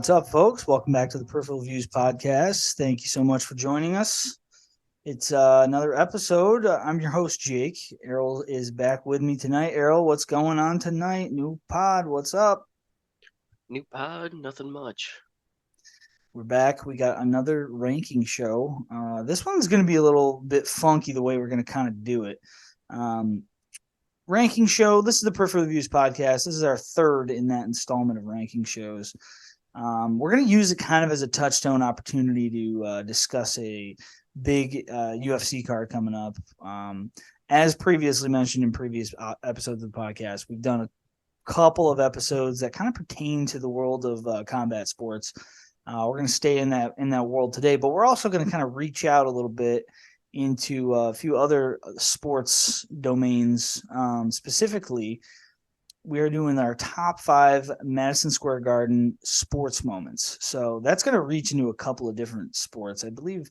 What's up, folks? Welcome back to the Peripheral Views podcast. Thank you so much for joining us. It's another episode. I'm your host, Jake. Erroll is back with me tonight. Erroll, what's going on tonight? New pod, what's up? New pod, nothing much. We're back. We got another ranking show. This one's going to be a little bit funky the way we're going to kind of do it. Um, ranking show. This is the Peripheral Views podcast. This is our third in that installment of ranking shows. We're going to use it kind of as a touchstone opportunity to discuss a big UFC card coming up. As previously mentioned in previous episodes of the podcast, we've done a couple of episodes that kind of pertain to the world of combat sports. We're going to stay in that world today, but we're also going to kind of reach out a little bit into a few other sports domains. Specifically, we are doing our top 5 Madison Square Garden sports moments. So that's going to reach into a couple of different sports, I believe.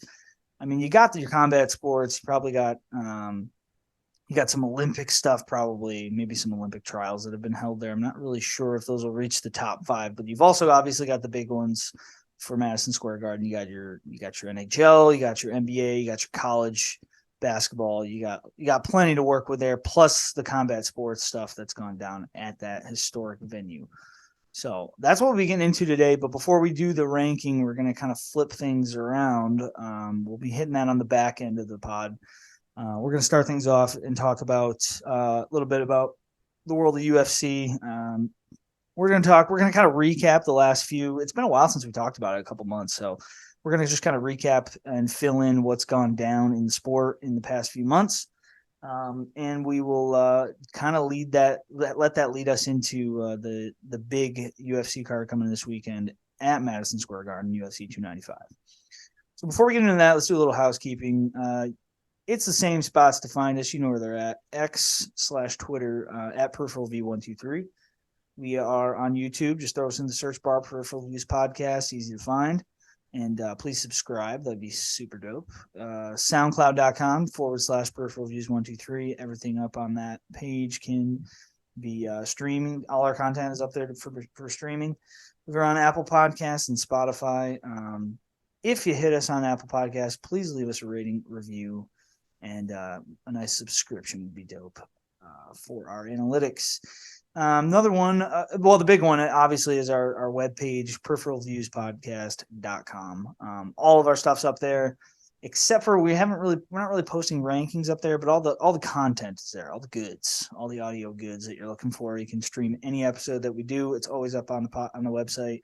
I mean, you got your combat sports. You probably got you got some Olympic stuff, probably maybe some Olympic trials that have been held there. I'm not really sure if those will reach the top 5, but you've also obviously got the big ones for Madison Square Garden. You got your NHL, you got your NBA, you got your college basketball. You got plenty to work with there, plus the combat sports stuff that's gone down at that historic venue. So that's what we'll be getting into today. But before we do the ranking, we're going to kind of flip things around. We'll be hitting that on the back end of the pod. We're going to start things off and talk about a little bit about the world of UFC. We're going to kind of recap the last few. It's been a while since we talked about it, a couple months. So we're going to just kind of recap and fill in what's gone down in the sport in the past few months. And we will kind of let that lead us into the big UFC card coming this weekend at Madison Square Garden, UFC 295. So before we get into that, let's do a little housekeeping. It's the same spots to find us. You know where they're at. X/Twitter at Peripheral V123. We are on YouTube. Just throw us in the search bar, Peripheral Views Podcast. Easy to find. And please subscribe. That'd be super dope. SoundCloud.com/Peripheral Views 123. Everything up on that page can be streaming. All our content is up there for streaming. We're on Apple Podcasts and Spotify. If you hit us on Apple Podcasts, please leave us a rating, review, and a nice subscription would be dope for our analytics. Another one, the big one obviously is our webpage, peripheralviewspodcast.com. All of our stuff's up there, except for we're not really posting rankings up there, but all the content is there, all the goods, all the audio goods that you're looking for. You can stream any episode that we do. It's always up on the website.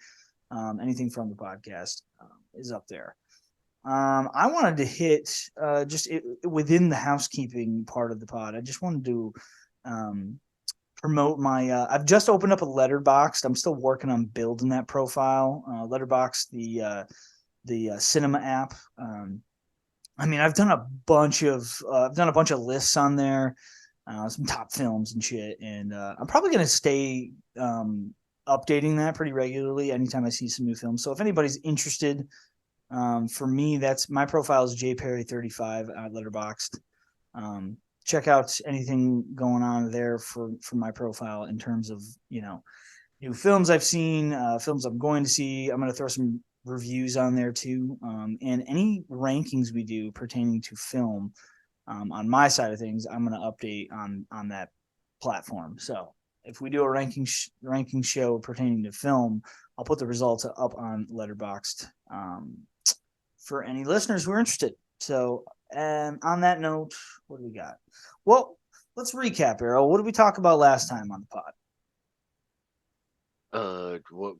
Anything from the podcast is up there. I wanted to hit within the housekeeping part of the pod. I just wanted to promote my I've just opened up a Letterboxd. I'm still working on building that profile. Letterboxd, the cinema app. I mean, I've done a bunch of lists on there, some top films and shit, and I'm probably gonna stay updating that pretty regularly anytime I see some new films. So if anybody's interested, for me, that's my profile is jperry35 at Letterboxd. Check out anything going on there for my profile in terms of new films I've seen, films I'm going to see. I'm going to throw some reviews on there too, and any rankings we do pertaining to film on my side of things, I'm going to update on that platform. So if we do a ranking show pertaining to film, I'll put the results up on Letterboxd for any listeners who are interested. So, and on that note, what do we got? Well, let's recap, Errol. What did we talk about last time on the pod? What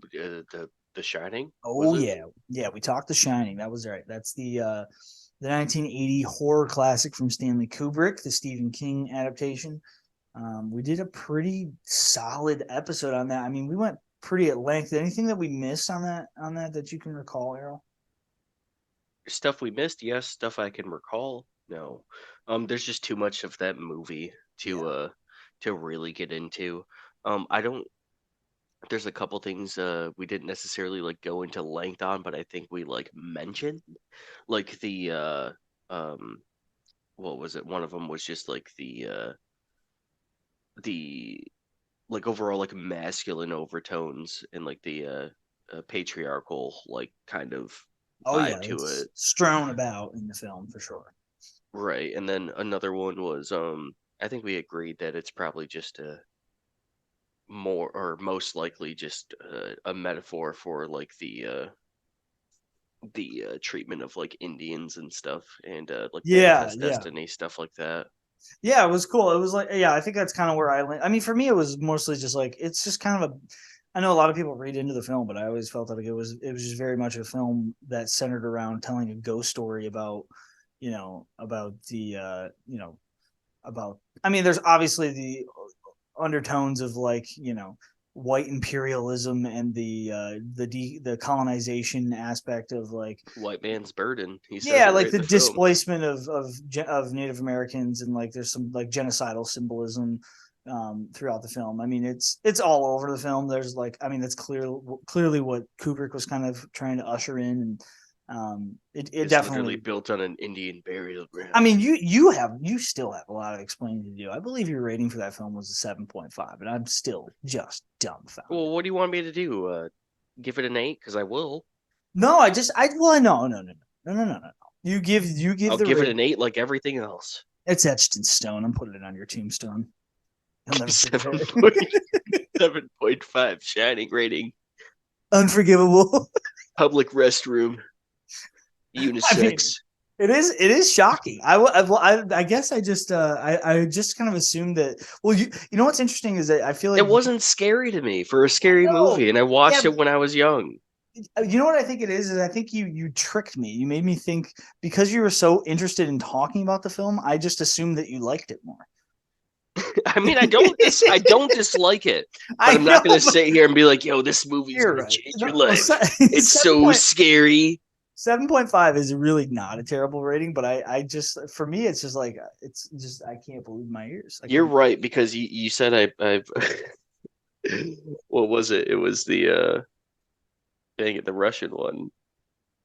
the Shining was Oh it? yeah, we talked The Shining. That was right. That's the 1980 horror classic from Stanley Kubrick, the Stephen King adaptation. We did a pretty solid episode on that. I mean, we went pretty at length. Anything that we missed on that you can recall, Errol? Stuff we missed, yes. Stuff I can recall, no. There's just too much of that movie Yeah. to really get into. I don't. There's a couple things we didn't necessarily like go into length on, but I think we like mentioned, like the what was it? One of them was just like the like overall like masculine overtones and like the patriarchal like kind of Oh yeah, vibe to it's it. strewn about in the film for sure. Right. And then another one was I think we agreed that it's probably just a more or most likely just a metaphor for like the treatment of like Indians and stuff and like Yeah, Manifest yeah. Destiny stuff like that. Yeah, it was cool. It was like, yeah, I think that's kind of where I land. I mean, for me, it was mostly just like it's just kind of a. I know a lot of people read into the film, but I always felt like it was just very much a film that centered around telling a ghost story about, about the, about. I mean, there's obviously the undertones of like white imperialism and the colonization aspect of like White man's burden. He says yeah, it like right in the the film. displacement of Native Americans and like there's some like genocidal symbolism throughout the film. I mean, it's all over the film. There's like, I mean, that's clearly what Kubrick was kind of trying to usher in, and it It's literally definitely. built on an Indian burial I ground. mean, you still have a lot of explaining to do. I believe your rating for that film was a 7.5, and I'm still just dumbfounded. Well, what do you want me to do? Give it an 8? Because I will. No, I well, no. You give I'll the give it rate. an 8 like everything else. It's etched in stone. I'm putting it on your tombstone. You'll never forget it. 7.5 Shining rating. Unforgivable. Public restroom. I mean, Unisex. it is shocking. I guess I just kind of assumed that. Well, you know what's interesting is that I feel like It wasn't scary to me for a I scary know. movie, and I Yeah, watched it when I was young. you know what I think it is I think you tricked me. You made me think because you were so interested in talking about the film. I just assumed that you liked it more. I mean, I don't dislike it, but I I'm not know, gonna but sit here and be like, "Yo, this movie's you're gonna right. change No, your well, life. It's seven so point scary." 7.5 is really not a terrible rating, but I just for me it's just like it's just I can't believe my ears. I You're can't. right because you said I've what was it? It was the dang it, the Russian one.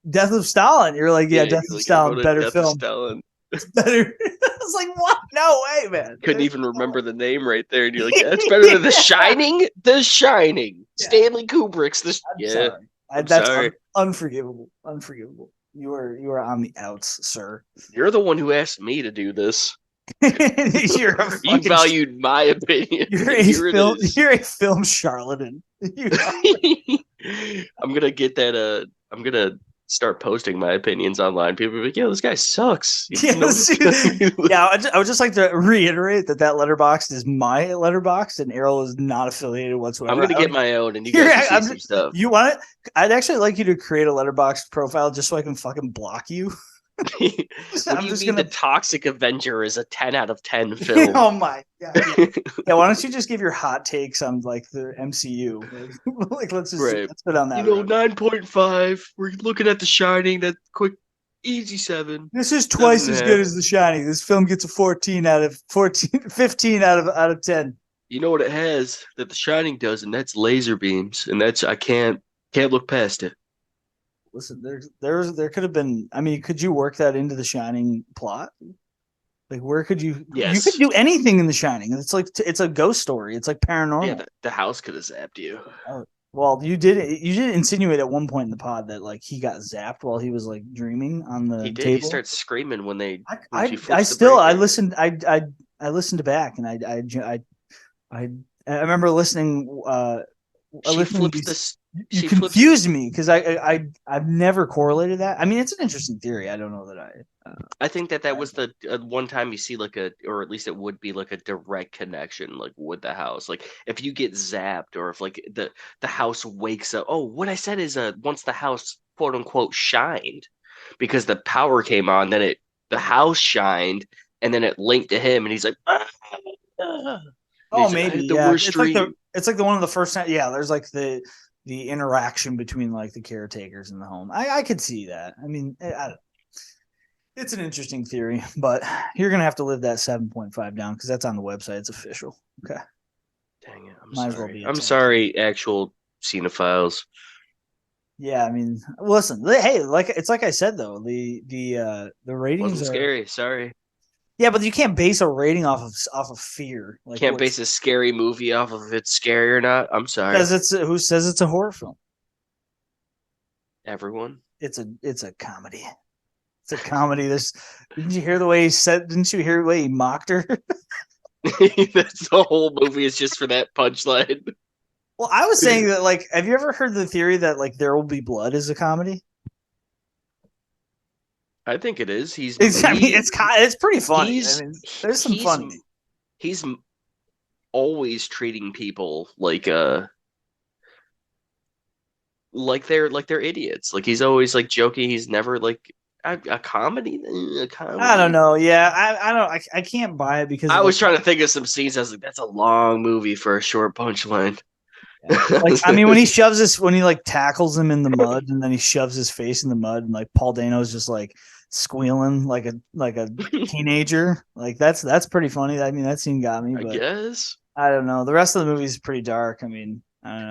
Death of Stalin. You're like, yeah, Yeah, Death you're of like, I Stalin, voted better Death of film. Stalin. It's better. I was like, what? No way, man. Couldn't There's even remember no the name right there, and you're like, yeah, it's better than The way. Shining. The Shining. Yeah, Stanley Kubrick's the. I'm Yeah, sorry. I'm That's sorry. unforgivable. Unforgivable. You are on the outs, sir. You're the one who asked me to do this. You're a You fucking. valued my opinion, You're and a here it film. is. You're a film charlatan. You are. I'm gonna get that. I'm gonna start posting my opinions online. People will be like, "Yo, this guy sucks." Yes. Nobody's gonna. Yeah, I would just like to reiterate that letterbox is my letterbox, and Erroll is not affiliated I'm whatsoever. gonna get my own, and you You're, guys will see I'm some just, stuff. you want it? I'd actually like you to create a letterbox profile just so I can fucking block you. What do I'm you just mean? The gonna. Toxic Avenger is a 10 out of 10 film. Oh my god! Yeah, yeah. Why don't you just give your hot takes on like the MCU? Like Right. let's go down You that know, road. 9.5. We're looking at The Shining. That quick, easy 7. This is Seven twice and a as half. good as The Shining. This film gets a 14 out of 14, 15 out of 10. You know what it has that The Shining does, and that's laser beams, and that's I can't look past it. Listen, there could have been. I mean, could you work that into the Shining plot? Like, where could you could Yes. do anything in the Shining? It's like it's a ghost story. It's like Yeah, paranormal. the house could have zapped you. Oh, well, you did insinuate at one point in the pod that like he got zapped while he was like dreaming on He the did. He table. starts screaming when I when she I flips the still I breaker. listened I listened back and I I remember listening She listening to flips these. this. You She flips. confused me because I've never correlated that. I mean, it's an interesting theory. I don't know that I think that subscribe was to it. the one time you see like or at least it would be like a direct connection, like with the house. Like if you get zapped, or if like the house wakes up. Oh, what I said is, once the house quote unquote shined, because the power came on, then the house shined, and then it linked to him, and he's like, ah, ah. And Oh, he's like, I maybe had the yeah. worst dream. It's like the one of the first time. Yeah, there's like the interaction between like the caretakers in the home. I could see that. I mean, it's an interesting theory, but you're gonna have to live that 7.5 down because that's on the website. It's official. Okay, Dang it! I'm might as well sorry. be a I'm 10. sorry, actual cinephiles. Yeah, I mean, listen, hey, like it's like I said though, the ratings Wasn't are scary. Sorry. yeah, but you can't base a rating off of fear. Like Can't base a scary movie off of if it's scary or not. I'm sorry. who says it's a horror film? Everyone. It's a comedy. It's a comedy. Didn't you hear the way he said? Didn't you hear the way he mocked her? That's the whole movie is just for that punchline. Well, I was saying that, like, have you ever heard the theory that like There Will Be Blood is a comedy? I think it is. I mean, it's pretty funny. I He's mean, there's some he's funny. he's always treating people like they're idiots. Like he's always like joking. He's never like a comedy. A I don't comedy. know. Yeah, I don't. I can't buy it because I of, like, was trying to think of some scenes. I was like, that's a long movie for a short punchline. yeah. Like, I mean, when he like tackles him in the mud and then he shoves his face in the mud and like Paul Dano's just like squealing like a teenager. Like that's pretty funny. I mean, that scene got me, I but guess. I don't know. The rest of the movie is pretty dark. I mean, I don't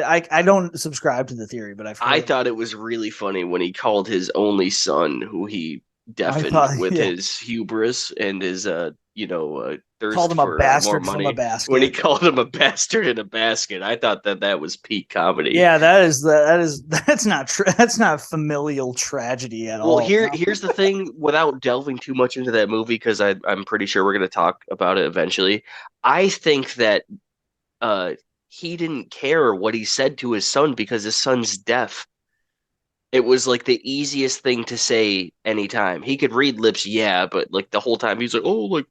know. I don't subscribe to the theory, but I've I heard. thought it was really funny when he called his only son, who he I deafened thought, with yeah, his hubris and his called thirst him a for more bastard from a money, when he basket. called him a bastard in a basket. I thought that was peak comedy. Yeah, that's not that's not familial tragedy at Well, all. No. here's the thing, without delving too much into that movie, because I'm pretty sure we're going to talk about it eventually. I think that uh, he didn't care what he said to his son because his son's deaf. It was like the easiest thing to say anytime. He could read lips, yeah, but like the whole time he's like, oh, like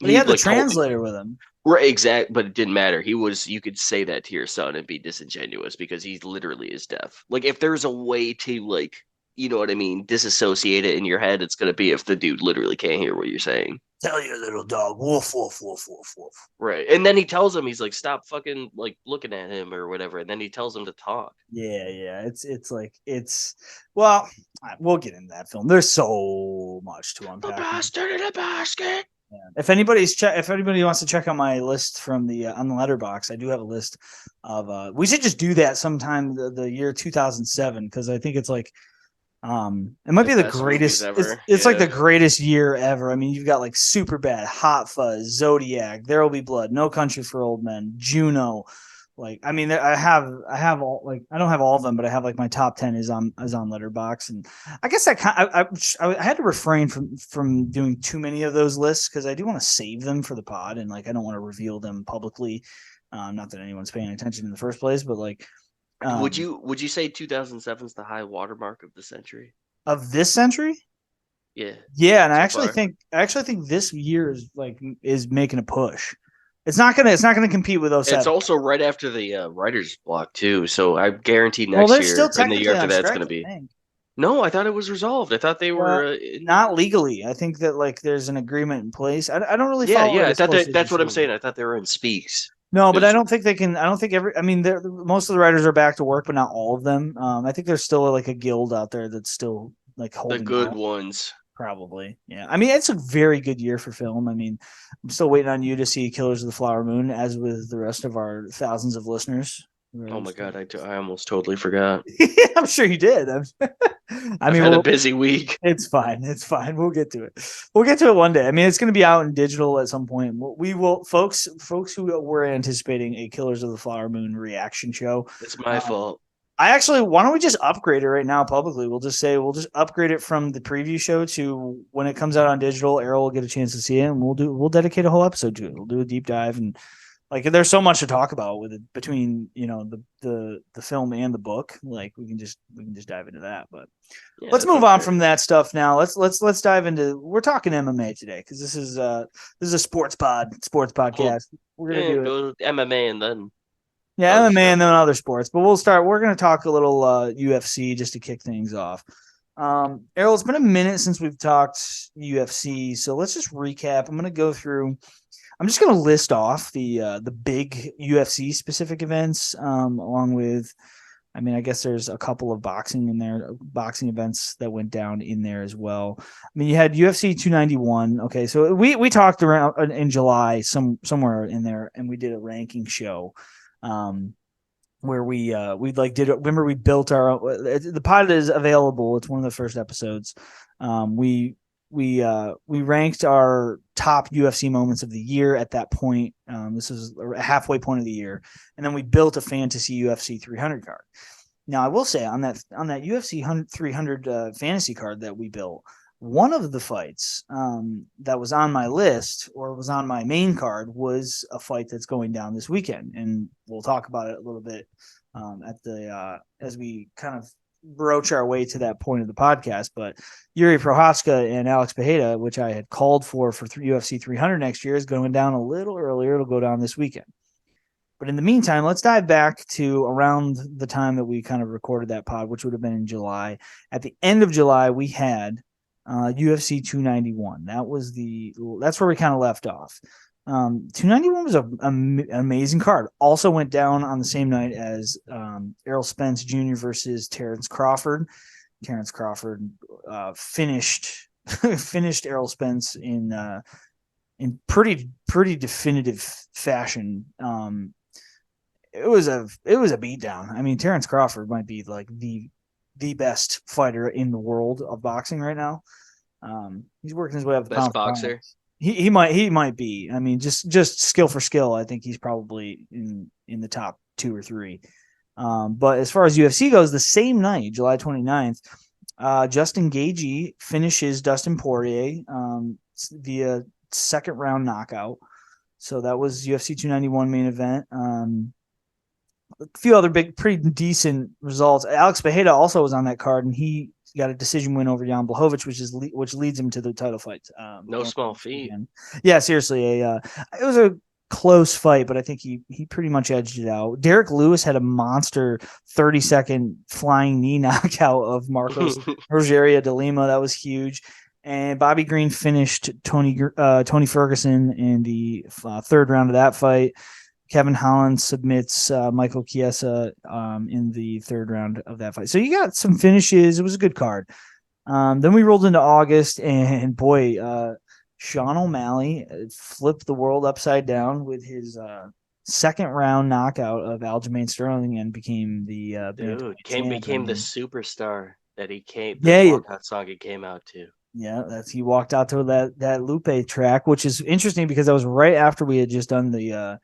But he he had the like called translator with him. right exact, but it didn't matter. You could say that to your son and be disingenuous because he literally is deaf. Like if there's a way to like, you know what I mean, disassociate it in your head, it's gonna be if the dude literally can't hear what you're saying. Tell your little dog, woof, woof, woof, woof, woof. Right. And then he tells him, he's like, stop fucking like looking at him or whatever. And then he tells him to talk. Yeah. It's like well, we'll get into that film. There's so much to The unpack. bastard in a basket. Yeah. If anybody wants to check out my list from the on the letterbox, I do have a list of we should just do that sometime the year 2007 because I think it's like it might The be the best movies greatest. ever. It's like Yeah. the greatest year ever. I mean, you've got like Superbad, Hot Fuzz, Zodiac, There Will Be Blood, No Country for Old Men, Juno. Like, I mean, I have all, like, I don't have all of them, but I have like my top 10 is on Letterbox, and I guess I had to refrain from doing too many of those lists because I do want to save them for the pod, and like I don't want to reveal them publicly. Not that anyone's paying attention in the first place, but like Would you say 2007 is the high watermark of the century? of this century. Yeah, Yeah, and so far. I actually think this year is making a push. It's not gonna compete with It's 07. also right after the writer's block too, so I guarantee Well, next they're still year and the year technically after on that it's strike, going to I be. think. No, I thought it was resolved. I thought they were. Not legally. I think that like there's an agreement in place. I don't really Yeah, follow yeah. it I as thought closely as that's you what I'm should. saying. I thought they were in speaks. No, but I Because don't think they can. I don't think every. I mean, most of the writers are back to work, but not all of them. I think there's still like a guild out there that's still like the holding good out. ones. Probably, yeah. I mean, it's a very good year for film. I mean, I'm still waiting on you to see Killers of the Flower Moon, as with the rest of our thousands of listeners. Oh my god, I almost totally forgot. I'm sure you did. I I've mean, had a busy week. it's fine. It's fine. We'll get to it. We'll get to it one day. I mean, it's going to be out in digital at some point. We will, folks who were anticipating a Killers of the Flower Moon reaction show. It's my fault. Why don't we just upgrade it right now publicly? We'll just upgrade it from the preview show to when it comes out on digital. Erroll will get a chance to see it, and we'll dedicate a whole episode to it. We'll do a deep dive, and like there's so much to talk about with it between the film and the book. Like we can just dive into that. But Yeah, let's that move sounds on great. from that stuff now. Let's dive into. We're talking MMA today because this is a sports podcast. We're gonna Yeah, do it. go MMA and then Yeah, other MMA stuff. and then other sports. But we're going to talk a little UFC just to kick things off. Errol, it's been a minute since we've talked UFC, so let's just recap. I'm just going to list off the big UFC specific events, along with, I mean, I guess there's a couple of boxing events that went down in there as well. I mean, you had UFC 291. Okay, so we talked around in July, somewhere in there, and we did a ranking show. Where we like did remember we built our the pod is available. It's one of the first episodes. We ranked our top UFC moments of the year at that point. This is a halfway point of the year, and then we built a fantasy UFC 300 card. Now I will say on that UFC 300 fantasy card that we built, one of the fights that was on my list or was on my main card was a fight that's going down this weekend, and we'll talk about it a little bit at the as we kind of broach our way to that point of the podcast. But Yuri Prohaska and Alex Pereira, which I had called for UFC 300 next year, is going down a little earlier. It'll go down this weekend. But in the meantime, let's dive back to around the time that we kind of recorded that pod, which would have been in July. At the end of July, we had UFC 291. That's where we kind of left off. 291 was an amazing card. Also went down on the same night as Errol Spence Jr. versus Terrence Crawford. Terrence Crawford finished Errol Spence in pretty definitive fashion. It was a beatdown. I mean, Terrence Crawford might be like the best fighter in the world of boxing right now. He's working his way up the Best boxer. He might be. I mean, just skill for skill, I think he's probably in the top 2 or 3. But as far as UFC goes, the same night, July 29th, Justin Gaethje finishes Dustin Poirier via second round knockout. So that was UFC 291 main event. A few other pretty decent results. Alex Pereira also was on that card, and he got a decision win over Jan Blachowicz, which leads him to the title fight. No small feat. Yeah, seriously, it was a close fight, but I think he pretty much edged it out. Derek Lewis had a monster 30-second flying knee knockout of Marcos Rogerio de Lima. That was huge. And Bobby Green finished Tony Ferguson in the third round of that fight. Kevin Holland submits Michael Chiesa in the third round of that fight. So you got some finishes. It was a good card. Then we rolled into August, and boy, Sean O'Malley flipped the world upside down with his second round knockout of Aljamain Sterling and became the became the superstar that he came. Walkout song he came out to. Yeah, he walked out to that Lupe track, which is interesting because that was right after we had just done the.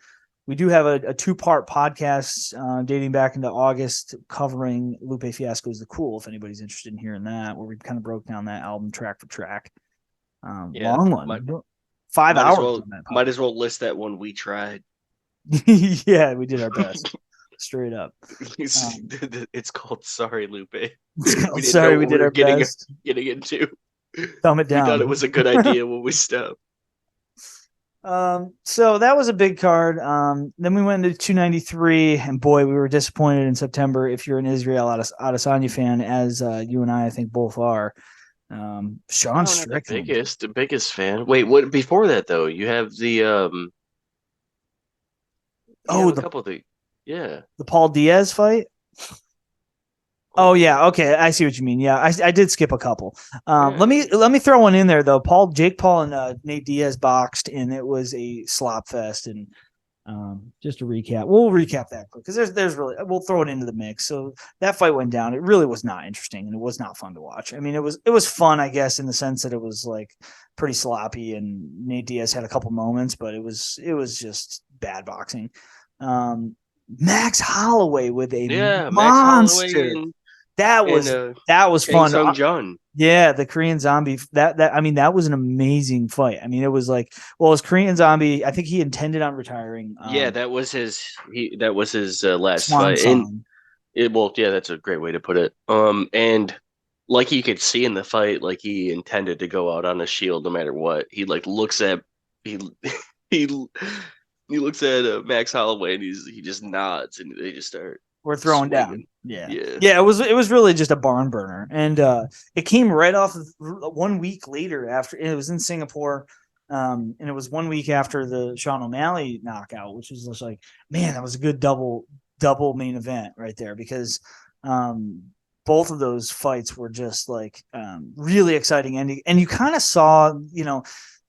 We do have a 2-part podcast dating back into August covering Lupe Fiasco's The Cool, if anybody's interested in hearing that, where we kind of broke down that album track for track. Long one. 5 hours. Might as well list that one we tried. Yeah, we did our best. Straight up. It's called Sorry, Lupe. We did our best. Getting into. Thumb it down. We thought it was a good idea when we stopped. So that was a big card. Then we went into 293, and boy, we were disappointed in September. If you're an Israel Adesanya fan, as you and I think both are, Sean Strickland, the biggest fan. Wait, what? Before that though, you have the the Paul Diaz fight. Oh yeah, okay, I see what you mean. Yeah, I did skip a couple. Let me throw one in there though. Jake Paul and Nate Diaz boxed, and it was a slop fest. And just to recap, we'll recap that quick because there's really, we'll throw it into the mix. So that fight went down. It really was not interesting, and it was not fun to watch. I mean, it was fun, I guess, in the sense that it was like pretty sloppy, and Nate Diaz had a couple moments, but it was just bad boxing. Max Holloway with a monster. That was fun. John. Yeah, the Korean Zombie. That was an amazing fight. I mean, it was like, well, as Korean Zombie, I think he intended on retiring. That was his last fight. That's a great way to put it. And like you could see in the fight, like he intended to go out on a shield no matter what. He like looks at he looks at Max Holloway and he just nods and they just start. We're throwing down. Yeah. It was really just a barn burner, and it came right off of 1 week later after it was in Singapore, and it was 1 week after the Sean O'Malley knockout, which was just like, man, that was a good double main event right there because both of those fights were just like really exciting ending, and you kind of saw,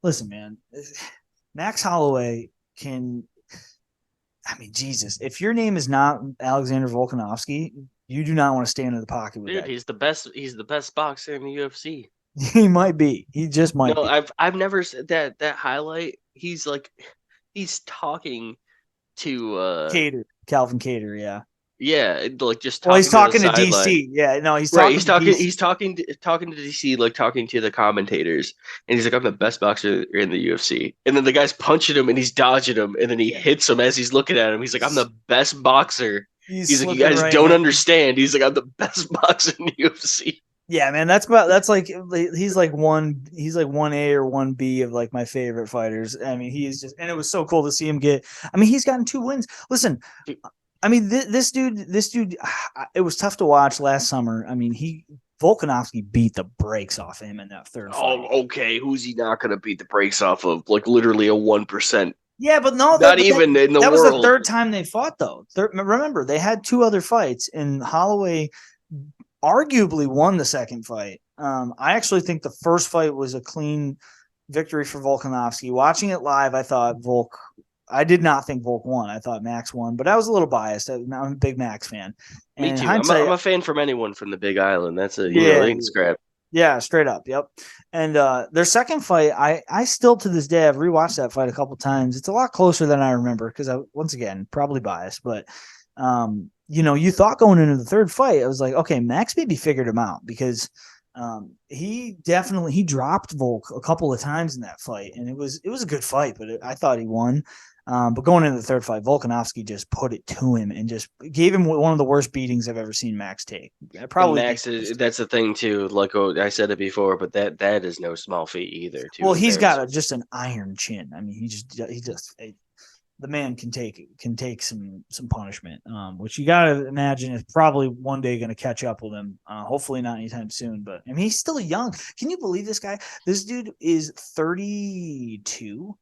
listen, man, Max Holloway can. I mean, Jesus, if your name is not Alexander Volkanovski, you do not want to stand in the pocket with that. He's the best. He's the best boxer in the UFC. He might be. He just might be. I've never said that highlight. He's talking to Calvin Kattar, yeah. Yeah, like just Well, he's talking to the talking to sideline. DC. Yeah, no, he's Right, talking he's to talking. DC. He's talking to DC, like talking to the commentators, and he's like, "I'm the best boxer in the UFC." And then the guy's punching him, and he's dodging him, and then he Yeah, hits him as he's looking at him. He's like, "I'm the best boxer." he's He's like, "You slipping guys right don't hand. understand." He's like, "I'm the best boxer in the UFC." Yeah, man, that's like he's like 1A or 1B of like my favorite fighters. I mean, he is just, and it was so cool to see him get. I mean, he's gotten 2 wins. Listen, I mean, this dude, it was tough to watch last summer. I mean, Volkanovski beat the brakes off him in that third fight. Oh, okay. Who's he not going to beat the brakes off of? Like literally a 1%. Yeah, but no, Not even in the that was the world. third time they fought though. Remember, they had 2 other fights, and Holloway arguably won the second fight. I actually think the first fight was a clean victory for Volkanovski. Watching it live, I did not think Volk won. I thought Max won, but I was a little biased. I'm a big Max fan. Me And in too. I'm a, hindsight, I'm a fan from anyone from the Big Island. That's yeah, they can scrap. yeah, straight up. Yep. And their second fight, I still to this day, I've rewatched that fight a couple times. It's a lot closer than I remember because once again, probably biased, but you thought going into the third fight, I was like, okay, Max maybe figured him out because he dropped Volk a couple of times in that fight, and it was a good fight, but I thought he won. But going into the third fight, Volkanovski just put it to him and just gave him one of the worst beatings I've ever seen Max take. And Probably Max that's the thing too. Like I said it before, but that is no small feat either. well, To he's embarrass. got just an iron chin. I mean, the man can take some punishment, which you got to imagine is probably one day going to catch up with him. Hopefully not anytime soon, but I mean, he's still young. Can you believe this guy? This dude is 32.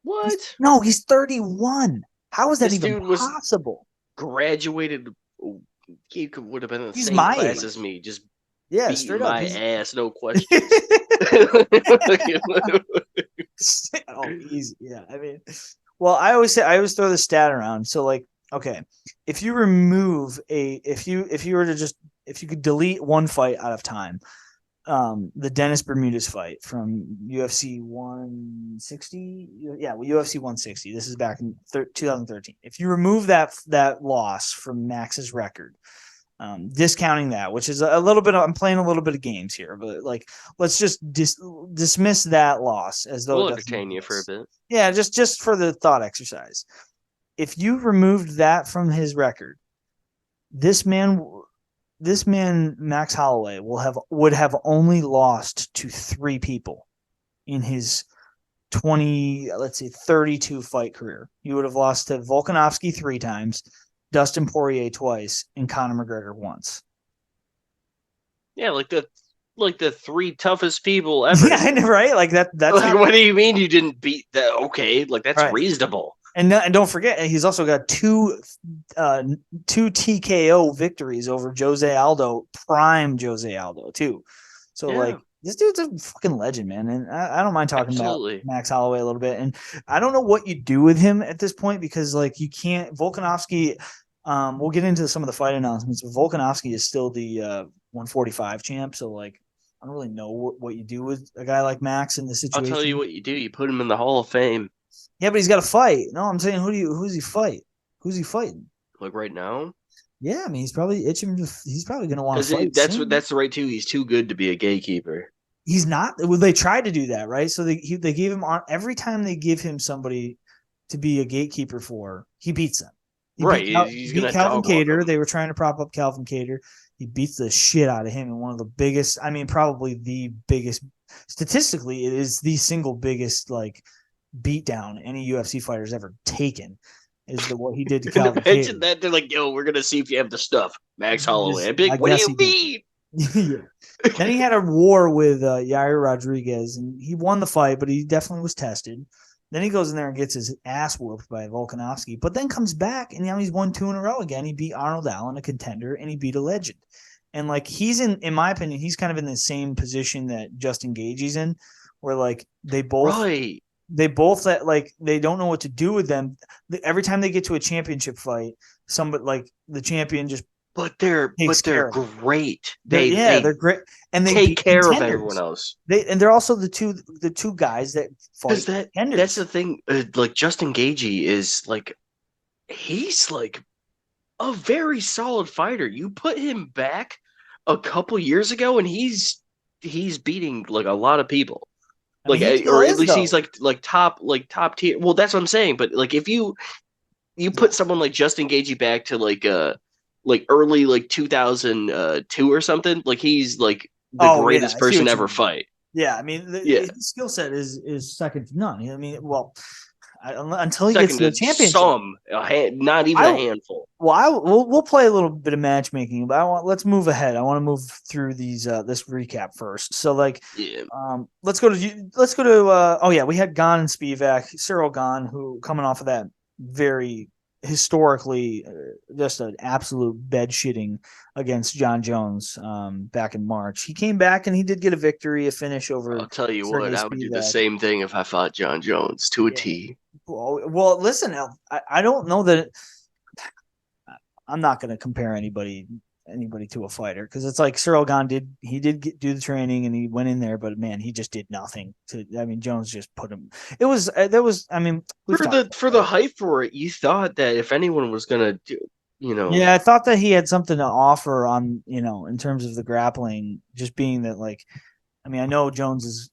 What? No, he's 31. How is that This even dude was possible? graduated. He would have been in the He's same my class age. as me, just Yeah, beating straight up. my He's ass, no questions. oh, easy. Yeah, I mean, well, I always throw the stat around. So like, okay, if you could delete one fight out of time, the Dennis Bermudez fight from UFC 160, yeah, well, UFC 160. This is back in 2013. If you remove that loss from Max's record, discounting that, which is a little bit, I'm playing a little bit of games here, but like, let's just dismiss that loss as though We'll it doesn't entertain you for a exist. bit. Yeah, just for the thought exercise. If you removed that from his record, this man, Max Holloway, would have only lost to 3 people in his 32 fight career. He would have lost to Volkanovski 3 times, Dustin Poirier twice, and Conor McGregor once. Yeah, like the 3 toughest people ever. Yeah, I know, right? Like that's like, not what do you mean you didn't beat that? Okay, like that's right. reasonable. And don't forget, he's also got two TKO victories over Jose Aldo, prime Jose Aldo too. So Yeah, like, this dude's a fucking legend, man. And I don't mind talking about absolutely. Max Holloway a little bit. And I don't know what you do with him at this point because like you can't Volkanovski. We'll get into some of the fight announcements. But Volkanovski is still the 145 champ. So like, I don't really know what you do with a guy like Max in this I'll tell you situation. what you do. You put him in the Hall of Fame. Yeah, but he's got to fight. No, I'm saying who's he fight? Who's he fighting? Like right now, Yeah, I mean he's probably itching. He's probably going to want because to fight. that's the right too. He's too good to be a gatekeeper. He's not. Well, they tried to do that, right? So they gave him on every time they give him somebody to be a gatekeeper for, he beats them. Right, He he's beat gonna Calvin dog walk Kattar. him. They were trying to prop up Calvin Kattar. He beats the shit out of him in one of the biggest. I mean, probably the biggest. Statistically, it is the single biggest like beatdown any UFC fighter's ever taken. Is what he did to And Calvin imagine Kattar. that they're like, "Yo, we're gonna see if you have the stuff." Max Holloway. I'd be I like, "What do guess you he did. mean?" Yeah. Then he had a war with Yair Rodriguez, and he won the fight, but he definitely was tested. Then he goes in there and gets his ass whooped by Volkanovski, but then comes back, and now he's won 2 in a row again. He beat Arnold Allen, a contender, and he beat a legend. And like he's in my opinion, he's kind of in the same position that Justin Gaethje's in, where like Right. they both like they don't know what to do with them. Every time they get to a championship fight, somebody like the champion just But they're takes care of them. great. They're great, and they take beat care of contenders. everyone else. They're also the two guys that fight Because contenders. that's the thing. Like Justin Gaethje is like he's like a very solid fighter. You put him back a couple years ago, and he's beating like a lot of people. I mean, he still Or at is least he's though. top tier. Well, that's what I'm saying. But like if you Yeah. put someone like Justin Gaethje back to like early like 2002 or something, like he's like the Oh yeah, greatest I see person what to you ever mean. fight. Yeah, I mean, Yeah, his skill set is second to none. I mean, well, until he gets second to the to championship, some, not even I a handful. we'll play a little bit of matchmaking, but let's move ahead. I want to move through these this recap first. So like, Yeah. let's go to oh yeah, we had Gon and Spivak, Cyril Gon, who coming off of that very historically just an absolute bed shitting against John Jones back in March. He came back and he did get a victory, a finish over I'll tell you what, Sergey I would do the Spivak. same thing if I fought John Jones to a Yeah. T. Well, listen, I don't know that I'm not going to compare anybody to a fighter because it's like Cyril Gahn do the training and he went in there, but man, he just did nothing. I mean, Jones just put him. It was there was. I mean, we've For talked the about for it, the right? hype for it, you thought that if anyone was gonna do, you know, Yeah, I thought that he had something to offer on in terms of the grappling, just being that like I mean, I know Jones is.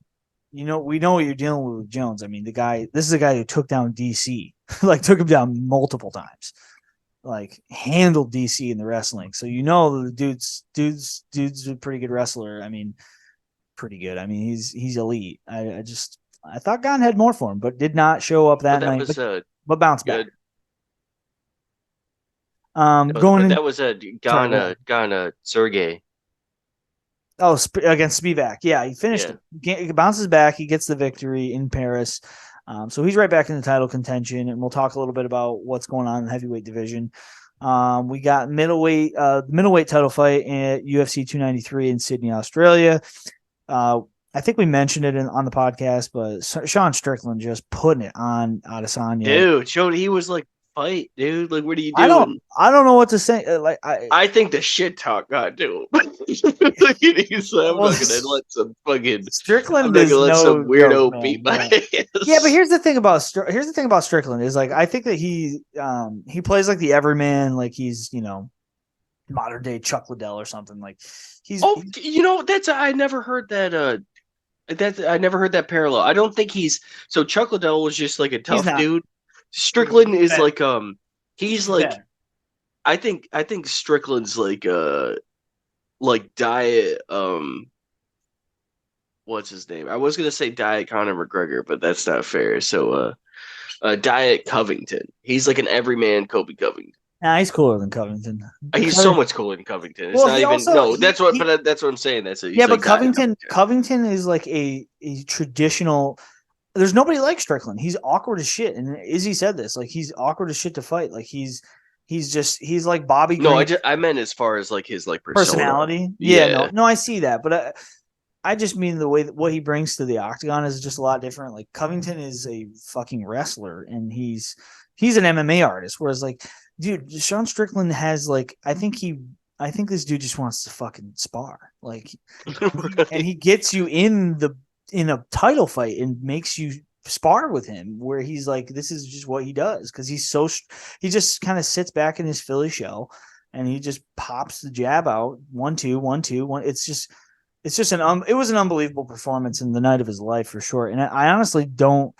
We know what you're dealing with Jones. I mean, this is a guy who took down DC, like took him down multiple times. Like handled DC in the wrestling. So the dude's a pretty good wrestler. I mean, pretty good. I mean, he's elite. I thought Gon had more for him, but did not show up but that that night. was But bounced back. good. No, Going but in. that was a Sorry, go ahead. Ghana Sergey. Oh, against Spivak. Yeah, he finished Yeah. it. He bounces back. He gets the victory in Paris. So he's right back in the title contention, and we'll talk a little bit about what's going on in the heavyweight division. We got middleweight title fight at UFC 293 in Sydney, Australia. I think we mentioned it on the podcast, but Sean Strickland just putting it on Adesanya. Dude, showed he was like, fight, dude. Like, what are you I don't doing? I don't know what to say. I think the shit talk got to him. Look at he's I'm Well, not gonna let some fucking I'm Strickland not is gonna let no some joke, weirdo beat man. my Yeah. Yeah, but ass. here's the thing about Strickland is like I think that he plays like the everyman, like he's modern day Chuck Liddell or something. Like Oh, that's I never heard that I never heard that parallel. I don't think so Chuck Liddell was just like a he's tough not dude. Strickland he's is better. like he's He's like better. I think Strickland's like diet what's his name? I was gonna say Diet Conor McGregor, but that's not fair. So Diet Covington. He's like an everyman Kobe Covington. Nah, he's cooler than Covington. He's so much cooler than Covington. It's Well, not he even also no. That's what I'm saying. yeah, He's but like Diet Covington. Covington is like a traditional. There's nobody like Strickland. He's awkward as shit, and Izzy said this. Like he's awkward as shit to fight. Like he's like Bobby No, Green I meant as far as like his like persona. personality. Yeah, Yeah. no, I see that, but I just mean the way that what he brings to the octagon is just a lot different. Like Covington is a fucking wrestler, and he's an MMA artist, whereas like, dude, Sean Strickland has like I think this dude just wants to fucking spar. Like and he gets you in a title fight and makes you spar with him where he's like this is just what he does because he just kind of sits back in his Philly shell and he just pops the jab out 1-2 1-2 1 it's just it was an unbelievable performance in the night of his life for sure and I honestly don't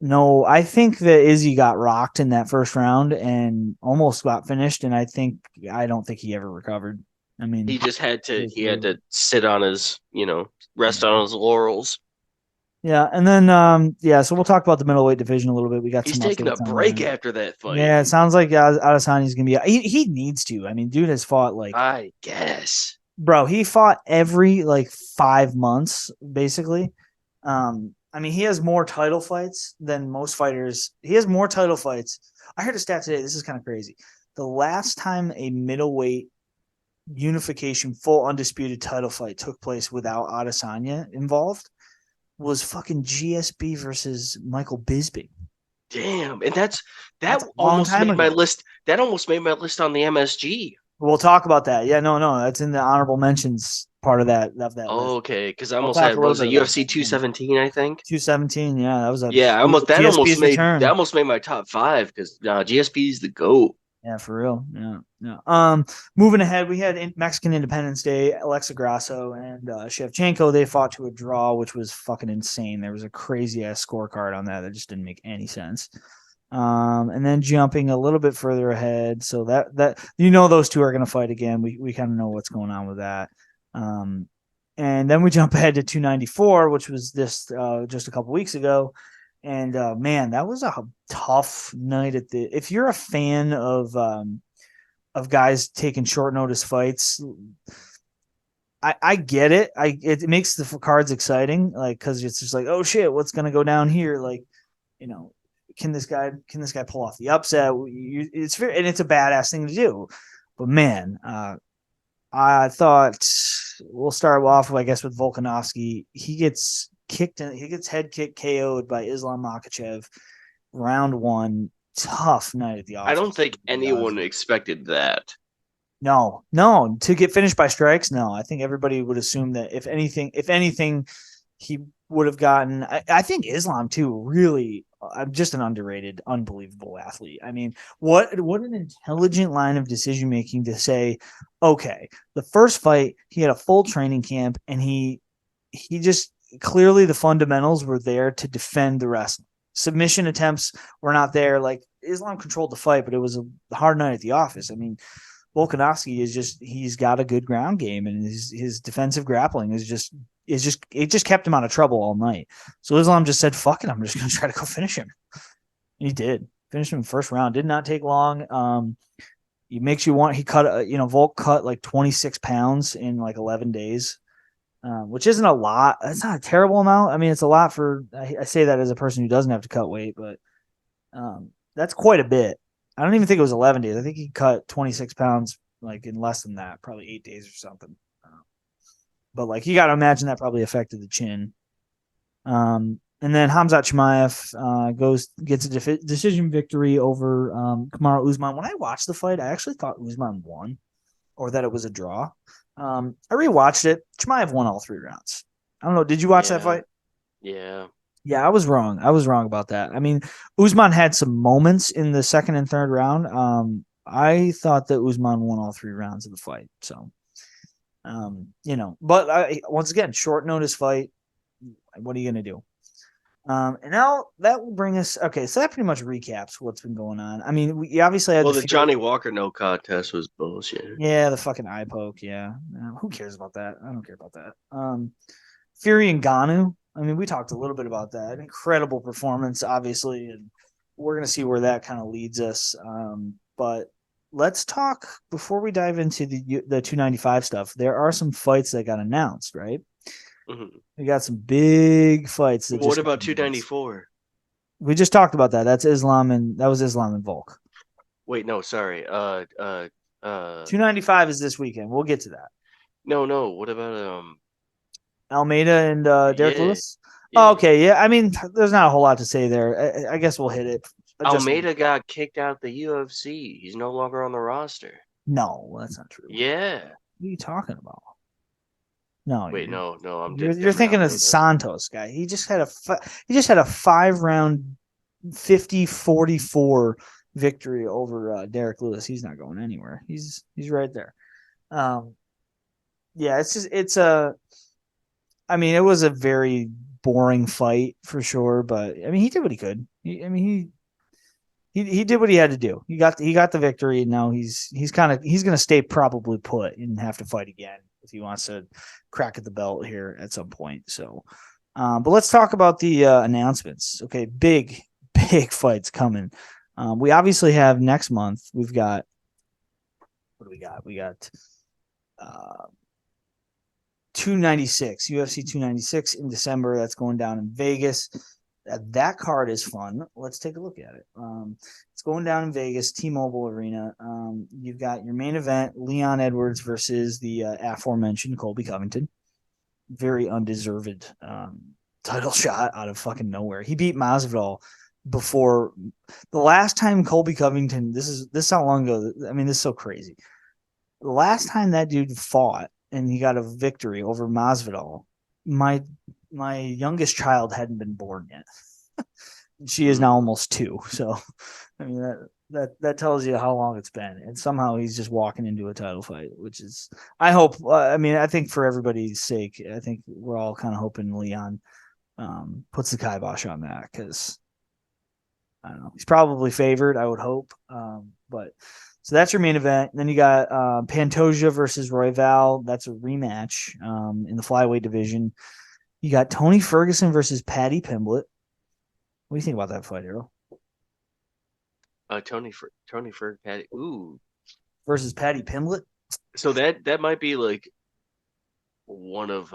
know. I think that Izzy got rocked in that first round and almost got finished and I don't think he ever recovered. I He mean, just had to sit on his, rest on his laurels. yeah, and then so we'll talk about the middleweight division a little bit. We got He's some taking a updates on break that. after that fight. Yeah, it sounds like Adesanya's gonna be. He needs to. I mean, dude has fought like, I guess. bro. He fought every like 5 months, basically. I mean, he has more title fights than most fighters. He has more title fights. I heard a stat today. This is kind of crazy. The last time a middleweight unification, full undisputed title fight took place without Adesanya involved was fucking GSB versus Michael Bisping. Damn, and that That's a long almost time made my ago. list. That almost made my list on the MSG. We'll talk about that. Yeah, no, that's in the honorable mentions part of that list. Okay, because I We'll almost talk had a what little was bit it about UFC that. Yeah. 217, I think. 217. Yeah, that was a Yeah, GSP's that return. almost made my top five because GSP is the goat. Yeah, for real. Yeah, yeah. Moving ahead, we had Mexican Independence Day. Alexa Grasso and Shevchenko, they fought to a draw, which was fucking insane. There was a crazy ass scorecard on that just didn't make any sense. And then jumping a little bit further ahead, so that those two are going to fight again. We kind of know what's going on with that. And then we jump ahead to 294, which was this just a couple weeks ago. And man, that was a tough night at the. If you're a fan of guys taking short notice fights, I get it. It makes the cards exciting, like because it's just like, oh shit, what's gonna go down here? Like, you know, can this guy pull off the upset? It's very, and it's a badass thing to do. But man, I thought we'll start off, I guess, with Volkanovski. He gets head kicked, KO'd by Islam Makhachev, round one. Tough night at the I don't office. think anyone expected that. No, to get finished by strikes. No, I think everybody would assume that if anything, he would have gotten. I think Islam too. Really, I'm just an underrated, unbelievable athlete. I mean, what an intelligent line of decision making to say, okay, the first fight he had a full training camp and he just clearly the fundamentals were there to defend the wrestling. Submission attempts were not there. Like Islam controlled the fight, but it was a hard night at the office. I mean, Volkanovski he's got a good ground game, and his defensive grappling is just it just kept him out of trouble all night. So Islam just said, "Fuck it, I'm just gonna try to go finish him." And he did finish him in the first round. Did not take long. He makes you want. He cut Volk cut like 26 pounds in like 11 days, which isn't a lot. It's not a terrible amount. I mean, it's a lot for. I say that as a person who doesn't have to cut weight, but that's quite a bit. I don't even think it was 11 days. I think he cut 26 pounds like in less than that, probably 8 days or something. But like you got to imagine that probably affected the chin. And then Hamzat Chimaev gets a decision victory over Kamaru Usman. When I watched the fight, I actually thought Usman won, or that it was a draw. I rewatched it. Chimaev won all 3 rounds. I don't know. Did you watch that fight? Yeah. Yeah, I was wrong. I was wrong about that. I mean, Usman had some moments in the second and third round. I thought that Usman won all 3 rounds of the fight. So, but once again, short notice fight. What are you going to do? And now that will bring us. Okay, so that pretty much recaps what's been going on. I mean, we obviously had Well, the Johnny Walker no contest was bullshit. Yeah, the fucking eye poke. Yeah, who cares about that? I don't care about that. Fury and Ngannou. I mean, we talked a little bit about that. Incredible performance, obviously, and we're going to see where that kind of leads us. But let's talk before we dive into the 295 stuff. There are some fights that got announced, right? Mm-hmm. We got some big fights. What about 294? We just talked about that. That was Islam and Volk. Wait, no, sorry. 295 is this weekend. We'll get to that. No. What about Almeida and Derek Lewis? Yeah. Oh, okay, yeah. I mean, there's not a whole lot to say there. I guess we'll hit it. Almeida got kicked out of the UFC. He's no longer on the roster. No, that's not true. Yeah. What are you talking about? No. Wait, no. You're thinking of Santos guy. He just had a 5-round 50-44 victory over Derek Lewis. He's not going anywhere. He's right there. Yeah, I mean, it was a very boring fight for sure, but I mean, he did what he could. He did what he had to do. He got the victory, and now he's going to stay probably put and have to fight again if he wants to crack at the belt here at some point. So, but let's talk about the announcements. Okay, big fights coming. We obviously have next month. We've got what do we got? We got 296 UFC 296 in December. That's going down in Vegas. That card is fun. Let's take a look at it. It's going down in Vegas, T-Mobile Arena. You've got your main event, Leon Edwards versus the aforementioned Colby Covington. Very undeserved title shot out of fucking nowhere. He beat Masvidal before the last time Colby Covington. This is how long ago. I mean, this is so crazy. The last time that dude fought and he got a victory over Masvidal, my youngest child hadn't been born yet. She is now almost 2. So, I mean, that tells you how long it's been, and somehow he's just walking into a title fight, which is I hope. I mean, I think for everybody's sake, I think we're all kind of hoping Leon puts the kibosh on that because I don't know. He's probably favored, I would hope. But so that's your main event. Then you got Pantoja versus Royval. That's a rematch in the flyweight division. You got Tony Ferguson versus Paddy Pimblett. What do you think about that fight, Erroll? Tony Ferg, Patty. Ooh, Versus Paddy Pimblett? so that might be like one of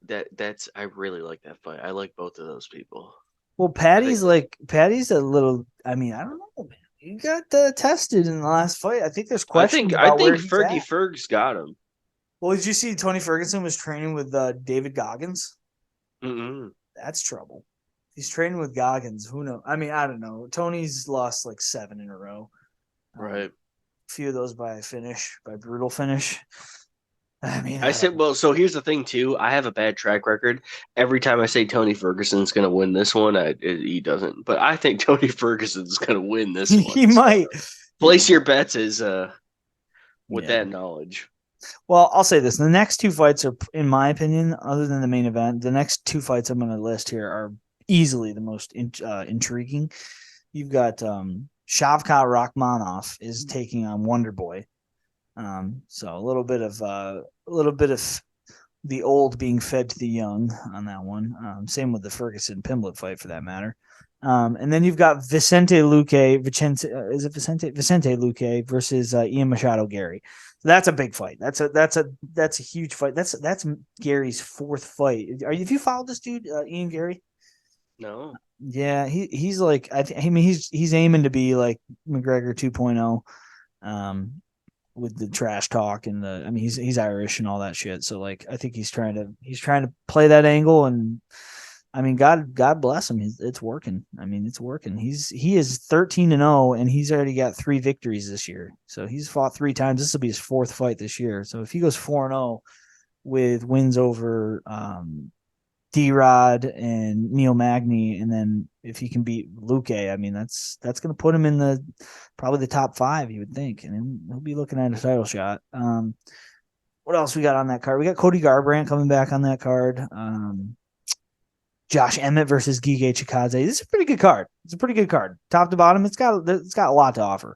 that's I really like that fight. I like both of those people. Well, I think Patty's a little. I mean, I don't know, man. He got tested in the last fight. I think there's I questions think I about where think he's Fergie at. Ferg's got him. Well, did you see Tony Ferguson was training with David Goggins? Mm-mm. That's trouble. He's training with Goggins. Who knows? I mean, I don't know. Tony's lost like 7 in a row. Right. A few of those by brutal finish. I mean, I said, well, so here's the thing too. I have a bad track record. Every time I say Tony Ferguson's going to win this one, he doesn't. But I think Tony Ferguson's going to win this he one. So might. place your bets is with Yeah. that knowledge. Well, I'll say this: the next 2 fights are, in my opinion, other than the main event, the next 2 fights I'm going to list here are easily the most intriguing. You've got Shavkat Rachmanov is taking on Wonder Boy. So a little bit of the old being fed to the young on that one. Same with the Ferguson Pimblett fight for that matter. And then you've got Vicente Luque. Is it Vicente Luque versus Ian Machado Gary. So that's a big fight. That's a huge fight. That's Gary's 4th fight. If you follow this dude, Ian Gary? No. Yeah, he's like I mean he's aiming to be like McGregor 2.0. With the trash talk and I mean he's Irish and all that shit. So like I think he's trying to play that angle, and I mean God bless him. It's working. I mean it's working. He is 13-0 and he's already got 3 victories this year. So he's fought 3 times. This will be his 4th fight this year. So if he goes 4-0 with wins over D-Rod and Neil Magny, and then if he can beat Luque, I mean that's going to put him in the probably the top 5, you would think, and he'll be looking at a title shot. What else we got on that card? We got Cody Garbrandt coming back on that card. Josh Emmett versus Gige Chikadze. This is a pretty good card. It's a pretty good card, top to bottom. It's got a lot to offer.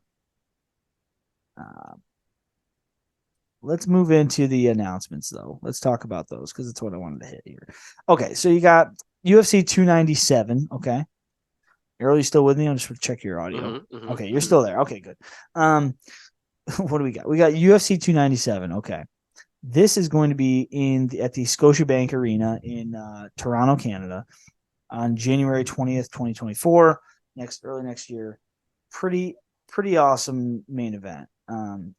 Let's move into the announcements, though. Let's talk about those because it's what I wanted to hit here. Okay, so you got UFC 297. Okay. Erroll, you still with me? I'm just going to check your audio. Okay, you're still there. Okay, good. What do we got? We got UFC 297. Okay. This is going to be at the Scotiabank Arena in Toronto, Canada on January 20th, 2024, early next year. Pretty awesome main event.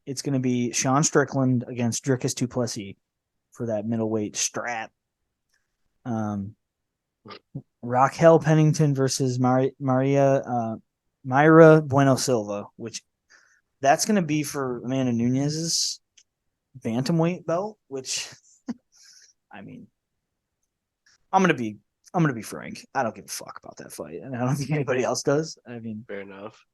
It's going to be Sean Strickland against Dricus du Plessis for that middleweight strap. Raquel Pennington versus Myra Bueno Silva, which that's going to be for Amanda Nunez's bantamweight belt, which I mean, I'm going to be frank. I don't give a fuck about that fight, and I don't think anybody else does. I mean, fair enough.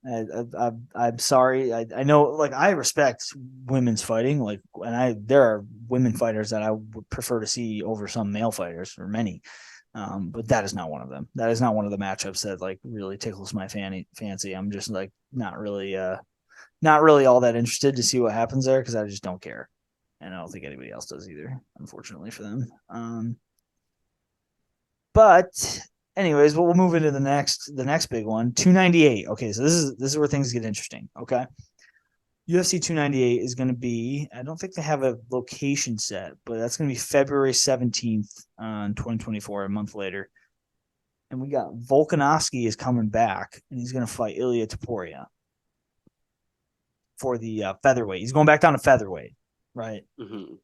I'm sorry. I know, like, I respect women's fighting, like, and there are women fighters that I would prefer to see over some male fighters, or many. But that is not one of them. That is not one of the matchups that like really tickles my fancy. I'm just like not really all that interested to see what happens there because I just don't care, and I don't think anybody else does either, unfortunately for them. But anyways, we'll move into the next big one, 298. Okay, so this is where things get interesting. Okay, UFC 298 is going to be, I don't think they have a location set, but that's going to be February 17th in 2024, a month later. And we got Volkanovski is coming back, and he's going to fight Ilia Topuria for the featherweight. He's going back down to featherweight, right? Mm-hmm.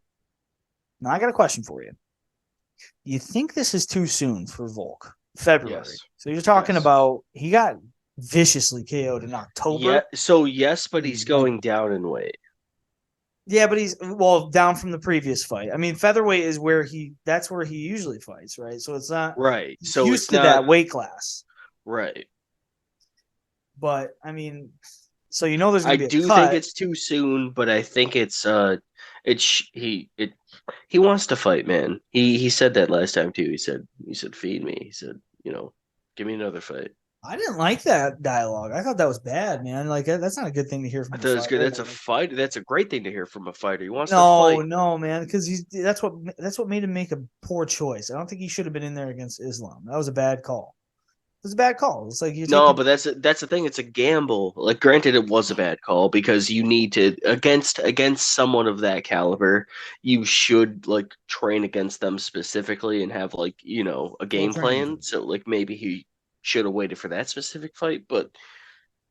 Now, I got a question for you. Do you think this is too soon for Volk? February. Yes. So you're talking about he got viciously KO'd in October. Yeah. So yes, but he's going down in weight. Yeah, but he's down from the previous fight. I mean, featherweight is that's where he usually fights, right? So it's not right. So used it's to not that weight class. right. But I mean, so you know there's going I to be a do think cut. it's too soon, but I think he wants to fight, man. He said that last time too. He said feed me. He said, give me another fight. I didn't like that dialogue. I thought that was bad, man. Like that's not a good thing to hear I from a thought it was good. fighter. That's a fight. That's a great thing to hear from a fighter. He wants to No, fight. no, man, because that's what made him make a poor choice. I don't think he should have been in there against Islam. That was a bad call. It was a bad call. It's like you're No, taking but that's the thing. It's a gamble. Like, granted, it was a bad call because you need to against someone of that caliber. You should like train against them specifically and have like a full game training plan. camp. So like maybe he should have waited for that specific fight, but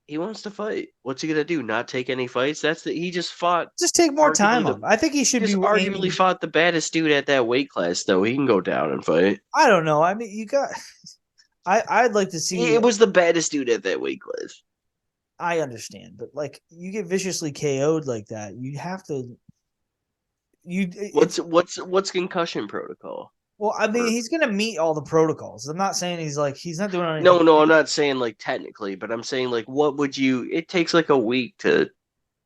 he wants to fight. What's he gonna do? Not take any fights? He just fought Just take more arguably time off. I think he should be arguably aiming. fought the baddest dude at that weight class. Though he can go down and fight. I don't know. I mean, you got. I'd like to see. It was the baddest dude at that weight class. I understand, but like you get viciously KO'd like that, you have to. What's It's what's concussion protocol? well. I mean, Or he's gonna meet all the protocols. I'm not saying he's not doing anything. no, I'm not saying like technically, but I'm saying like what would you? It takes like a week to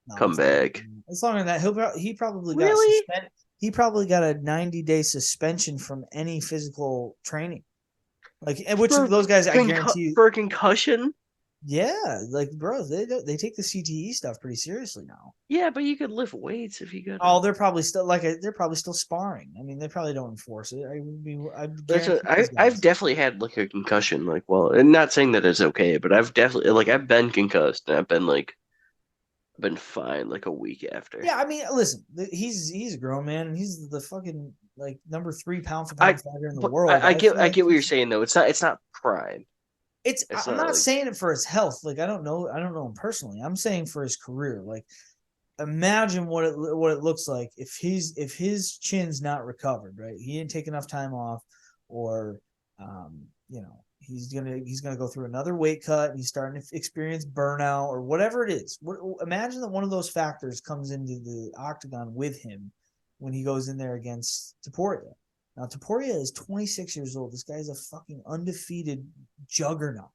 No, come it's longer back. than that. It's longer than that. He probably got Really? suspended. He probably got a 90-day suspension from any physical training. Like, which For those guys, I guarantee you, for a concussion? yeah, like bro, they take the CTE stuff pretty seriously now. Yeah, but you could lift weights if you got Oh, a. they're probably still sparring. I mean, they probably don't enforce it. I That's guarantee these I've guys. definitely had like a concussion. Like, well, and not saying that it's okay, but I've definitely like I've been concussed and I've been fine like a week after. Yeah, I mean, listen, he's a grown man and he's the fucking like number 3 pound for I pound fighter in the but world. I feel I like get what he you're should. saying though. It's not prime. It's I'm not not like saying it for his health. Like I don't know him personally. I'm saying for his career. Like imagine what it looks like if his chin's not recovered, right? He didn't take enough time off, or he's gonna go through another weight cut. And he's starting to experience burnout or whatever it is. Imagine that one of those factors comes into the octagon with him when he goes in there against Taporia. Now Taporia is 26 years old. This guy's a fucking undefeated juggernaut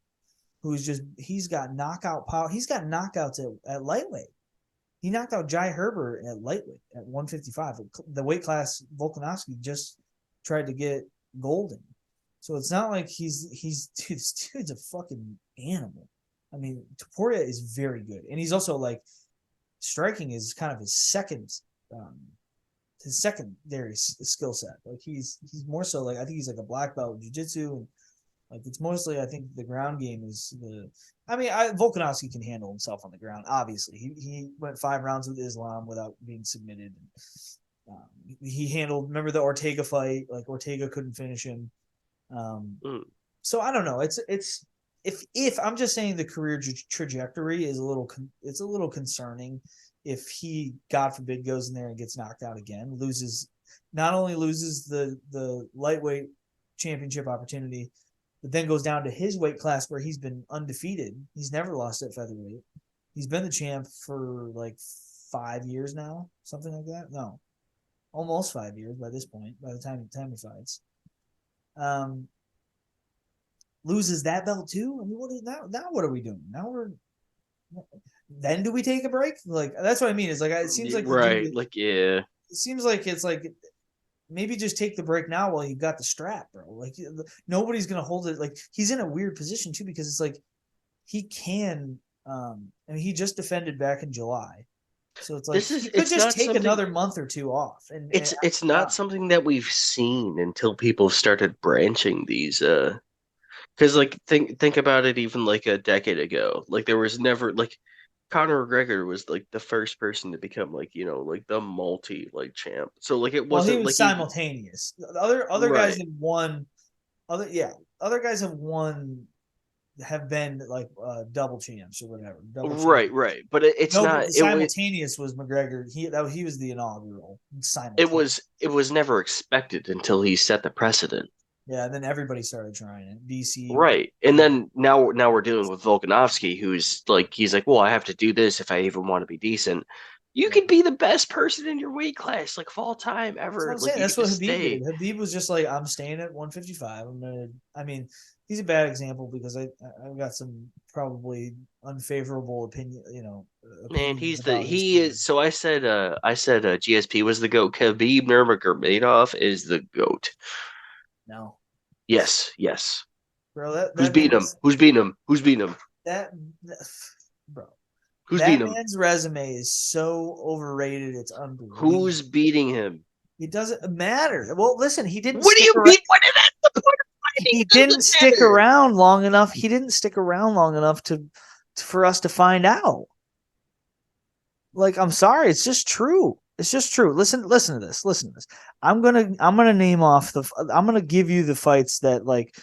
he's got knockout power. He's got knockouts at lightweight. He knocked out Jai Herbert at lightweight at 155. The weight class Volkanovski just tried to get golden. So it's not like dude, this dude's a fucking animal. I mean, Topuria is very good, and he's also like striking is kind of um, his secondary skill set. Like he's more so like I think he's like a black belt in jiu-jitsu, and like it's mostly I think the ground game is the. I mean, Volkanovski can handle himself on the ground. Obviously, he went 5 rounds with Islam without being submitted. He handled. Remember the Ortega fight? Like Ortega couldn't finish him. Um, mm, so I don't know. It's if I'm just saying the career trajectory is it's a little concerning. If he, God forbid, goes in there and gets knocked out again, not only loses the lightweight championship opportunity, but then goes down to his weight class where he's been undefeated. He's never lost at featherweight. He's been the champ for like 5 years now, something like that. No, almost 5 years by this point. By the time he fights, um, loses that belt too. I mean, what is now? What are we doing? Now we're then do we take a break? Like that's what I mean. Is like it seems like the dude. right. Like yeah. It seems like it's like maybe just take the break now while you got the strap, bro. Like nobody's gonna hold it. Like he's in a weird position too because it's like he can. I mean, he just defended back in July, so it's like he could It's just not take something. another month or two off and It's actually not die. something that we've seen until people started branching these. Because like think about it, even like a decade ago, like there was never like Conor McGregor was like the first person to become like like the multi like champ. So like it Well, he wasn't was like he simultaneous. The other guys right. have won. Other guys have been like double champs or whatever, double Right, champions. right. But it's No, but not the it simultaneous was McGregor. He was the inaugural it simultaneous. was never expected until he set the precedent. Yeah, and then everybody started trying it. DC, Right. And yeah, then now we're dealing with Volkanovski, who's like he's like, well, I have to do this if I even want to be decent. You could be the best person in your weight class, like of all time ever. That's what I'm saying. You That's could what just Habib stay. did. Habib was just like, I'm staying at 155. I mean, he's a bad example because I've got some probably unfavorable opinion, Man, opinions about his he career. is. So I said GSP was the goat. Khabib Nurmagomedov is the goat. No, Yes. bro, Who's beating him? Who's beating him? Who's beating him? that, bro, Who's that beating him? man's resume is so overrated. It's unbelievable. Who's beating him? It doesn't matter. Well, listen, he didn't What do stick you around. mean? What is that? The point of fighting? He It didn't doesn't stick matter. around long enough. He didn't stick around long enough for us to find out. Like, I'm sorry, it's just true. It's just true. Listen to this. Listen to this. I'm gonna name off I'm gonna give you the fights that like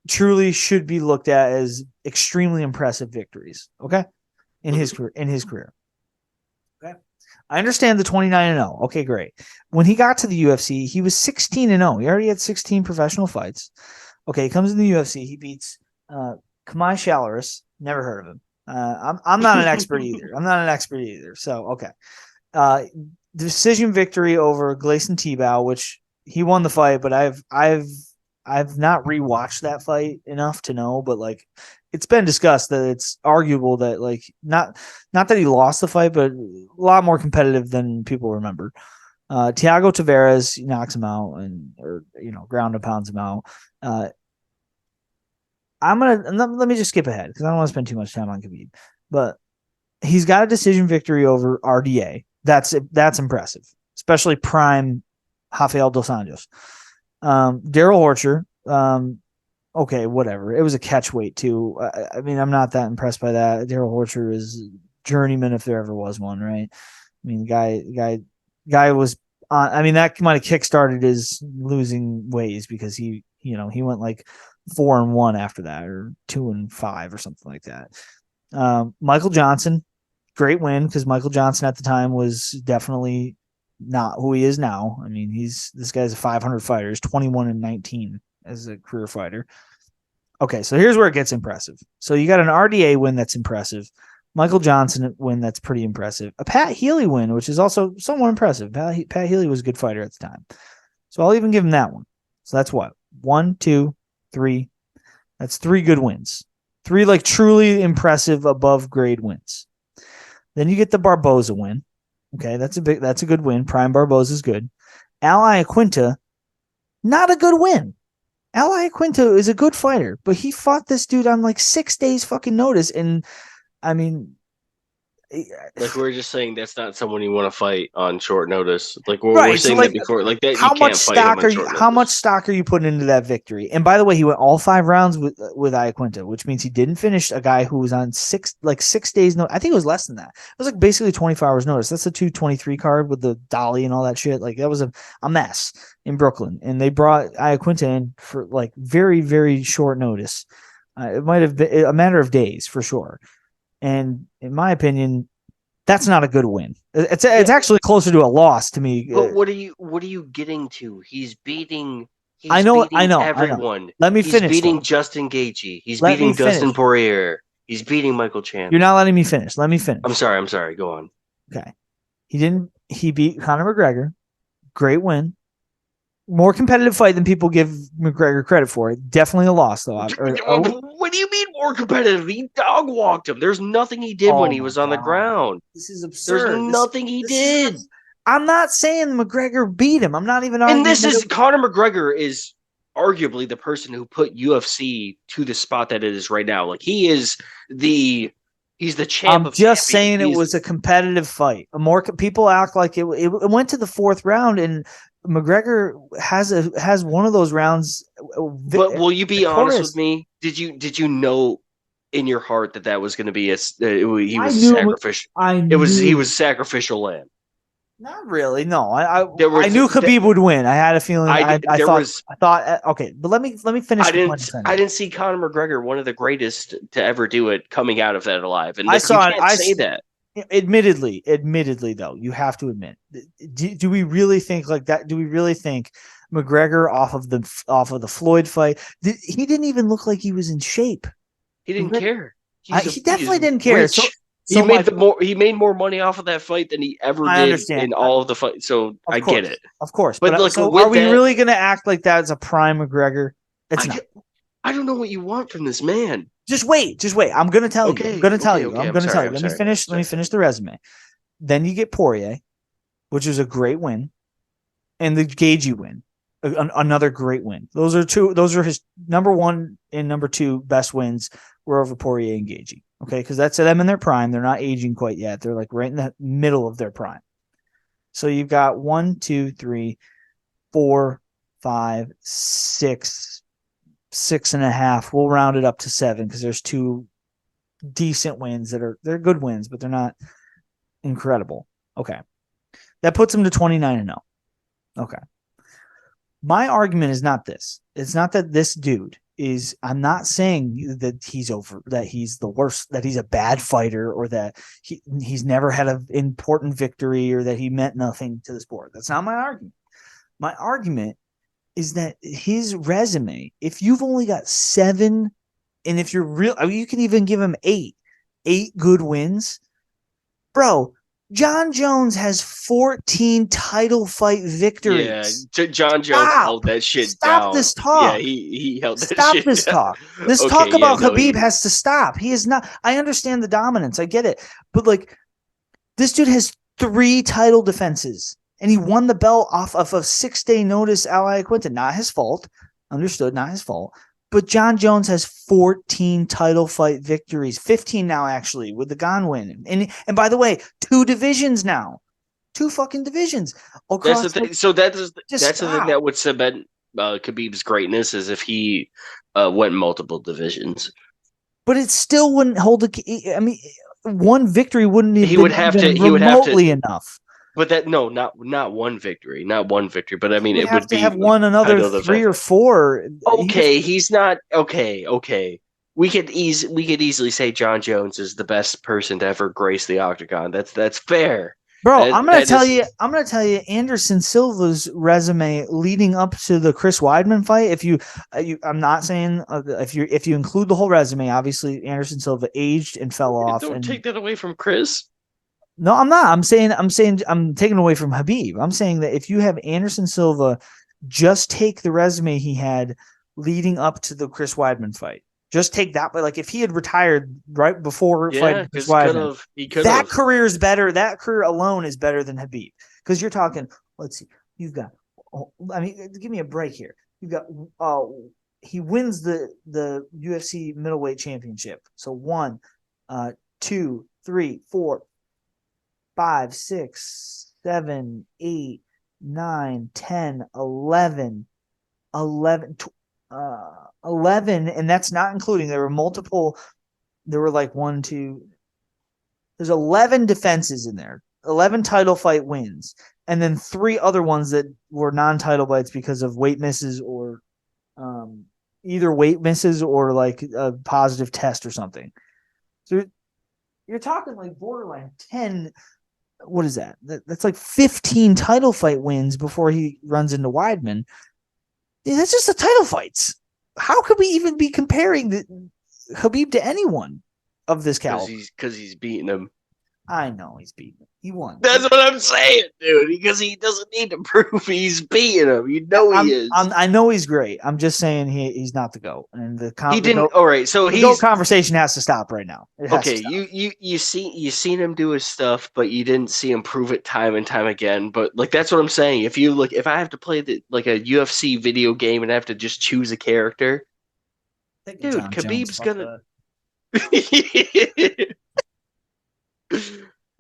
truly should be looked at as extremely impressive victories. Okay, in his career. Okay, I understand the 29-0. Okay, great. When he got to the UFC, he was 16-0. He already had 16 professional fights. Okay, he comes in the UFC. He beats Kamai Shalaris. Never heard of him. I'm not an expert either. So okay, decision victory over Gleison Tebow, which he won the fight, but I've not rewatched that fight enough to know, but like it's been discussed that it's arguable that like not that he lost the fight, but a lot more competitive than people remember. Thiago Tavares knocks him out or ground and pounds him out. Let me just skip ahead because I don't want to spend too much time on Khabib, but he's got a decision victory over RDA. That's impressive, especially prime Rafael dos Anjos. Daryl Horcher, okay, whatever. It was a catch weight too. I mean, I'm not that impressed by that. Daryl Horcher is journeyman if there ever was one, right? I mean, guy was on. I mean, that might have kickstarted his losing ways because he went like 4-1 after that, or 2-5 or something like that. Michael Johnson, great win because Michael Johnson at the time was definitely not who he is now. I mean, this guy's a 500 fighter. He's 21-19 as a career fighter. Okay, so here's where it gets impressive. So you got an RDA win that's impressive. Michael Johnson win that's pretty impressive. A Pat Healy win, which is also somewhat impressive. Pat Healy was a good fighter at the time. So I'll even give him that one. So that's what? 1, 2, 3. That's 3 good wins. 3 like truly impressive above grade wins. Then you get the Barboza win. Okay, that's a good win. Prime Barboza is good. Al Iaquinta, not a good win. Al Iaquinta is a good fighter, but he fought this dude on like 6 days fucking notice. And I mean, like we're just saying that's not someone you want to fight on short notice. Like we're right. saying So like, that before, like that how you much can't fight him stock on are short you? notice. How much stock are you putting into that victory? And by the way, he went all 5 rounds with Iaquinta, which means he didn't finish a guy who was on 6 days. No, I think it was less than that. It was like basically 24 hours notice. That's the 223 card with the dolly and all that shit. Like that was a mess in Brooklyn, and they brought Iaquinta in for like very very short notice. It might have been a matter of days for sure. And in my opinion, that's not a good win. It's actually closer to a loss to me. But what are you getting to? He's beating I know. everyone. Let me He's finish. beating Justin Gaethje. He's Let me beating Dustin finish. Poirier. He's beating Michael Chandler. You're not letting me finish. Let me finish. I'm sorry. Go on. Okay. He beat Conor McGregor. Great win. More competitive fight than people give McGregor credit for. Definitely a loss, though. What do you mean more competitive? He dog walked him. There's nothing he did when he was on the ground. This is absurd. There's nothing he did. I'm not saying McGregor beat him. I'm not even And arguing. Conor McGregor is arguably the person who put UFC to the spot that it is right now. Like he's the champ. I'm just saying it was a competitive fight. More people act like it went to the 4th round, and McGregor has one of those rounds. But will you be honest with me? Did you know in your heart that was going to be he was sacrificial? He was sacrificial lamb. Not really. No, I knew Khabib would win. I had a feeling. I thought. Okay, but let me finish. I didn't see Conor McGregor, one of the greatest to ever do it, coming out of that alive. And you can't say that. Admittedly, though, you have to admit. Do we really think like that? Do we really think McGregor off of the Floyd fight? He didn't even look like he was in shape. He didn't care. He definitely didn't care. Rich. He So made he made more money off of that fight than he ever I did understand, in all of the fight. So I get it. of course. But But look, so are with we that, really going to act like that's a prime McGregor? It's I not. I don't know what you want from this man. Just wait, just wait. I'm going to tell you. I'm Okay, going to tell okay, you. okay. I'm I'm going to tell sorry. you. I'm Let me sorry. finish. Let me Sorry. finish the resume. Then you get Poirier, which is a great win, and the Gagey win, another great win. Those are two. Those are his number one and number two best wins were over Poirier and Gagey. Okay, because that's them in their prime. They're not aging quite yet. They're like right in the middle of their prime. So you've got 1, 2, 3, 4, 5, 6, 6.5. We'll round it up to 7 because there's two decent wins they're good wins, but they're not incredible. Okay. That puts them to 29-0. Okay. My argument is not this. It's not that this dude is, I'm not saying that he's over, that he's the worst, that he's a bad fighter, or that he's never had an important victory, or that he meant nothing to the sport. That's not my argument. My argument is that his resume, if you've only got 7, and if you're real, I mean, you can even give him 8 good wins, bro. John Jones has 14 title fight Yeah, victories. John Jones held that shit Stop down. this Yeah, talk. he held that Stop shit this down. talk. This Okay, talk yeah, about no, Khabib has to stop. He is not. I understand the dominance. I get it. But like, this dude has 3 title defenses, and he won the belt off of a 6-day notice. Ally Quinton, not his fault. Understood, not his fault. But John Jones has 14 title fight victories, 15 now actually with the Gane win. And by the way, 2 divisions now, 2 fucking divisions that's across. the thing. So just that's the thing stop. that would cement Khabib's greatness is if he went multiple divisions. But it still wouldn't hold a. I mean, one victory wouldn't have He been would have to. even He would have to. remotely enough. But that no, not one victory, not one victory. But I He mean, would it have would to be have like won another title 3 defense. or 4. Okay, he's not okay. Okay, we could easily say John Jones is the best person to ever grace the octagon. That's fair. Bro, That is I'm gonna tell you Anderson Silva's resume leading up to the Chris Weidman fight. If I'm not saying if you include the whole resume, obviously Anderson Silva aged and fell off. don't And take that away from Chris. no, I'm not. I'm taking away from Khabib. I'm saying that if you have Anderson Silva, just take the resume he had leading up to the Chris Weidman fight. Just take that, but like if he had retired right before Yeah, fighting Chris because Weidman, he could that have. career is better. That career alone is better than Habib. Because you're talking, let's see, you've got, I mean, give me a break here. You've got, he wins the UFC middleweight championship. So 1, 2, 3, 4, 5, 6, 7, 8, 9, 10, 11, 11, 11, and that's not including, there were like 1, 2, there's 11 defenses in there, 11 title fight wins, and then 3 other ones that were non-title fights because of weight misses, or either weight misses or like a positive test or something. So you're talking like borderline 10. What is that? That's like 15 title fight wins before he runs into Weidman. That's just the title fights. How could we even be comparing Khabib to anyone of this caliber? Because he's beating him. I know he's beaten. He won. That's what I'm saying, dude. Because he doesn't need to prove he's beating him. You know he is. I know he's great. I'm just saying he's not the GOAT. And He didn't. All right, so the GOAT he's conversation has to stop right now. It has okay. to stop. You seen him do his stuff, but you didn't see him prove it time and time again. But like that's what I'm saying. If you look, if I have to play like a UFC video game and I have to just choose a character, dude, John Jones, Khabib's gonna.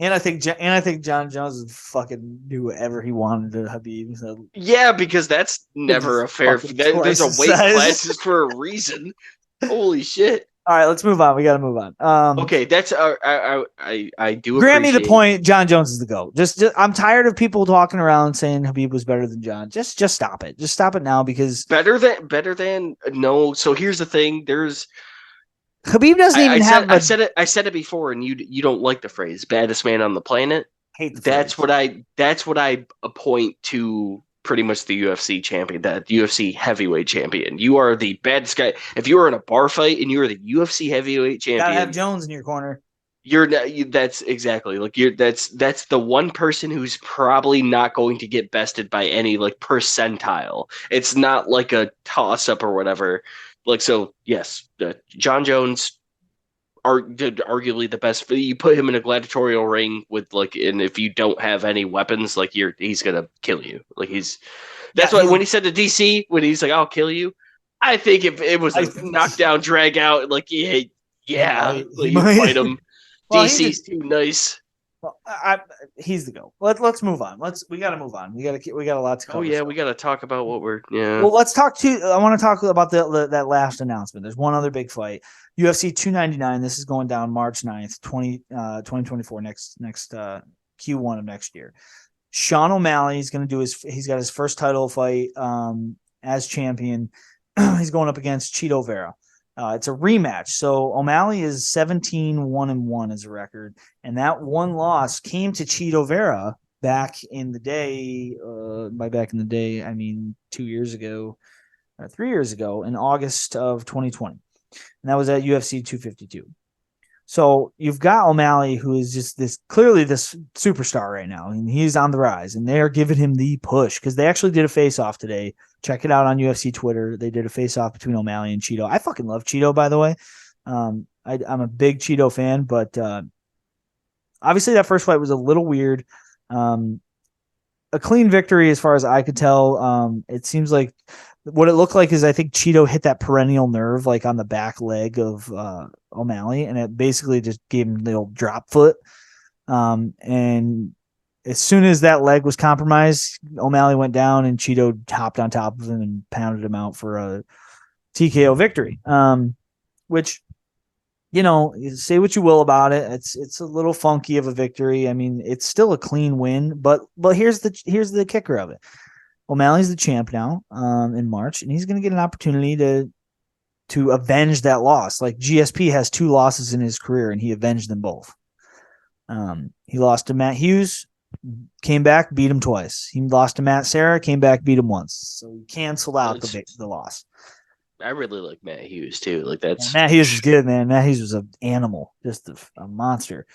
And I think John Jones would fucking do whatever he wanted to Khabib. So Yeah, because that's never a fair. There's a weight classes for a reason. Holy shit! All right, let's move on. We got to move on. Okay, that's I do. Grant me the point. John Jones is the GOAT. Just I'm tired of people talking around saying Khabib was better than John. Just stop it. Just stop it now, because better than no. So here's the thing. There's Khabib doesn't even have. I said it before, and you don't like the phrase "baddest man on the planet." Hate the That's phrase. that's what I appoint to pretty much the UFC champion, that UFC heavyweight champion. You are the baddest guy. If you are in a bar fight and you are the UFC heavyweight Gotta have champion, Jones in your corner. You're not, that's exactly like that's the one person who's probably not going to get bested by any like percentile. It's not like a toss up or whatever. Like so, yes, John Jones are arguably the best. You put him in a gladiatorial ring with like, and if you don't have any weapons, like he's gonna kill you. Like Yeah, that's why when he said to DC, when he's like, "I'll kill you," I think if it was I, a knockdown, drag out, like yeah, he like you might. fight him. Well, he's a DC's too nice. well, he's the go. Let's move on. We got to move on. We got a lot to Oh cover. yeah, So. we got to talk about what we're yeah. Well, let's talk to. I want to talk about that last announcement. There's one other big fight, UFC 299. This is going down March 9th, 2024. Next Q1 of next year. Sean O'Malley is going to do he's got his first title fight as champion. He's going up against Cheeto Vera. It's a rematch. So O'Malley is 17-1-1 as a record. And that one loss came to Cheeto Vera back in the day. By back in the day, I mean 2 years ago, 3 years ago, in August of 2020. And that was at UFC 252. So you've got O'Malley, who is just clearly this superstar right now, and he's on the rise, and they're giving him the push because they actually did a face-off today. Check it out on UFC Twitter. They did a face-off between O'Malley and Cheeto. I fucking love Cheeto, by the way. I'm a big Cheeto fan, but obviously that first fight was a little weird. A clean victory as far as I could tell. It seems like what it looked like is I think Cheeto hit that perennial nerve like on the back leg of O'Malley, and it basically just gave him the old drop foot. And as soon as that leg was compromised, O'Malley went down and Cheeto hopped on top of him and pounded him out for a TKO victory. Which, say what you will about it. It's a little funky of a victory. I mean, it's still a clean win, but here's the kicker of it. O'Malley's the champ now in March, and he's going to get an opportunity to avenge that loss. Like GSP has 2 losses in his career, and he avenged them both. He lost to Matt Hughes, came back, beat him twice. He lost to Matt Serra, came back, beat him once. So he canceled out the loss. I really like Matt Hughes too. Like that's Matt Hughes is good, man. Matt Hughes was an animal, just a monster.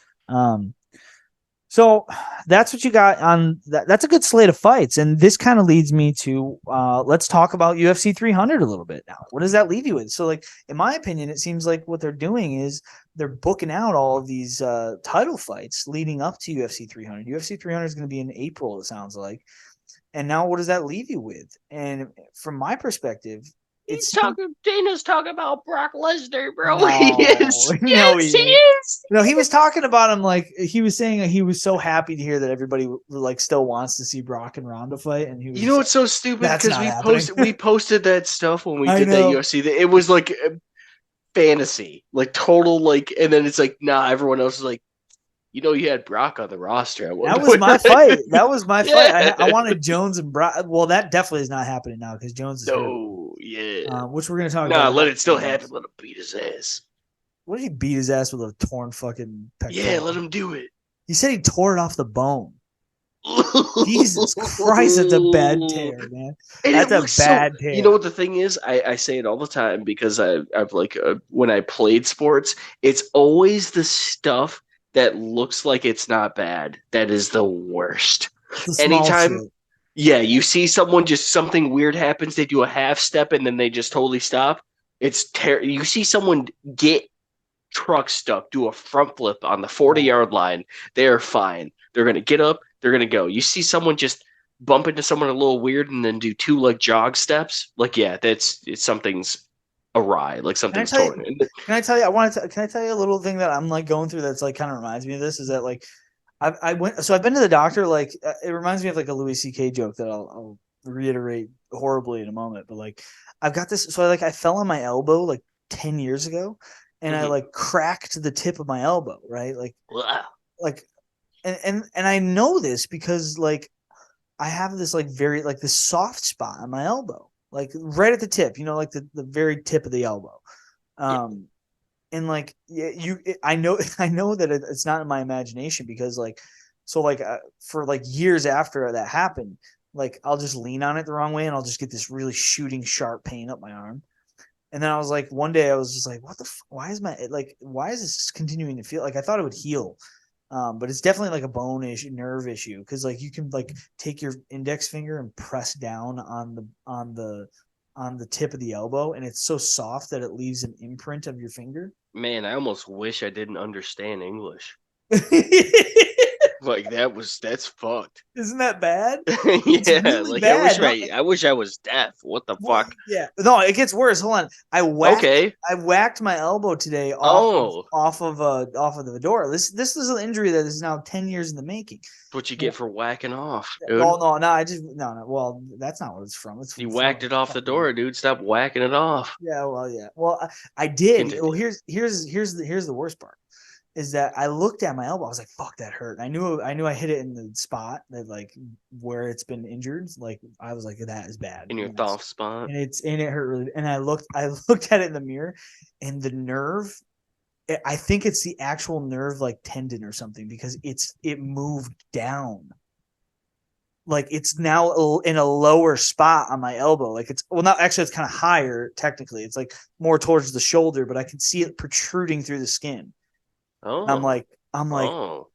So that's what you got on that. That's a good slate of fights. And this kind of leads me to let's talk about UFC 300 a little bit now. What does that leave you with? So, like, in my opinion, it seems like what they're doing is they're booking out all of these title fights leading up to UFC 300. UFC 300 is going to be in April, it sounds like. And now what does that leave you with? And from my perspective, Dana's talking about Brock Lesnar, bro. No, he is. No, yes, he is. No, he was talking about him like he was saying he was so happy to hear that everybody like still wants to see Brock and Ronda fight, and he was. You know what's so stupid? Because we posted that stuff when we did that UFC. It was like fantasy, like total like, and then it's like nah. Everyone else is like, you had Brock on the roster. That was my fight. That was my fight. I wanted Jones and Brock. Well, that definitely is not happening now because Jones is hurt. Yeah. Which we're gonna talk about. Nah, let it still happen. Let him beat his ass. What did he beat his ass with a torn fucking pectoral? Yeah, let him do it. He said he tore it off the bone. Jesus Christ, that's a bad tear, man. That's a bad tear. You know what the thing is? I say it all the time because I've like when I played sports, it's always the stuff that looks like it's not bad that is the worst. Anytime, yeah, you see someone just something weird happens, they do a half step and then they just totally stop. It's terrible. You see someone get truck stuck, do a front flip on the 40-yard line, they're fine. They're gonna get up, they're gonna go. You see someone just bump into someone a little weird and then do 2 like jog steps, like yeah, something's awry, like something's torn. Can I tell you? Can I tell you a little thing that I'm like going through that's like kind of reminds me of this? Is that like I've been to the doctor. Like it reminds me of like a Louis C.K. joke that I'll reiterate horribly in a moment. But like I've got this. So I fell on my elbow like 10 years ago, and I like cracked the tip of my elbow. Right, and I know this because like I have this like very like this soft spot on my elbow. Like right at the tip, like the very tip of the elbow. And like, I know that it's not in my imagination because like, so like for like years after that happened, like I'll just lean on it the wrong way and I'll just get this really shooting sharp pain up my arm. And then I was like, one day I was just like, what the, why is why is this continuing to feel like I thought it would heal? But it's definitely like a bone issue, nerve issue. Cause like you can like take your index finger and press down on the tip of the elbow. And it's so soft that it leaves an imprint of your finger. Man, I almost wish I didn't understand English. Isn't Like that's fucked. that bad? It's Yeah, really like I wish bad. No, I wish I was deaf. What the well, fuck? yeah. No, it gets worse. Hold on. Okay. I whacked my elbow today Oh, off of the door. This is an injury that is now 10 years in the making. what you get for whacking off, Oh dude. no, I just no. Well, that's not what it's from. It's You from whacked throwing it off the fucking. door, dude. Stop whacking it off. Yeah, well, yeah. Well, I did. Well, Continue. here's the worst part is that I looked at my elbow. I was like, "Fuck, that hurt." I knew I hit it in the spot that like where it's been injured. Like I was like, "That is bad," In your soft spot. and it hurt really. And I looked at it in the mirror, and the nerve. I think it's the actual nerve, like tendon or something, because it moved down. Like it's now in a lower spot on my elbow. Like it's well, not actually. It's kind of higher technically. It's like more towards the shoulder, but I can see it protruding through the skin. And Oh, I'm like, oh.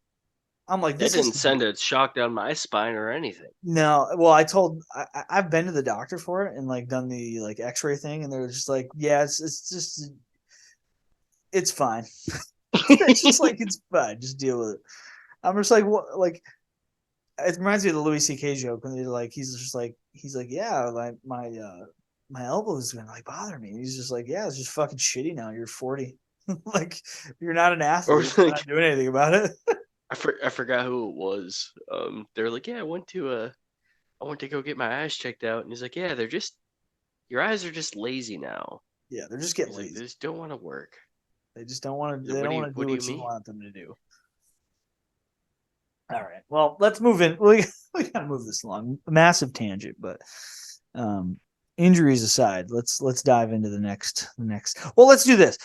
I'm like, That this is didn't send a shock down my spine or anything. no. Well, I've been to the doctor for it and like done the like X-ray thing, and they're just like, yeah, it's just it's fine. They're just like it's fine. Just deal with it. I'm just like what like it reminds me of the Louis C.K. joke when they're like he's like yeah like my elbow's gonna like bother me. He's just like yeah it's just fucking shitty now. You're 40. Like you're not an Or athlete. You're not like doing anything about it. I forgot who it was. They're like, yeah, I went to go get my eyes checked out, and he's like, yeah, they're just your eyes are just lazy now. Yeah, they're just getting He's like, they lazy. just don't want to work. They just don't want to. He's like, They don't want to what do do you what you mean? want them to do. All right. Well, let's move in. We gotta move this along. Massive tangent, but um, injuries aside, let's dive into the next. Well, let's do this.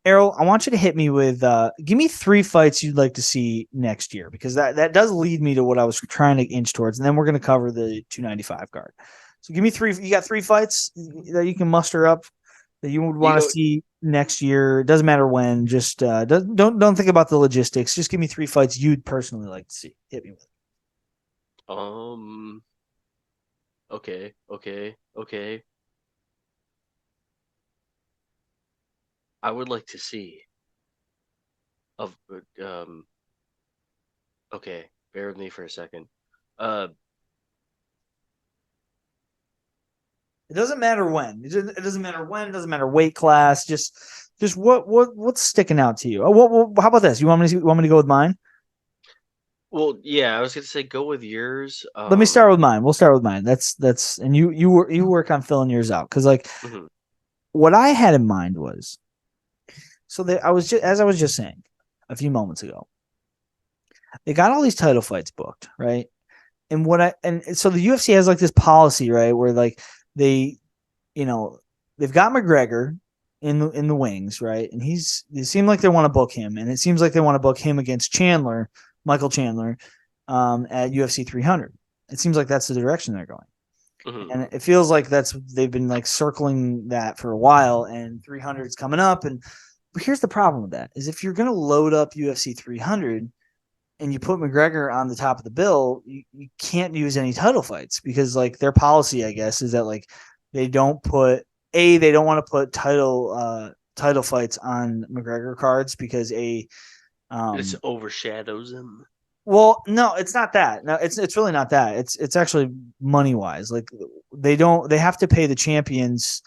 Errol, I want you to hit me with give me 3 fights you'd like to see next year because that does lead me to what I was trying to inch towards, and then we're going to cover the 295 card. So give me 3. You got 3 fights that you can muster up that you would You want to know, see next year. It doesn't matter when. Just don't think about the logistics. Just give me 3 fights you'd personally like to see. Hit me with. um, okay. I would like to see of okay, bear with me for a second. Uh, It doesn't matter when. It doesn't matter when. It doesn't matter weight class. Just what's sticking out to you? How about this? You want me to go with mine? well, yeah, I was gonna say go with yours. Let me start with mine. We'll start with mine. That's and you work on filling yours out because like Mhm. what I had in mind was so that I was just as I was just saying a few moments ago. They got all these title fights booked, right? And so the UFC has like this policy, right, where like they, you know, they've got McGregor in the wings, right, and they seem like they want to book him, and it seems like they want to book him against Michael Chandler, at UFC 300. It seems like that's the direction they're going, and Mhm. it feels like they've been like circling that for a while, and 300 is coming up, and but here's the problem with that is if you're gonna load up UFC 300 and you put McGregor on the top of the bill, you can't use any title fights because like their policy, I guess, is that like they don't they don't want to put title fights on McGregor cards because This um overshadows him. well no it's not that no it's really not that it's actually money wise like they have to pay the champions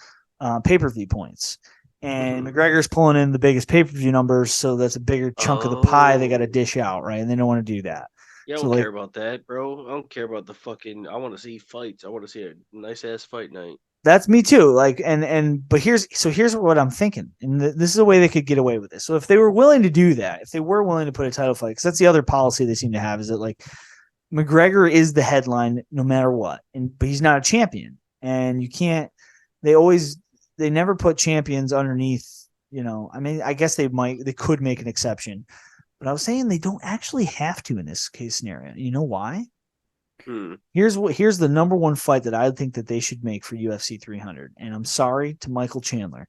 pay-per-view points and Mhm. McGregor's pulling in the biggest pay-per-view numbers so that's a bigger chunk of the pie they got to Oh, dish out right and they don't want to do that yeah, I so don't care like about that, bro. I don't care about the fucking. I want to see fights. I want to see a nice ass fight night. that's me too like but here's what I'm thinking and this is a way they could get away with this so if they were willing to do that if they were willing to put a title fight because that's the other policy they seem to have is that like McGregor is the headline no matter what, but he's not a champion, and you can't. They always they never put champions underneath. I mean, I guess they could make an exception, but I was saying they don't actually have to in this case scenario. You know why? Hmm. Here's the number one fight that I think that they should make for UFC 300. And I'm sorry to Michael Chandler.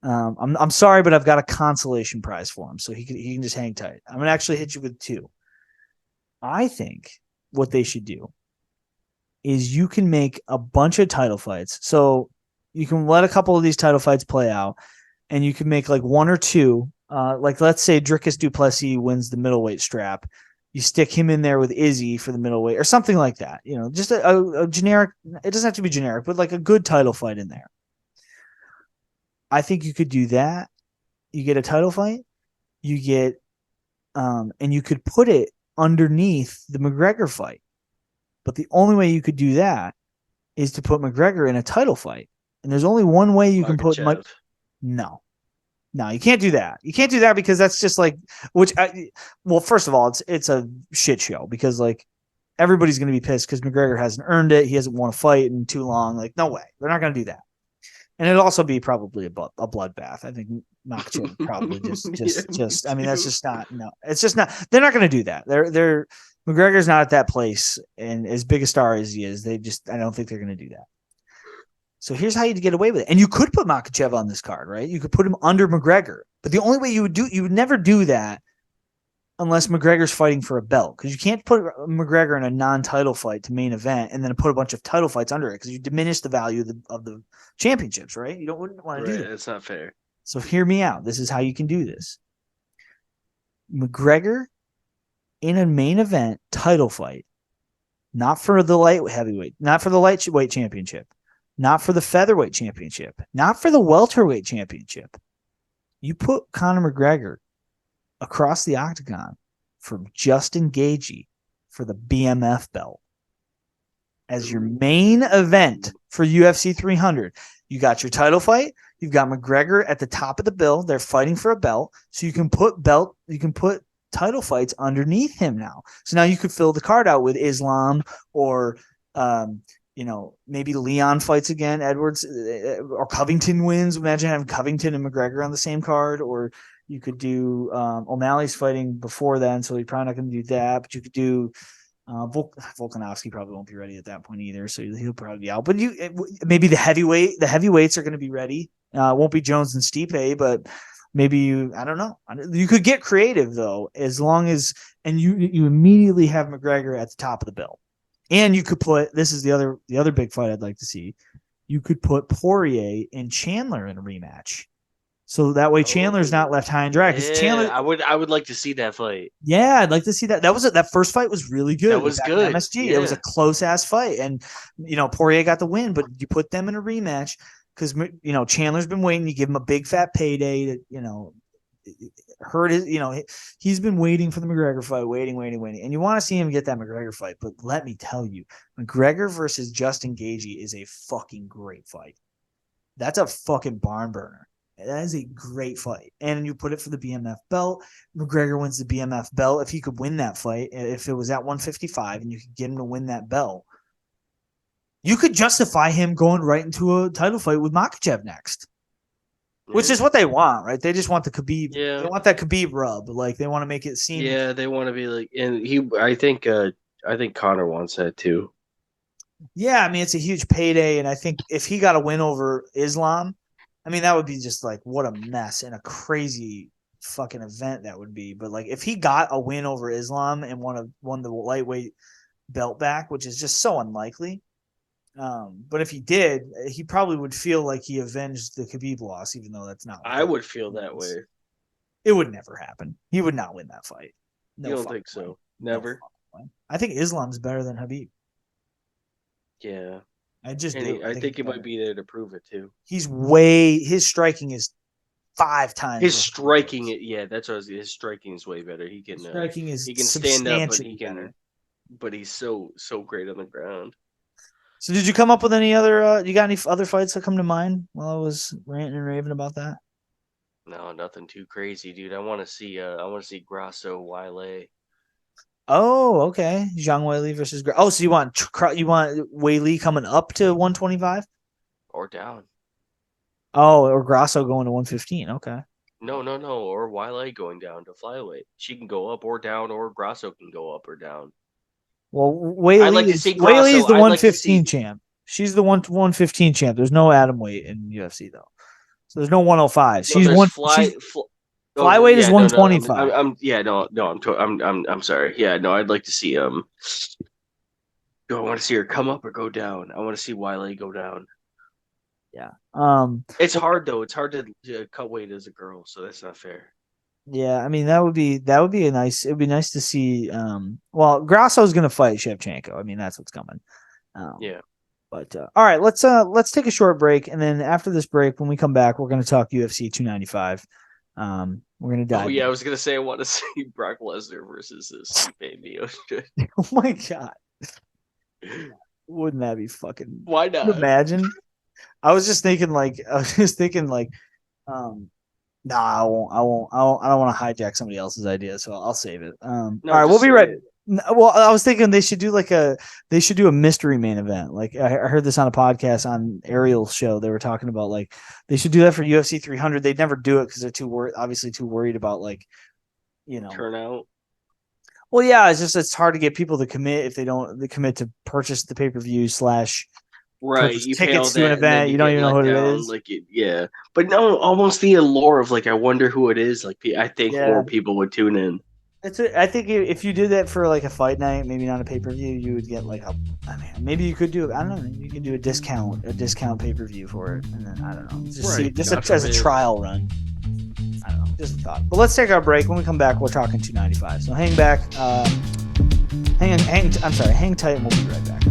I'm sorry, but I've got a consolation prize for him, so he can just hang tight. I'm gonna actually hit you with two. I think what they should do is you can make a bunch of title fights. So you can let a couple of these title fights play out, and you can make like one or two. Like let's say Dricus Duplessis wins the middleweight strap. You stick him in there with Izzy for the middleweight or something like that. You know, just a generic. It doesn't have to be generic, but like a good title fight in there. I think you could do that. You get a title fight. You get, and you could put it underneath the McGregor fight. But the only way you could do that is to put McGregor in a title fight. And there's only one way you can put Makachev. no. No, you can't do that. You can't do that because that's just like well, first of all, it's a shit show because like everybody's going to be pissed because McGregor hasn't earned it. He hasn't won a fight in too long. Like, no way. They're not going to do that. And it'd also be probably a bloodbath. I think Makachev would probably just. I mean, that's just not. No, it's just not. They're not going to do that. They're McGregor's not at that place, and as big a star as he is, they just. I don't think they're going to do that. So here's how you get away with it. And you could put Makachev on this card, right? You could put him under McGregor, but the only way you would never do that unless McGregor's fighting for a belt, because you can't put McGregor in a non-title fight to main event and then put a bunch of title fights under it because you diminish the value of the championships, right? Wouldn't want to do that. That's not fair. So hear me out. This is how you can do this. McGregor in a main event title fight, not for the light heavyweight, not for the lightweight championship, not for the featherweight championship, not for the welterweight championship. You put Conor McGregor across the octagon from Justin Gaethje for the BMF belt as your main event for UFC 300. You got your title fight. You've got McGregor at the top of the bill. They're fighting for a belt, so you can put title fights underneath him now. So now you could fill the card out with Islam or maybe Leon fights again, Edwards or Covington wins. Imagine having Covington and McGregor on the same card, or you could do O'Malley's fighting before then, so he's probably not going to do that. But you could do Volkanovski probably won't be ready at that point either, so he'll probably be out. But maybe the heavyweights are going to be ready. Won't be Jones and Stipe, but maybe I don't know. You could get creative though, as long as and you immediately have McGregor at the top of the bill. And you could put this is the other big fight I'd like to see. You could put Poirier and Chandler in a rematch, so that way Chandler's not left high and dry. Because Chandler, I would like to see that fight. Yeah, I'd like to see that. That first fight was really good. That was good. MSG. Yeah. It was a close ass fight, and Poirier got the win. But you put them in a rematch because Chandler's been waiting. You give him a big fat payday to hurt his, he's been waiting for the McGregor fight, waiting. And you want to see him get that McGregor fight. But let me tell you, McGregor versus Justin Gaethje is a fucking great fight. That's a fucking barn burner. That is a great fight. And you put it for the BMF belt. McGregor wins the BMF belt. If he could win that fight, if it was at 155 and you could get him to win that belt, you could justify him going right into a title fight with Makhachev next. Which is what they want, right? They just want the Khabib. Yeah. They want that Khabib rub. Like they want to make it seem. Yeah, they want to be like, and I think Conor wants that too. Yeah, I mean it's a huge payday, and I think if he got a win over Islam, I mean that would be just like what a mess and a crazy fucking event that would be. But like if he got a win over Islam and won the lightweight belt back, which is just so unlikely. But if he did, he probably would feel like he avenged the Khabib loss, even though that's not. I would feel that way. It would never happen. He would not win that fight. No, you don't think so? Never. No, I think Islam's better than Khabib. Yeah, I just do. I think he might be there to prove it too. His striking is 5 times. His striking, that's what his striking is way better. He can striking is he can stand up, but he can. Better. But he's so great on the ground. So did you come up with any other? You got any other fights that come to mind while I was ranting and raving about that? No, nothing too crazy, dude. I want to see Grasso Wile. Oh, okay. Zhang Weili versus. Oh, so you want Weili coming up to 125 or down? Oh, or Grasso going to 115. Okay. No. Or Wile going down to flyweight. She can go up or down, or Grasso can go up or down. Well, I'd like to see Whaley is Grasso. the I'd like to 115 see. champ. She's the 115 champ. There's no atom weight in UFC though, so there's no 105. No, She's there's one. fly. She's Oh flyweight is yeah, no, no. 125. Yeah, no, no. I'm sorry. Yeah, no. I'd like to see. Do I want to see her come up or go down? I want to see Wiley go down. Yeah. It's hard though. It's hard to cut weight as a girl, so that's not fair. Yeah, I mean that would be a nice. It'd be nice to see. Well, Grasso's gonna fight Shevchenko. I mean that's what's coming. Um, Yeah. but all right, let's take a short break, and then after this break, when we come back, we're gonna talk UFC 295. We're gonna Oh dive. yeah, I was gonna say I want to see Brock Lesnar versus Stipe Miocic. Oh my god, wouldn't that be fucking? Why Can you not? imagine? I was just thinking like, um, no, I won't. I don't want to hijack somebody else's idea, so I'll save it. No, All I'm right, we'll just be right. saying. Well, I was thinking they should do a mystery main event. Like I heard this on a podcast on Erroll's show. They were talking about like they should do that for UFC 300. They'd never do it because they're obviously too worried about like, you know. Turnout. Well, yeah, it's hard to get people to commit if they commit to purchase the pay-per-view slash Right, purchase you pay all tickets to an that and then event. you You don't get even know let who it down. is. Yeah. But no, almost the allure of like, I wonder who it is. Like, I think Yeah. more people would tune in. I think if you did that for like a fight night, maybe not a pay per view, you would get like I mean, maybe you could do. I don't know. You could do a discount pay per view for it, and then I don't know, just see, Right. as a trial run. I don't know, just a thought. But let's take our break. When we come back, we're talking 295. So hang back, hang tight, and we'll be right back.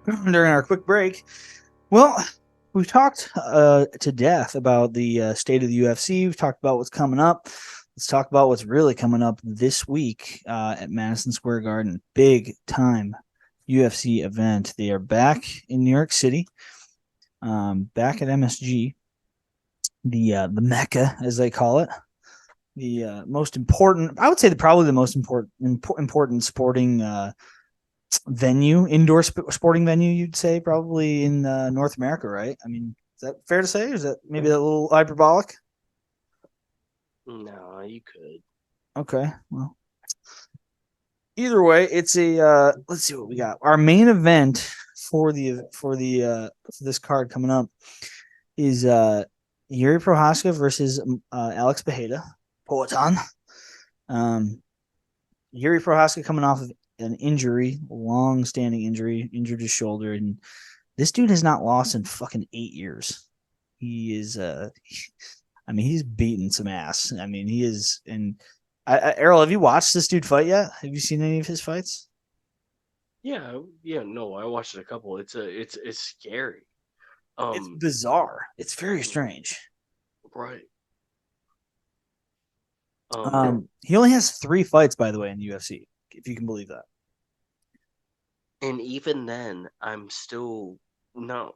During our quick break. Well, we've talked to death about the state of the UFC. We've talked about what's coming up. Let's talk about what's really coming up this week at Madison Square Garden. Big time UFC event. They are back in New York City, back at MSG, the Mecca, as they call it. The most important, I would say, probably the most important sporting venue, indoor sporting venue, you'd say, probably in North America, right? I mean, is that fair to say? Or is that maybe a little hyperbolic? No, you could. Okay, well, either way, it's a let's see what we got. Our main event for this card coming up is Yuri Prohaska versus Alex Bejeda. Poatan. Yuri Prohaska coming off of an injury, long-standing injury, injured his shoulder, and this dude has not lost in fucking 8 years. He is, I mean, he's beating some ass. I mean, he is. And Errol, have you watched this dude fight yet? Have you seen any of his fights? Yeah, no, I watched it a couple. It's scary. It's bizarre. It's very strange. Right. He only has 3 fights, by the way, in the UFC, if you can believe that. And even then, I'm still no.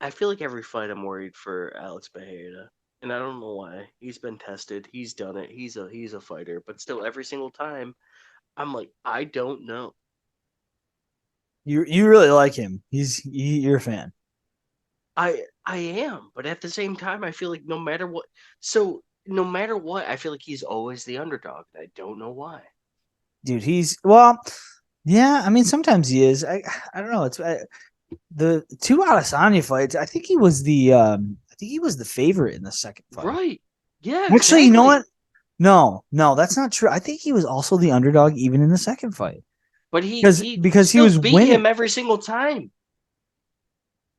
I feel like every fight I'm worried for Alex Bejeda, and I don't know why. He's been tested. He's done it. He's a fighter, but still, every single time, I'm like, I don't know. You really like him. You're a fan. I am, but at the same time, I feel like no matter what. So no matter what, I feel like he's always the underdog. I don't know why. Dude, yeah. I mean, sometimes he is. I don't know. It's the 2 Adesanya fights. I think he was the favorite in the second fight. Right? Yeah. Actually, exactly. you know what? No, that's not true. I think he was also the underdog even in the second fight. But he because he was beat winning him every single time.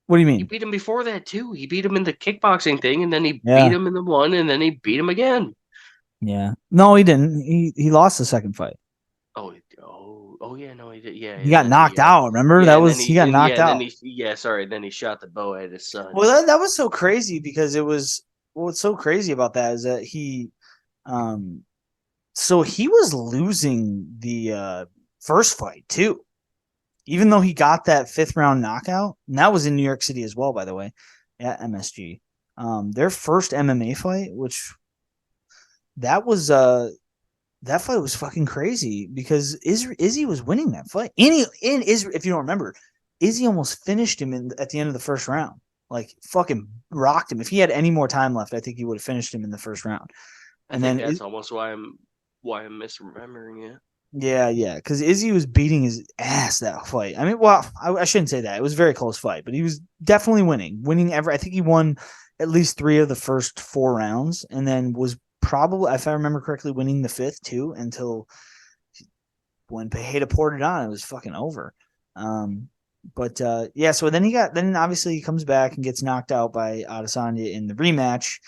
What do you He mean? beat him before that too. He beat him in the kickboxing thing, and then he Yeah. beat him in the one, and then he beat him again. Yeah. No, he didn't. He lost the second fight. Oh yeah, no, he did. Yeah, He got knocked out. Remember yeah, he got knocked out. Then he shot the bow at his son. Well, that was so crazy because what's so crazy about that is that so he was losing the first fight too, even though he got that 5th round knockout. And that was in New York City as well, by the way, at MSG. Their first MMA fight, which that fight was fucking crazy because Izzy was winning that fight. If you don't remember, Izzy almost finished him at the end of the first round. Like fucking rocked him. If he had any more time left, I think he would have finished him in the first round. And I think that's almost why I'm misremembering it. Yeah, because Izzy was beating his ass that fight. I mean, well, I shouldn't say that. It was a very close fight, but he was definitely winning. I think he won at least 3 of the first 4 rounds, and then was probably, if I remember correctly, winning the 5th too until when Pajeda poured it on. It was fucking over. Yeah. So then obviously he comes back and gets knocked out by Adesanya in the rematch.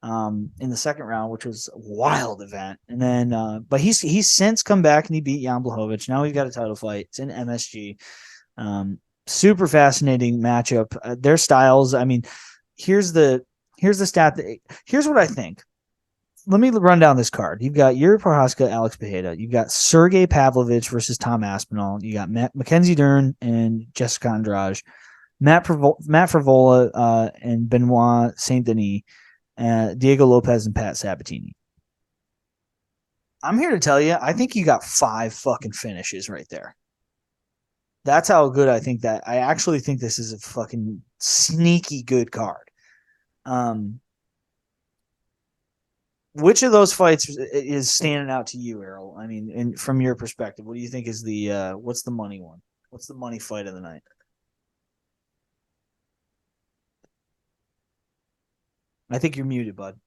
In the second round, which was a wild event. And then, but he's since come back and he beat Jan Blachowicz. Now he's got a title fight. It's in MSG. Super fascinating matchup. Their styles. I mean, here's the stat. Here's what I think. Let me run down this card. You've got Yuri Prohaska, Alex Bejeda. You've got Sergey Pavlovich versus Tom Aspinall. You got Mackenzie Dern and Jessica Andrade. Matt Frivola and Benoit Saint Denis. Diego Lopez and Pat Sabatini. I'm here to tell you, I think you got 5 fucking finishes right there. That's how good I think that. I actually think this is a fucking sneaky good card. Which of those fights is standing out to you, Errol? I mean, and from your perspective, what do you think is what's the money one? What's the money fight of the night? I think you're muted, bud.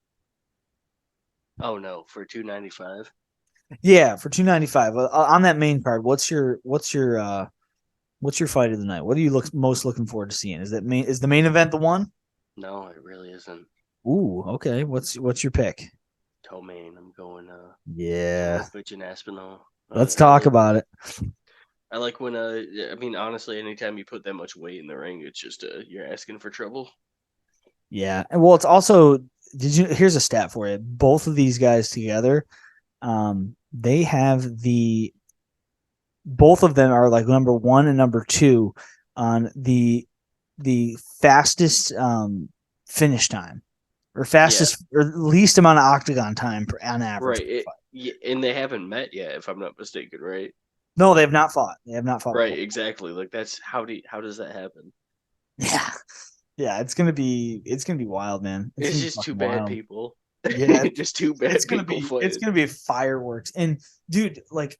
Oh no, for 295. Yeah, for 295 on that main card. What's your fight of the night? What are you most looking forward to seeing? Is the main event the one? No, it really isn't. Ooh, okay. What's your pick? Tomaine. I'm going. Yeah. Bitch and Aspinall. Let's talk about it. I like when I mean, honestly, anytime you put that much weight in the ring, it's just you're asking for trouble. Yeah, and well, it's also here's a stat for you. Both of these guys together, they have both of them are like number 1 and number 2 on the fastest finish time, or fastest or least amount of octagon time on average. Right. And they haven't met yet, if I'm not mistaken, right? No, they have not fought. Right, before. Exactly. Like that's how does that happen? Yeah. Yeah, it's gonna be wild, man. It's just too bad people. Yeah, just too bad. It's gonna be fireworks. And dude, like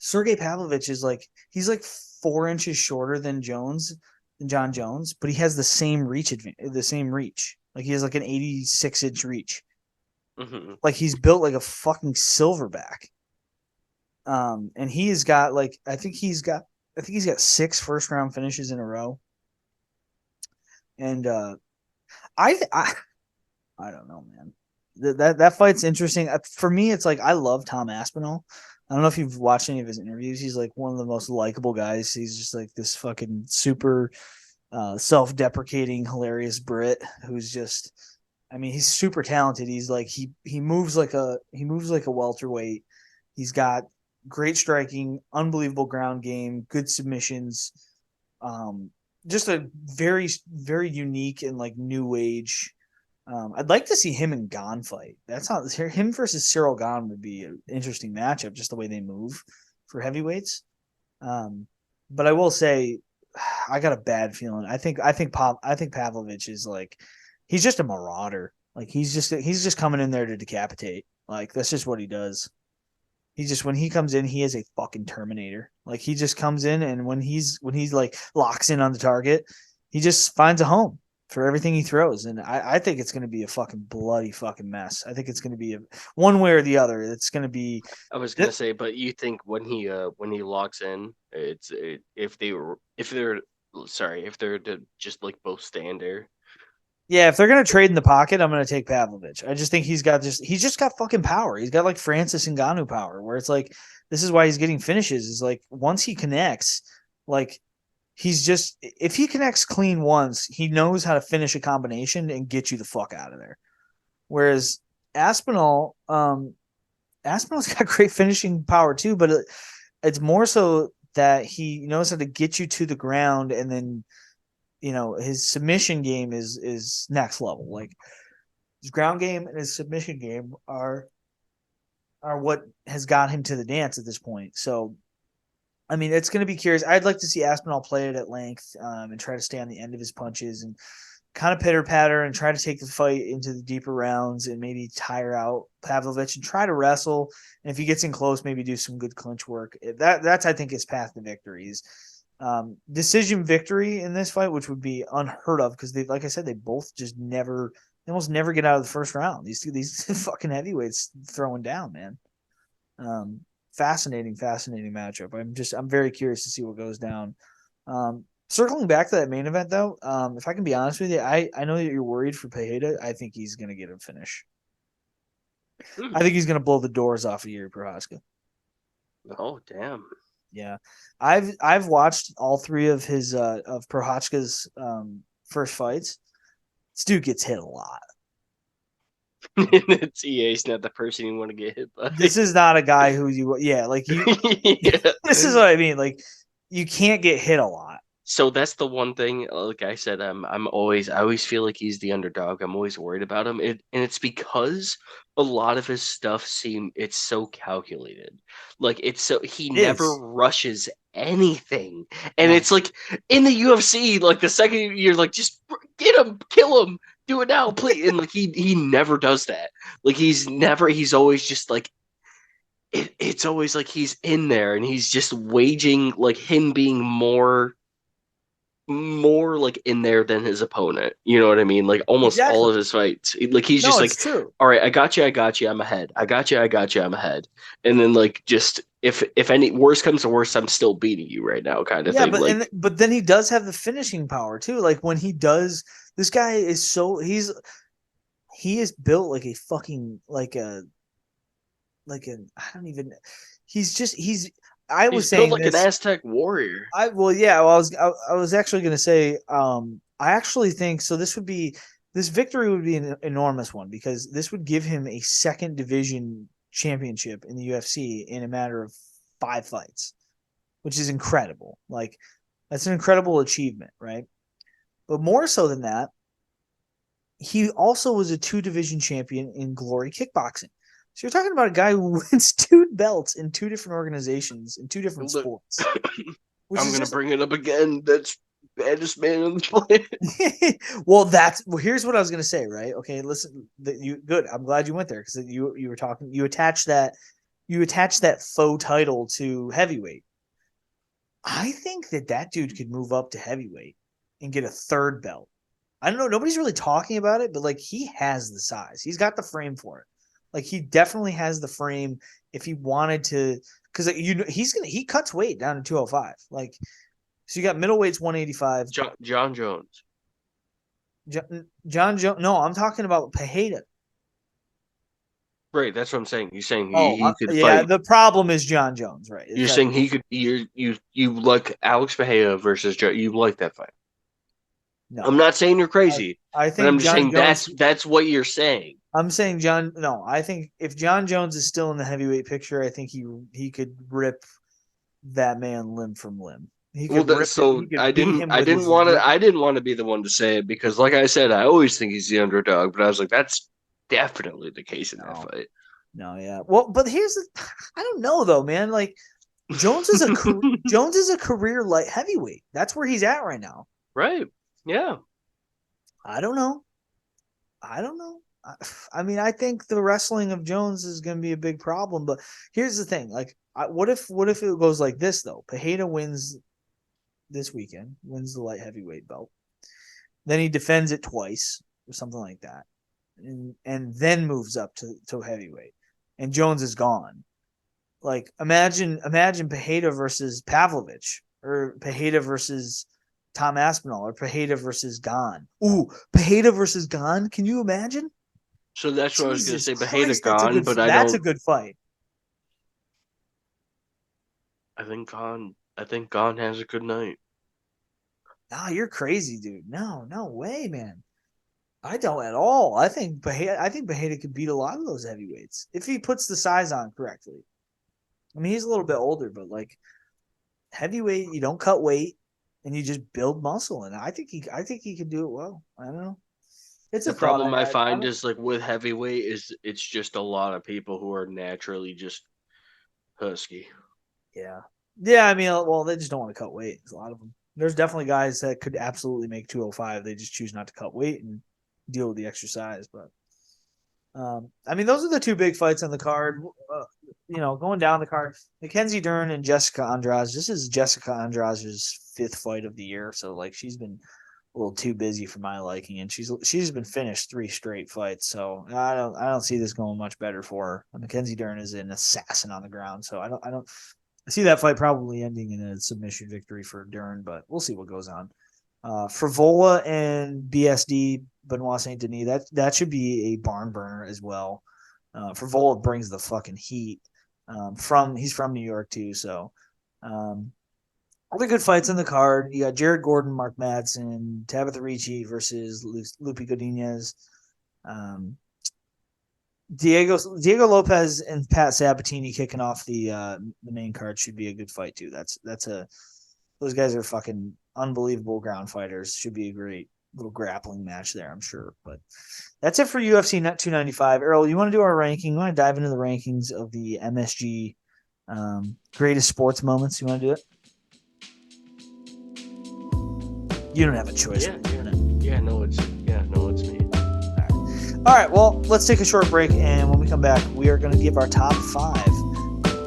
Sergey Pavlovich is like he's like 4 inches shorter than John Jones, but he has the same reach. Like he has like an 86-inch reach. Hmm. Like he's built like a fucking silverback. And he's got like I think he's got 6 first round finishes in a row. And I I I don't know, man. That fight's interesting. For me, it's like I love Tom Aspinall. I don't know if you've watched any of his interviews. He's like one of the most likable guys. He's just like this fucking super self-deprecating, hilarious Brit who's just. I mean, he's super talented. He's like he moves like a welterweight. He's got great striking, unbelievable ground game, good submissions. Um, just a very unique and like new age. I'd like to see him and Gon fight. That's how him versus Cyril Gon would be an interesting matchup, just the way they move for heavyweights. Um, but I will say, I got a bad feeling. I think Pavlovich is like he's just a marauder. Like he's just coming in there to decapitate. Like that's just what he does. He just when he comes in, he is a fucking Terminator. Like he just comes in and when he's like locks in on the target, he just finds a home for everything he throws. And I think it's gonna be a fucking bloody fucking mess. I think it's gonna be one way or the other. It's gonna be I was gonna say, but you think when he locks in, if they're sorry, if they're to just like both stand there. yeah, if they're gonna trade in the pocket, I'm gonna take Pavlovich. I just think he's just got fucking power. He's got like Francis Ngannou power, where it's like this is why he's getting finishes. Is like once he connects, like he's just if he connects clean once, he knows how to finish a combination and get you the fuck out of there. Whereas Aspinall, Aspinall's got great finishing power too, but it's more so that he knows how to get you to the ground and then his submission game is next level. Like his ground game and his submission game are what has got him to the dance at this point. So I mean, it's going to be curious. I'd like to see Aspinall play it at length and try to stay on the end of his punches and kind of pitter patter and try to take the fight into the deeper rounds and maybe tire out Pavlovich and try to wrestle. And if he gets in close, maybe do some good clinch work. That's I think his path to victories. Decision victory in this fight, which would be unheard of because they, like I said, they both just they almost never get out of the first round. These fucking heavyweights throwing down, man. Fascinating matchup. I'm very curious to see what goes down. Circling back to that main event though, if I can be honest with you, I know that you're worried for Pereira. I think he's gonna get a finish. Hmm. I think he's gonna blow the doors off of Yuri Prohaska. Oh damn! Yeah, I've watched all three of his of Prohaska's first fights. This dude gets hit a lot. It's EA's not the person you want to get hit by. This is not a guy who like you. Yeah. This is what I mean. Like you can't get hit a lot. So that's the one thing, like I said, I always feel like he's the underdog. I'm always worried about him. And it's because a lot of his stuff it's so calculated. Like it's so he It never is. rushes anything. And No. it's like in the UFC, like the second you're like, just get him, kill him, do it now, please. And like he never does that. Like he's always just like it's always like he's in there and he's just waging like him being more like in there than his opponent. You know what I mean? Like almost all Exactly. of his fights. Like he's No, just it's like, true. all right, I got you, I'm ahead. I got you, I'm ahead. And then like just if any worse comes to worse, I'm still beating you right now, kind of Yeah, thing. Like but then he does have the finishing power too. Like when he does, this guy is so he is built like a fucking like a I don't even. He's. I he's was built saying like an this. Aztec warrior. I well yeah. Well, I was actually going to say. I actually think so. This victory would be an enormous one because this would give him a second division championship in the UFC in a matter of 5 fights, which is incredible. Like that's an incredible achievement, right? But more so than that, he also was a 2 division champion in Glory Kickboxing. So you're talking about a guy who wins 2 belts in 2 different organizations in 2 different Look, sports, which I'm is gonna just bring it up again. That's baddest man on the planet. here's what I was gonna say, right? Okay, listen, you good. I'm glad you went there because you were talking. You attached that you attach that faux title to heavyweight. I think that dude could move up to heavyweight and get a third belt. I don't know. Nobody's really talking about it, but like he has the size. He's got the frame for it. Like he definitely has the frame if he wanted to, because he cuts weight down to 205. Like so, you got middleweights 185. John Jones. John Jones. No, I'm talking about Pereira. Right, that's what I'm saying. You're saying he could yeah. fight. The problem is John Jones, right? You're saying he could. You like Alex Pereira versus Joe. You like that fight. No, I'm not saying you're crazy. I think but I'm just John saying Jones, that's what you're saying. I'm saying John. No, I think if John Jones is still in the heavyweight picture, I think he could rip that man limb from limb. He could Well, rip so him, he could I beat didn't. him I with didn't his want to. grip. I didn't want to be the one to say it because, like I said, I always think he's the underdog. But I was like, that's definitely the case in that fight. No, yeah. Well, but I don't know though, man. Like Jones is a career light heavyweight. That's where he's at right now. Right. Yeah. I don't know. I mean, I think the wrestling of Jones is going to be a big problem. But here's the thing: like, what if it goes like this though? Pereira wins this weekend, wins the light heavyweight belt, then he defends it twice or something like that, and then moves up to heavyweight, and Jones is gone. Like, imagine Pereira versus Pavlovich, or Pereira versus Tom Aspinall, or Pereira versus Gon. Ooh, Pereira versus Gon. Can you imagine? So that's what I was going to say. Pereira Christ, Gon, but that's a good fight. I think Gon has a good night. Nah, you're crazy, dude. No way, man. I don't at all. I think Pereira could beat a lot of those heavyweights if he puts the size on correctly. I mean, he's a little bit older, but like heavyweight, you don't cut weight and you just build muscle. And I think he can do it well. I don't know. It's the problem I find is like with heavyweight is it's just a lot of people who are naturally just husky. Yeah. Yeah. I mean, well, they just don't want to cut weight. There's a lot of them. There's definitely guys that could absolutely make 205. They just choose not to cut weight and deal with the exercise. But I mean, those are the two big fights on the card. Going down the card, Mackenzie Dern and Jessica Andrade. This is Jessica Andrade's 5th fight of the year, so like she's been a little too busy for my liking, and she's been finished 3 straight fights. So I don't see this going much better for her. Mackenzie Dern is an assassin on the ground, so I see that fight probably ending in a submission victory for Dern, but we'll see what goes on. Frivola and BSD, Benoit Saint Denis, that should be a barn burner as well. Frivola brings the fucking heat. He's from New York too, so other good fights in the card. You got Jared Gordon, Mark Madsen, Tabitha Ricci versus Lupe Godinez. Diego Lopez and Pat Sabatini kicking off the main card should be a good fight too. Those guys are fucking unbelievable ground fighters. Should be a great little grappling match there, I'm sure. But that's it for UFC 295. Erroll, you want to do our ranking? You want to dive into the rankings of the MSG greatest sports moments? You want to do it? You don't have a choice. No, it's me. All right, well, let's take a short break, and when we come back, we are going to give our top 5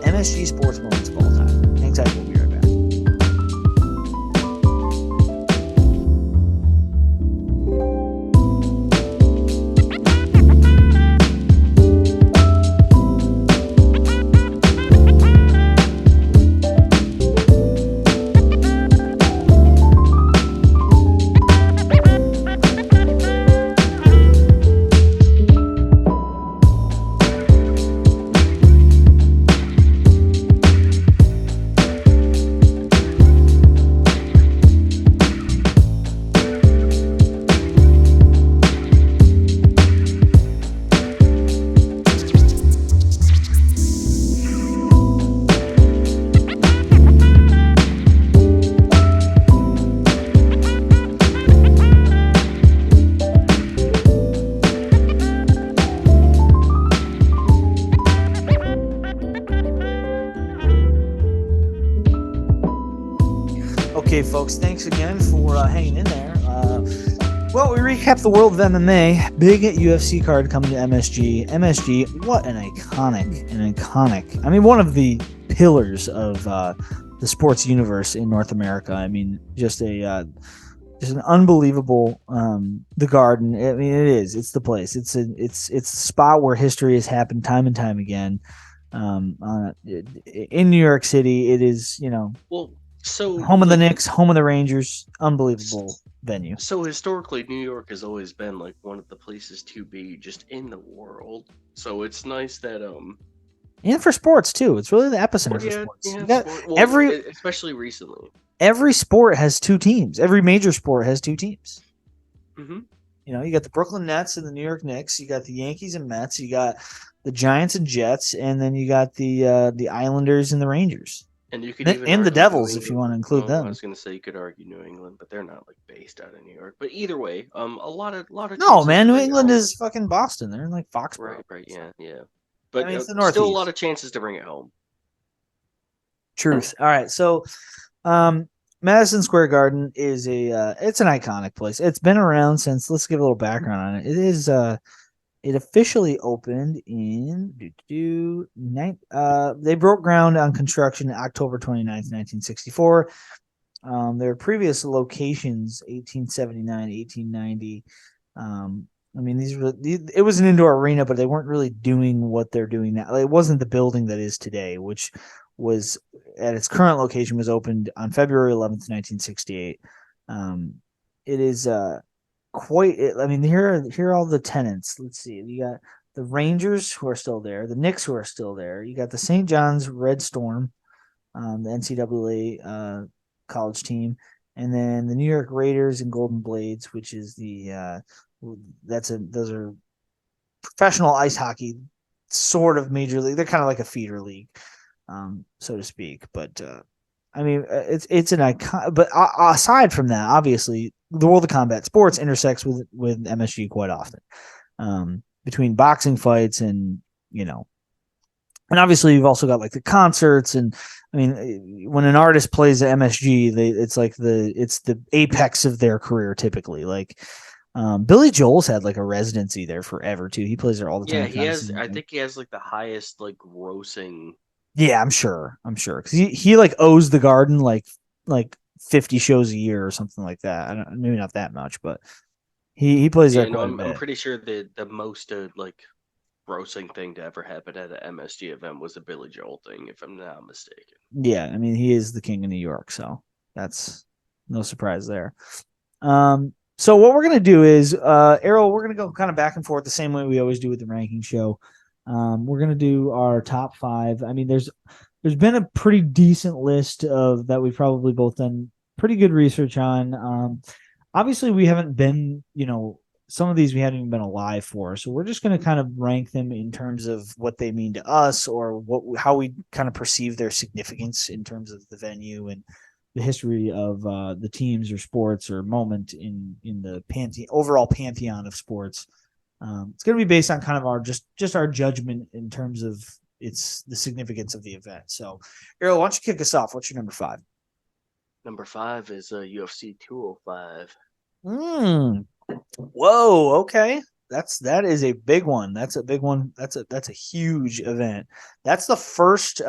MSG sports moments of all time. Hang tight, we'll be right back. Okay, folks, thanks again for hanging in there. Well, we recap the world of MMA. Big UFC card coming to MSG. MSG, what an iconic. I mean, one of the pillars of the sports universe in North America. I mean, just an unbelievable the Garden. I mean, it is. It's the place. It's the spot where history has happened time and time again. In New York City, it is Well, so home of the like Knicks, home of the Rangers. Unbelievable venue. so historically, New York has always been like one of the places to be just in the world. So it's nice that And for sports too. It's really the epicenter for yeah, sports. You yeah, got sport. Well, every especially recently. every sport has two teams. Every major sport has two teams. Hmm. You got the Brooklyn Nets and the New York Knicks. You got the Yankees and Mets. You got the Giants and Jets, and then you got the Islanders and the Rangers, And you could even and the argue New Devils if you England. want to include Well, I them. was gonna say you could argue New England, but they're not like based out of New York. But either way, a lot of No, chances man, to New bring it England home. is fucking Boston. They're in like Foxborough. Right, yeah, yeah. I But mean, it's the still a lot Northeast. of chances to bring it home. Truth. All right, so um, Madison Square Garden is it's an iconic place. It's been around since. Let's give a little background on it. It officially opened in they broke ground on construction October 29th, 1964. Their previous locations, 1879, 1890. I mean, it was an indoor arena, but they weren't really doing what they're doing now. It wasn't the building that is today, which was at its current location was opened on February 11th, 1968. It is quite. I mean, here are all the tenants. Let's see. You got the Rangers who are still there, the Knicks who are still there. You got the St. John's Red Storm, the NCAA college team, and then the New York Raiders and Golden Blades, which is those are professional ice hockey, sort of major league. They're kind of like a feeder league, so to speak. But I mean, it's an icon. But aside from that, obviously, the world of combat sports intersects with MSG quite often, between boxing fights and and obviously you've also got like the concerts. And I mean, when an artist plays at MSG, it's like it's the apex of their career typically. Like Billy Joel's had like a residency there forever too. He plays there all the Yeah, time. he has. I think he has like the highest like grossing. Yeah, I'm sure because he like owes the Garden like 50 shows a year or something like that. I don't, maybe not that much, but he plays there Yeah, no, quite a I'm bit. pretty sure the most like grossing thing to ever happen at an MSG event was the Billy Joel thing, if I'm not mistaken. Yeah, I mean he is the king of New York, so that's no surprise there. So what we're gonna do is, Errol, we're gonna go kind of back and forth the same way we always do with the ranking show. We're gonna do our top five. I mean, there's been a pretty decent list of that we've probably both done pretty good research on. Obviously, we haven't been, some of these we haven't even been alive for, so we're just gonna kind of rank them in terms of what they mean to us or how we kind of perceive their significance in terms of the venue and the history of the teams or sports or moment in the overall pantheon of sports. It's going to be based on kind of our just our judgment in terms of the significance of the event. So, Errol, why don't you kick us off? What's your number five? Number 5 is UFC 205. Mm. Whoa. Okay. That is a big one. That's a big one. That's a huge event. That's the first.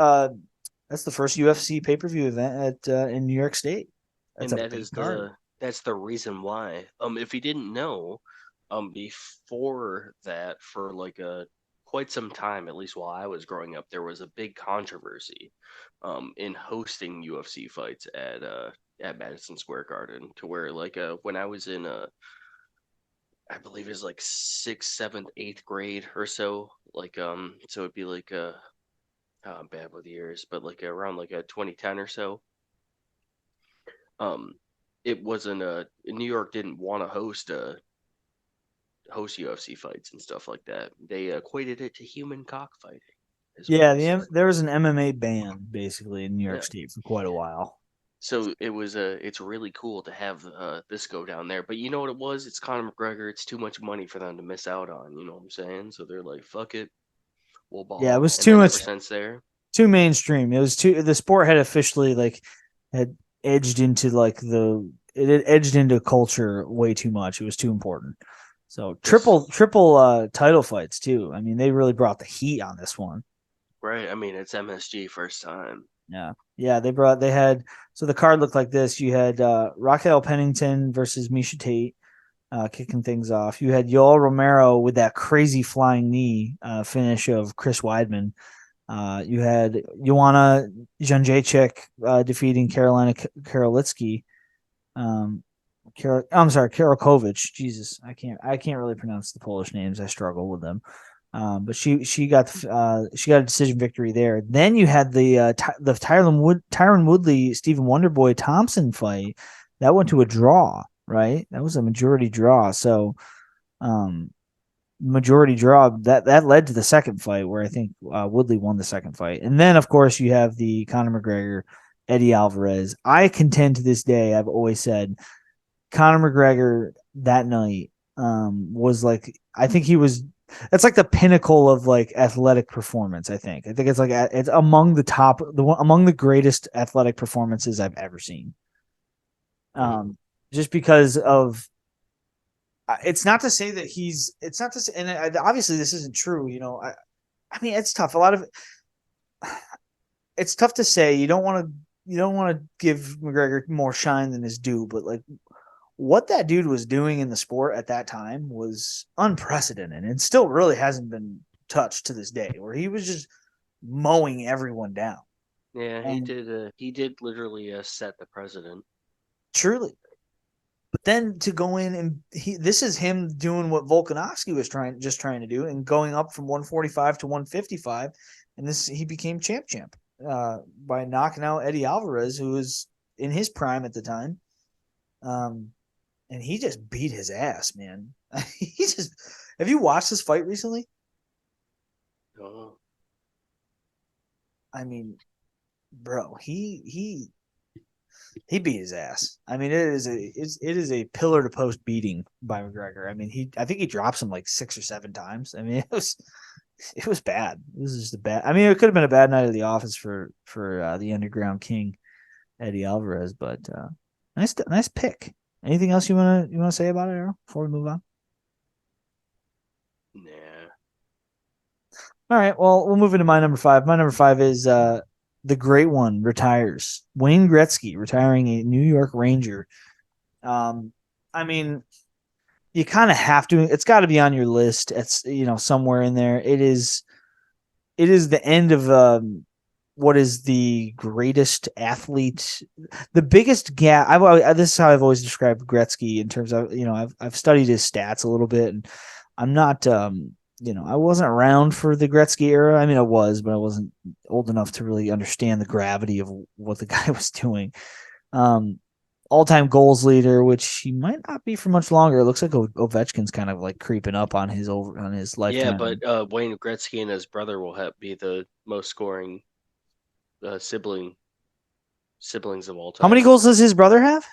That's the first UFC pay per view event at in New York State. That's And a big card. that's the reason why. If you didn't know, before that, for like a quite some time, at least while I was growing up, there was a big controversy, in hosting UFC fights at Madison Square Garden, to where like when I was in I believe it's like sixth, seventh, eighth grade or so, like so it'd be like I'm bad with years, but like around like a 2010 or so. Um, it wasn't New York didn't want to host UFC fights and stuff like that. They equated it to human cockfighting, is what Yeah, they said. there was an MMA ban basically in New York Yeah. State for quite a while. So it was it's really cool to have this go down there. But you know what it was? It's Conor McGregor. It's too much money for them to miss out on. You know what I'm saying? So they're like, fuck it, we'll Yeah, it ball. was And too then ever much since there, too mainstream. It was too the sport had officially like had edged into like it had edged into culture way too much. It was too important. So This triple title fights too. I mean, they really brought the heat on this one. right. I mean, it's MSG first time. Yeah. Yeah, they had so the card looked like this. You had Raquel Pennington versus Misha Tate kicking things off. You had Yoel Romero with that crazy flying knee finish of Chris Weidman. You had Joanna Jędrzejczyk defeating Carolina Karolitsky. I'm sorry, Karakovic. Jesus, I can't really pronounce the Polish names. I struggle with them. But she got a decision victory there. Then you had the Tyron Woodley Stephen Wonderboy Thompson fight that went to a draw. Right, that was a majority draw. So, majority draw that led to the second fight where I think Woodley won the second fight. And then of course you have the Conor McGregor Eddie Alvarez. I contend to this day, I've always said Conor McGregor that night was like, I think he was, that's like the pinnacle of like athletic performance. I think it's like it's among among the greatest athletic performances I've ever seen. Just because of, it's not to say that it's not to say, and obviously this isn't true. I mean, it's tough. It's tough to say. You don't want to give McGregor more shine than his due, but like what that dude was doing in the sport at that time was unprecedented and still really hasn't been touched to this day, where he was just mowing everyone down. Yeah, he did literally set the precedent. Truly. But then to go in and this is him doing what Volkanovski was trying to do and going up from 145 to 155, and he became champ by knocking out Eddie Alvarez, who was in his prime at the time. And he just beat his ass, man. Have you watched this fight recently? Oh. I mean, bro, he beat his ass. I mean, it is a pillar to post beating by McGregor. I mean, I think he drops him like 6 or 7 times. I mean, it was bad. It was just a bad. I mean, it could have been a bad night at the office for the underground king, Eddie Alvarez. But nice pick. Anything else you wanna say about it, Erroll, before we move on? Nah. All right. Well, we'll move into my number 5. My number 5 is the great one retires. Wayne Gretzky retiring, a New York Ranger. I mean, you kind of have to. It's got to be on your list. It's somewhere in there. It is the end of what is the greatest athlete, the biggest gap. This is how I've always described Gretzky in terms of I've studied his stats a little bit, and I'm not I wasn't around for the Gretzky era. I mean, I was, but I wasn't old enough to really understand the gravity of what the guy was doing. All-time goals leader, which he might not be for much longer. It looks like Ovechkin's kind of like creeping up on his lifetime. Yeah, but Wayne Gretzky and his brother will be the most scoring siblings of all time. How many goals does his brother have?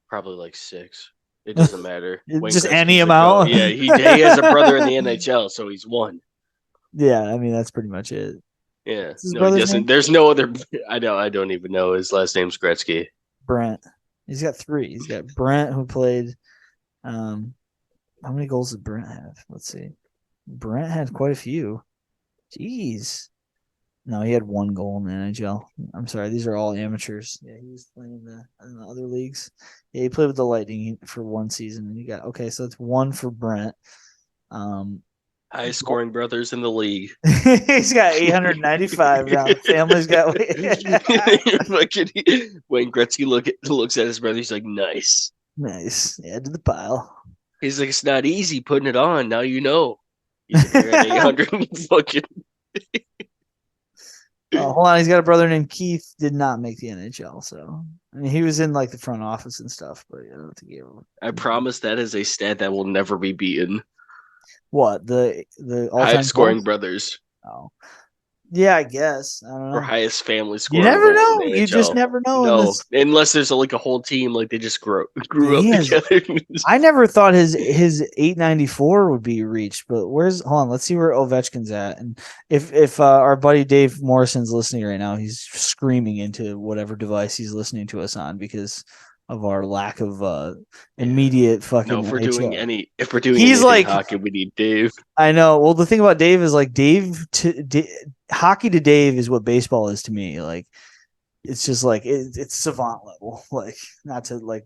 Probably like 6. It doesn't matter. Just any amount. Yeah, he has a brother in the NHL, so he's 1. Yeah, I mean that's pretty much it. Yeah, no, he doesn't. Name? There's no other. I don't even know his last name's Gretzky. Brent. He's got 3. He's got Brent, who played. How many goals did Brent have? Let's see. Brent had quite a few. Jeez. No, he had 1 goal in the NHL. I'm sorry, these are all amateurs. Yeah, he was playing in the other leagues. Yeah, he played with the Lightning for 1 season, and so that's 1 for Brent. Highest scoring brothers in the league. He's got 895 now. The family's got Wayne Gretzky looks at his brother. He's like, nice. Add to the pile. He's like, it's not easy putting it on. Now you know. He's at 800 fucking. Hold on, he's got a brother named Keith. Did not make the NHL, so I mean, he was in like the front office and stuff. But I don't think he ever. I promise that is a stat that will never be beaten. What the highest scoring brothers? Oh, yeah, I guess. I don't know. Or highest family score. You never know. You just never know. No, unless there's a whole team, like they just grew up together. I never thought his 894 would be reached, but hold on, let's see where Ovechkin's at. And if our buddy Dave Morrison's listening right now, he's screaming into whatever device he's listening to us on, because of our lack of Yeah. immediate No, fucking NHL. if we're doing He's anything like, hockey, we need Dave. I know. Well, the thing about Dave is like hockey to Dave is what baseball is to me. Like it's just like it's savant level. Like not to like,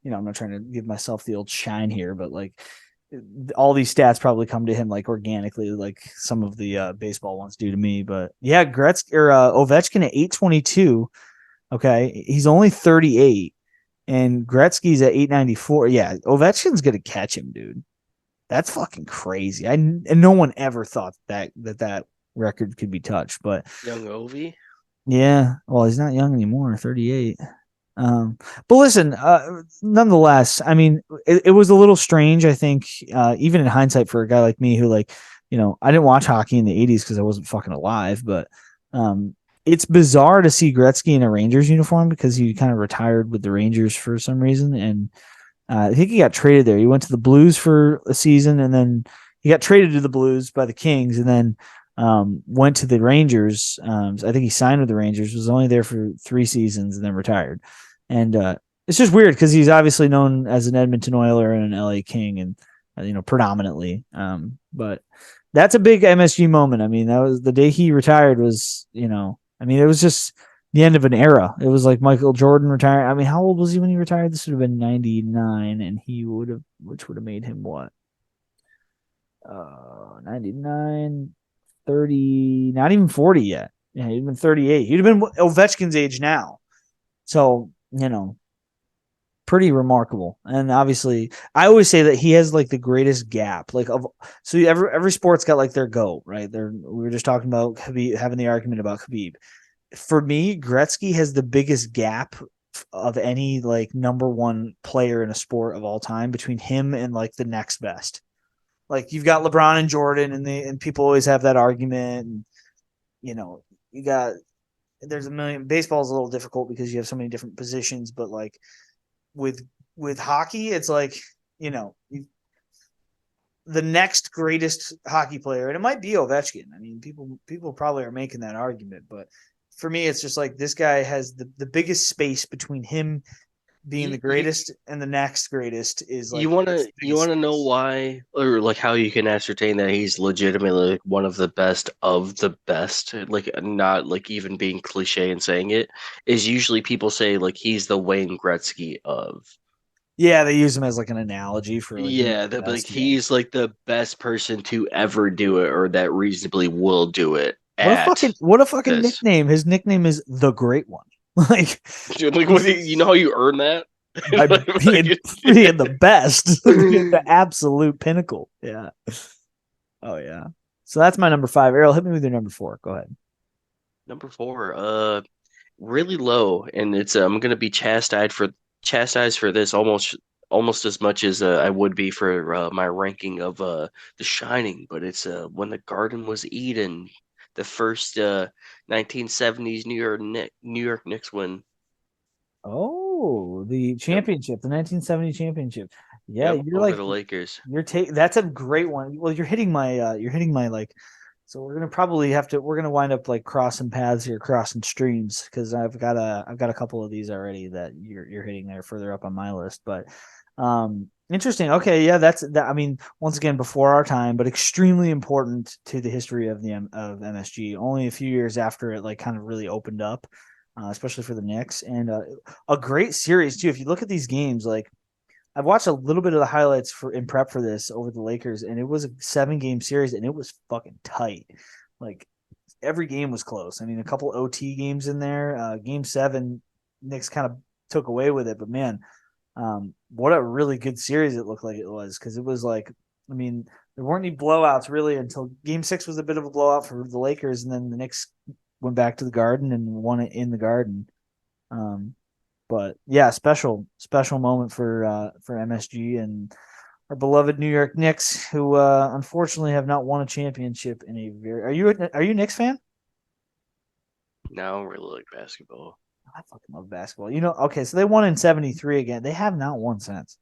I'm not trying to give myself the old shine here, but like all these stats probably come to him like organically, like some of the baseball ones do to me. But yeah, Gretzky or Ovechkin at 822. Okay, he's only 38, and Gretzky's at 894. Yeah, Ovechkin's gonna catch him, dude. That's fucking crazy. And no one ever thought that record could be touched. But Young Ovi. yeah, well, he's not young anymore, 38. Um, but listen, nonetheless, I mean, it was a little strange, I think, even in hindsight for a guy like me who, like, I didn't watch hockey in the 80s because I wasn't fucking alive, but um, it's bizarre to see Gretzky in a Rangers uniform because he kind of retired with the Rangers for some reason. And I think he got traded there. He went to the Blues for a season, and then he got traded to the Blues by the Kings, and then went to the Rangers. So I think he signed with the Rangers, was only there for 3 seasons, and then retired. And it's just weird because he's obviously known as an Edmonton Oiler and an LA King, and predominantly. But that's a big MSG moment. I mean, that was the day he retired. I mean, it was just the end of an era. It was like Michael Jordan retired. I mean, how old was he when he retired? This would have been 99, and which would have made him what? 99, 30, not even 40 yet. Yeah, he'd been 38. He'd have been Ovechkin's age now. So, pretty remarkable. And obviously, I always say that he has like the greatest gap. So every sport's got like their GOAT, right? We were just talking about Khabib, having the argument about Khabib. For me, Gretzky has the biggest gap of any like number one player in a sport of all time between him and like the next best. Like you've got LeBron and Jordan, and people always have that argument. And, you got there's a million. Baseball is a little difficult because you have so many different positions, but like with hockey, it's like you know the next greatest hockey player, and it might be Ovechkin. I mean, people probably are making that argument, but for me, it's just like this guy has the biggest space between him being the You, you greatest and the next greatest is you like wanna it's the you biggest wanna know space. why, or like how you can ascertain that he's legitimately like one of the best of the best, like not like even being cliche and saying it, is usually people say like he's the Wayne Gretzky of. Yeah, they use him as like an analogy for like who's Yeah, the like best. Yeah. he's like the best person to ever do it or that reasonably will do it at What a fucking this. nickname. His nickname is the Great One. Like Dude, like what he's you know how you earn that? by being the best, being the Like, absolute pinnacle. Yeah. Oh yeah. So that's my number 5. Errol, hit me with your number 4. Go ahead. number four, really low, and it's I'm gonna be chastised for this almost as much as I would be for my ranking of The Shining, but it's when the Garden was Eden, the first 1970s New York Knicks win. Oh, the Yep, championship, the 1970 championship. Yeah, yep, you're over like the Lakers. that's a great one. Well, you're hitting my like so we're gonna wind up like crossing paths here, crossing streams because I've got a couple of these already that you're hitting there further up on my list. But interesting. Okay, yeah, that's that. I mean, once again, before our time, but extremely important to the history of MSG. Only a few years after it like kind of really opened up, especially for the Knicks, and a great series too. If you look at these games, like I've watched a little bit of the highlights for in prep for this over the Lakers, and it was a 7 game series, and it was fucking tight. Like every game was close. I mean, a couple OT games in there. Game 7, Knicks kind of took away with it, but man, what a really good series it looked like it was because it was like, I mean, there weren't any blowouts really until Game 6 was a bit of a blowout for the Lakers, and then the Knicks went back to the Garden and won it in the Garden. Um, but yeah, special moment for MSG and our beloved New York Knicks, who unfortunately have not won a championship in a very. Are you a Knicks fan? Now I don't really like basketball. I fucking love basketball. Okay, so they won in '73 again. They have not won since.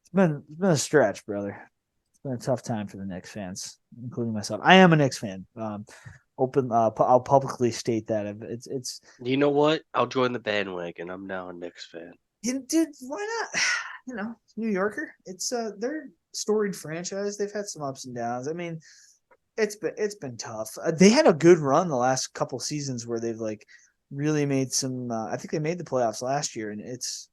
It's been a stretch, brother. It's been a tough time for the Knicks fans, including myself. I am a Knicks fan. I'll publicly state that it's You know what? I'll join the bandwagon. I'm now a Knicks fan. Dude, why not? New Yorker. It's they're storied franchise. They've had some ups and downs. I mean, it's been tough. They had a good run the last couple seasons where they've like really made some. I think they made the playoffs last year, and it's.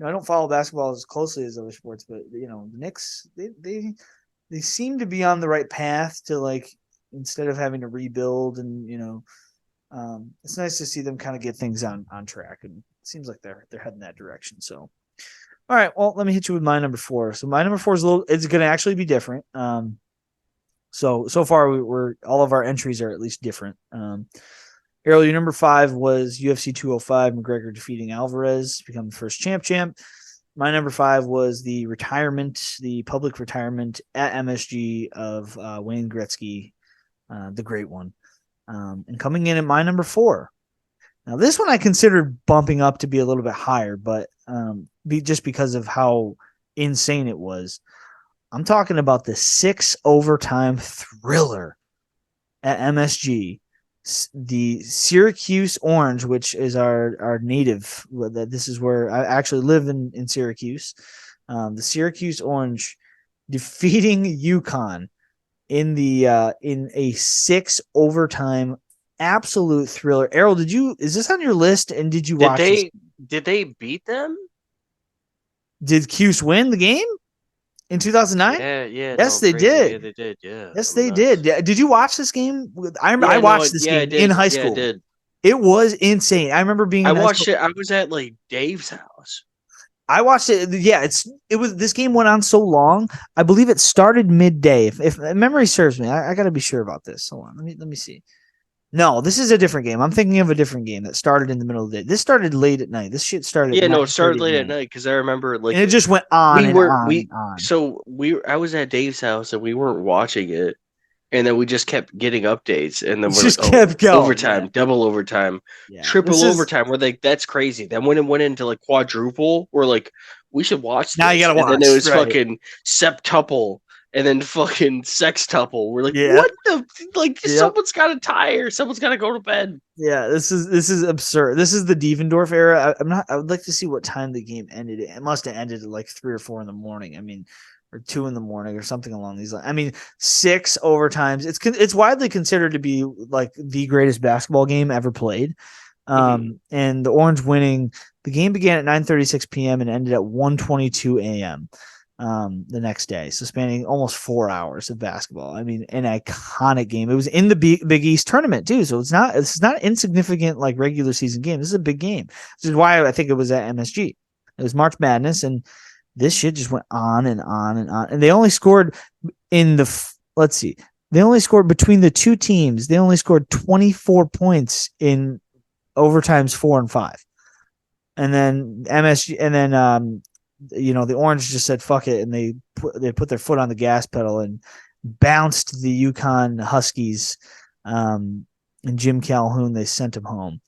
I don't follow basketball as closely as other sports, but the Knicks they seem to be on the right path to like instead of having to rebuild and it's nice to see them kind of get things on track, and it seems like they're heading that direction. So, all right, well, let me hit you with my number four. So my number four is it's going to actually be different. So far we're all of our entries are at least different. Erroll, your number five was UFC 205, McGregor defeating Alvarez, become the first champ. My number five was the public retirement at MSG of Wayne Gretzky, the great one. And coming in at my number four. Now, this one I considered bumping up to be a little bit higher, but just because of how insane it was. I'm talking about the 6 overtime thriller at MSG, the Syracuse Orange, which is our native. This is where I actually live in Syracuse. The Syracuse Orange defeating UConn in a 6 overtime absolute thriller. Erroll, is this on your list? And did you watch this? Did they beat them? Did Cuse win the game in 2009? Yeah. Yes, No, they crazy. did. Yeah, they did. Yeah. Yes, I'm they nuts. did. Did you watch this game? I No, watched this I game in did. high Yeah, I school. did. It was insane. I remember being I in high watched school. it. I was at like Dave's house. I watched it. Yeah, this game went on so long. I believe it started midday. If memory serves me, I got to be sure about this. Hold on, let me see. No, this is a different game. I'm thinking of a different game that started in the middle of the day. This started late at night. This shit started at Yeah, no, it 9:30 started at late at night, night because I remember and like it just went on we and were on we and on. so we I was at Dave's house and we weren't watching it, and then we just kept getting updates, and then It we're like, just oh, kept going. Yeah, overtime, double overtime, yeah. This triple is overtime. We're like, that's crazy. Then when it went into like quadruple, we're like, we should watch now you this, got to and then it watch, was right? fucking septuple. And then fucking sextuple. We're like, Yeah, what the like? yep. Someone's got to tire. Someone's got to go to bed. Yeah, this is absurd. This is the Devendorf era. I'm not. I would like to see what time the game ended. It must have ended at like 3 or 4 in the morning. I mean, or 2 in the morning or something along these lines. I mean, 6 overtimes. It's widely considered to be like the greatest basketball game ever played. Mhm. And the Orange winning. The game began at 9:36 p.m. and ended at 1:22 a.m. The next day, so spanning almost 4 hours of basketball. I mean, an iconic game. It was in the Big East tournament too, so it's not insignificant like regular season game. This is a big game, which is why I think it was at MSG. It was March Madness, and this shit just went on and on and on. And they only scored in the let's see, they only scored between the two teams. They only scored 24 points in overtimes 4 and 5, and then MSG, and then the Orange just said fuck it, and they put their foot on the gas pedal and bounced the UConn Huskies. And Jim Calhoun, they sent him home.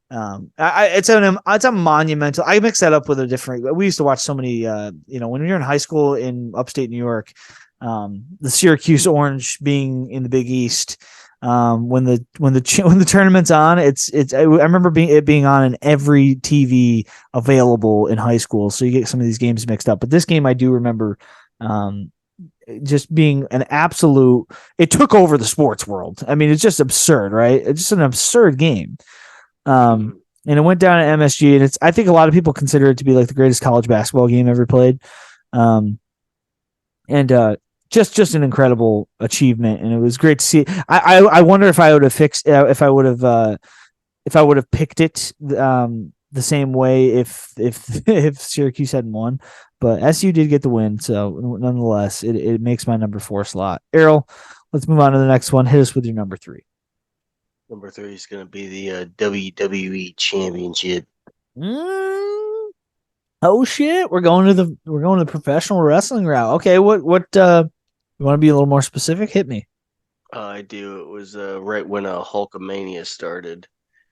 It's a monumental. I mix that up with a different. We used to watch so many. When you're in high school in upstate New York, the Syracuse Orange being in the Big East. When the tournament's on, I remember it being on in every TV available in high school. So you get some of these games mixed up. But this game I do remember just being an absolute. It took over the sports world. I mean, it's just absurd, right? It's just an absurd game. And it went down at MSG, and I think a lot of people consider it to be like the greatest college basketball game ever played. And just an incredible achievement, and it was great to see. I wonder if I would have if I would have picked it the same way if Syracuse hadn't won, but SU did get the win, so nonetheless, it makes my number 4 slot. Erroll, let's move on to the next one. Hit us with your number 3. Number 3 is going to be the WWE Championship. Oh shit, we're going to the professional wrestling route. Okay, what you want to be a little more specific? Hit me. I do. It was right when Hulkamania started.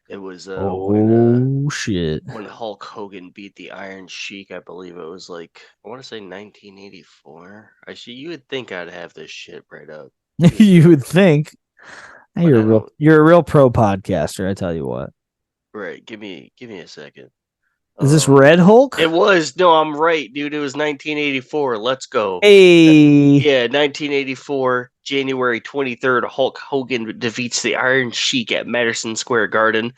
It was Shit. when Hulk Hogan beat the Iron Sheik. I believe it was like I want to say 1984. You would think I'd have this shit right up. You would think. But You're a real pro podcaster, I tell you what. Right. Give me a second. Is this Red Hulk? It was. No, I'm right, dude. It was 1984. Let's go. Hey. Yeah, 1984, January 23rd, Hulk Hogan defeats the Iron Sheik at Madison Square Garden.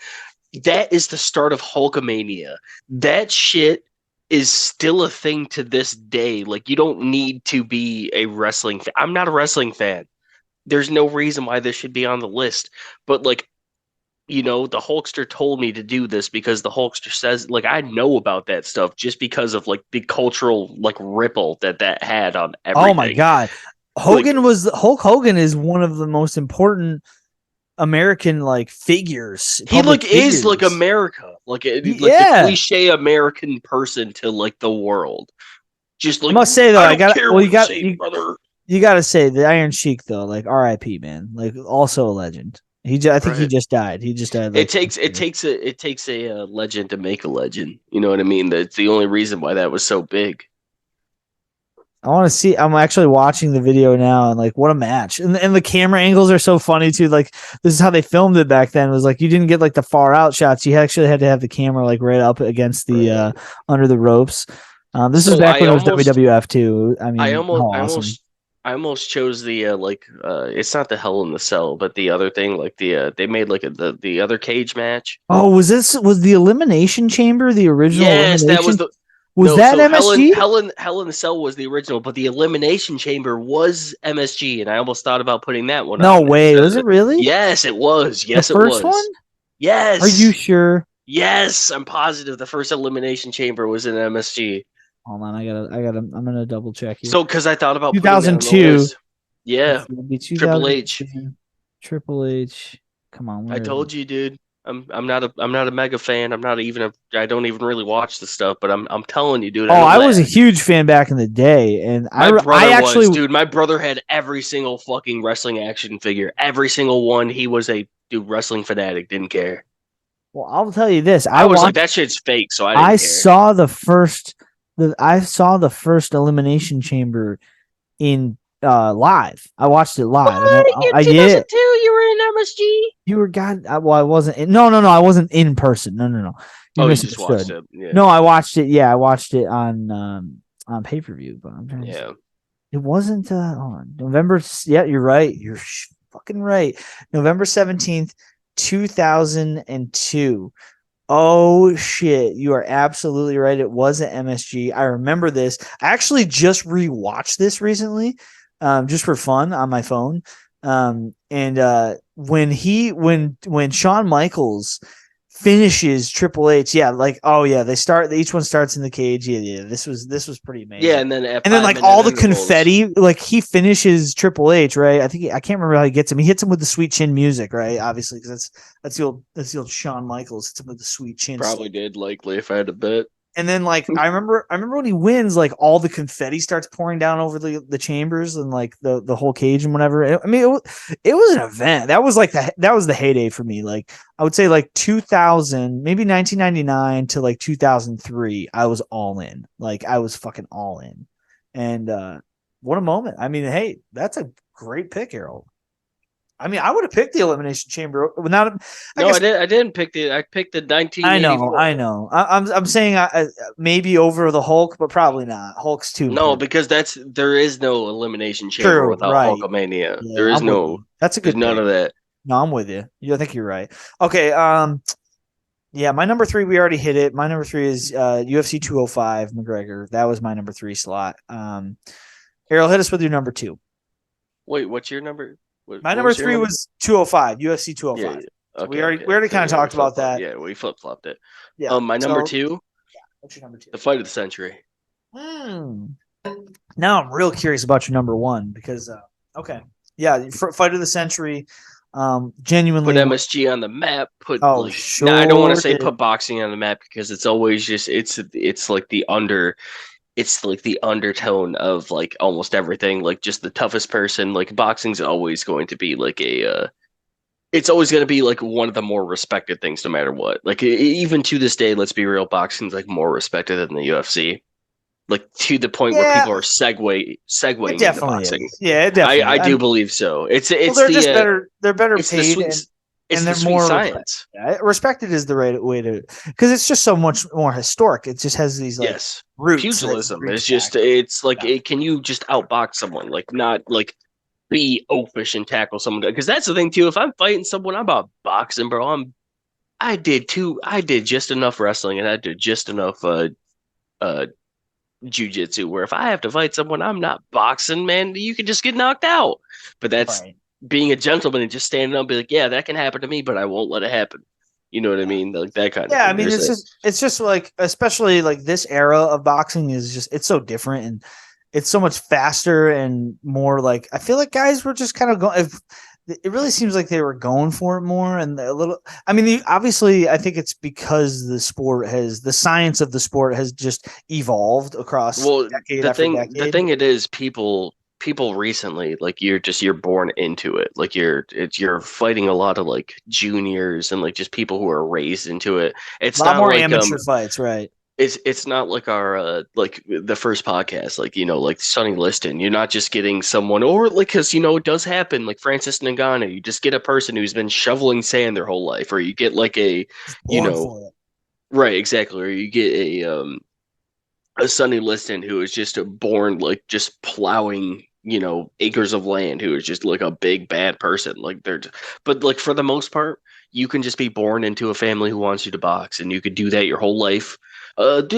That is the start of Hulkamania. That shit is still a thing to this day. Like, you don't need to be a wrestling fan. I'm not a wrestling fan. There's no reason why this should be on the list. But, like, the Hulkster told me to do this because the Hulkster says, like, I know about that stuff just because of, like, the cultural, like, ripple that had on Oh my everything. God. Hulk Hogan is one of the most important American like figures. He Public is like figures. America, like the Yeah. cliche American person to like the world. Just like, I must say though, I don't care what you say, brother. You got to say the Iron Sheik though, like R.I.P. man, like also a legend. I think he Right. just died. He just died. It Like, takes a legend to make a legend. You know what I mean? That's the only reason why that was so big. I want to see. I'm actually watching the video now, and like, what a match! And the camera angles are so funny too. Like, this is how they filmed it back then. It was like you didn't get like the far out shots. You actually had to have the camera like right up against the under the ropes. This is back when it was WWF too. I mean, awesome. I almost chose the it's not the Hell in the Cell, but the other thing, like they made like the other cage match. Oh, was the Elimination Chamber the original? Yes, that was the. Was that MSG? Hell in the Cell was the original, but the Elimination Chamber was MSG, and I almost thought about putting that one on. No way, was it really? Yes, it was. Yes, the first it was. One? Yes. Are you sure? Yes, I'm positive the first Elimination Chamber was in MSG. Hold on, I'm gonna double check here. So, because I thought about 2002. Yeah, Triple H. Triple H. Come on, I told you, dude. I'm not a mega fan. I don't even really watch the stuff, but I'm telling you, dude. I was a huge fan back in the day, and my brother had every single fucking wrestling action figure, every single one. He was a wrestling fanatic, didn't care. Well, I'll tell you this. I was like, that shit's fake, so I didn't care. I saw the first Elimination Chamber in live. I watched it live. What? In 2002, you were in MSG? You were I wasn't. No. I wasn't in person. No. You just watched it. Yeah. No, I watched it. Yeah, I watched it on pay per view. But it wasn't. Hold on, November. Yeah, you're right. You're fucking right. November 17th, 2002. Oh shit, you are absolutely right. It was at MSG. I remember this. I actually just rewatched this recently, just for fun on my phone. When Shawn Michaels finishes Triple H, yeah, like each one starts in the cage. Yeah. This was pretty amazing. Yeah, and then like all the confetti, like he finishes Triple H, right? I can't remember how he gets him. He hits him with the sweet chin music, right? Obviously, because that's the old Shawn Michaels hits him with the sweet chin. Probably did, likely, if I had to bet. And then like I remember when he wins, like all the confetti starts pouring down over the chambers and like the whole cage and whatever. It was an event. That was like that was the heyday for me. Like I would say like 2000, maybe 1999 to like 2003. I was all in. Like I was fucking all in. And what a moment. I mean, hey, that's a great pick, Erroll. I mean, I would have picked the Elimination Chamber. I didn't pick the. I picked the 1984. I know. I'm saying maybe over the Hulk, but probably not. Hulk's too. No, because there is no Elimination Chamber without Hulkamania. Yeah, there is no. That's a good. None of that. No, I'm with you. I think you're right. Okay. Yeah, my number 3, we already hit it. My number 3 is UFC 205 McGregor. That was my number 3 slot. Erroll, hit us with your number 2. Wait, what's your number? My number 3 was 205, UFC 205. Yeah. Okay, we already kind of talked about that. Yeah, we flip-flopped it. Yeah. My number 2? Yeah, what's your number 2? The Fight of the Century. Now I'm real curious about your number 1 because okay. Yeah, Fight of the Century genuinely put MSG on the map, sure. I don't want to say put boxing on the map because it's always just it's like the undertone of like almost everything, like just the toughest person. Like boxing's always going to be like it's always going to be like one of the more respected things no matter what. Like even to this day, let's be real, boxing's like more respected than the UFC. Like to the point where people are segueing into boxing. Yeah, it definitely. I do believe so. They're just better. They're better paid. It's and the they're sweet more science. respected is the right way to, because it's just so much more historic. It just has these like Yes. roots that Pugilism is reach just back. it's like Yeah. can you just outbox someone? Like not like be oafish and tackle someone because that's the thing too. If I'm fighting someone, I'm about boxing, bro. I did just enough wrestling and I did just enough uh jujitsu where if I have to fight someone, I'm not boxing, man. You can just get knocked out. But that's Right. being a gentleman and just standing up and be like, yeah, that can happen to me, but I won't let it happen. You know what I Yeah. mean? Like that kind of Yeah, I thing. mean There's a it's just like, especially like this era of boxing is just, it's so different, and it's so much faster and more like, I feel like guys were just kind of going, it really seems like they were going for it more, and a little, I mean obviously I think it's because the science of the sport has just evolved across well, decade after the decade. thing it is, people recently, like you're born into it. Like you're fighting a lot of like juniors and like just people who are raised into it. A lot more amateur fights, right? It's not like our like the first podcast, like like Sonny Liston. You're not just getting someone, or like because it does happen, like Francis Ngannou. You just get a person who's been shoveling sand their whole life, or you get like Just you born know, for it. right, exactly, or you get a Sonny Liston who is just born like just plowing acres of land, who is just like a big bad person. Like but like for the most part, you can just be born into a family who wants you to box, and you could do that your whole life. Floyd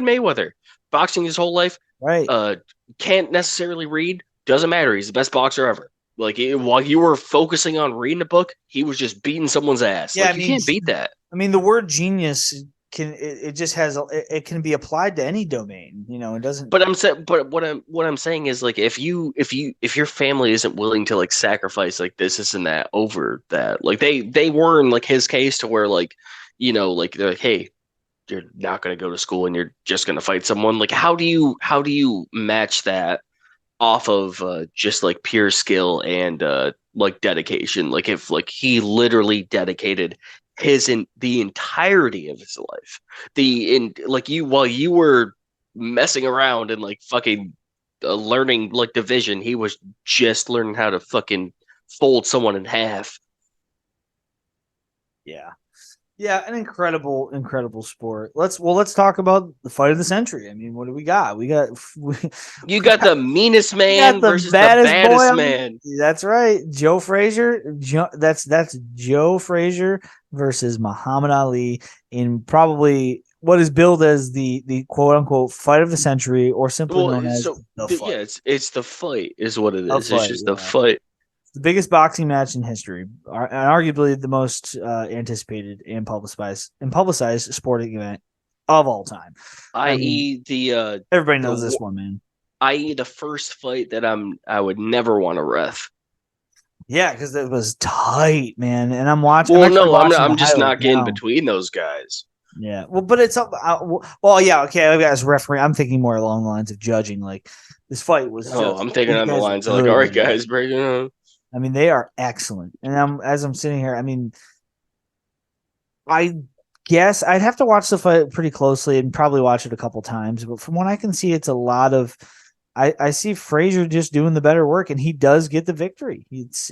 Mayweather boxing his whole life. Right. Uh, can't necessarily read. Doesn't matter. He's the best boxer ever. Like while you were focusing on reading a book, he was just beating someone's ass. Yeah, Like you can't beat that. the word genius it just has it can be applied to any domain. It doesn't. But I'm saying, but what I'm saying is like if your family isn't willing to like sacrifice like this and that over that, like they were in like his case to where like like they're like, hey, you're not gonna go to school and you're just gonna fight someone. Like how do you match that off of just like pure skill and like dedication? Like if like he literally dedicated the entirety of his life, the in like you while you were messing around and like fucking learning like division, he was just learning how to fucking fold someone in half. Yeah. Yeah, an incredible sport. Let's talk about the fight of the century. I mean, what do we got? We, You got the meanest we got man the versus the baddest boy baddest on. man. That's right, Joe Frazier. That's Joe Frazier versus Muhammad Ali in probably what is billed as the quote unquote fight of the century, or simply known Well, as so the yeah, fight. it's the fight is what it The is. It's fight, just the yeah. fight. The biggest boxing match in history, and arguably the most anticipated and publicized sporting event of all time. I mean, I.e. everybody knows the this one, man. i.e. the first fight that I would never want to ref. Yeah, because it was tight, man. And I'm watching. I'm Well, actually no, I'm not. watching the I'm just highlights not getting now. between those guys. Yeah, well, but it's up. Well, yeah, okay. I guys referee. I'm thinking more along the lines of judging. Like this fight was Oh, just, I'm thinking these on the guys are lines of like, all good, right, man. guys, break it on. I mean, they are excellent. And as I'm sitting here, I mean, I guess I'd have to watch the fight pretty closely and probably watch it a couple times. But from what I can see, it's a lot of. I see Frazier just doing the better work, and he does get the victory. It's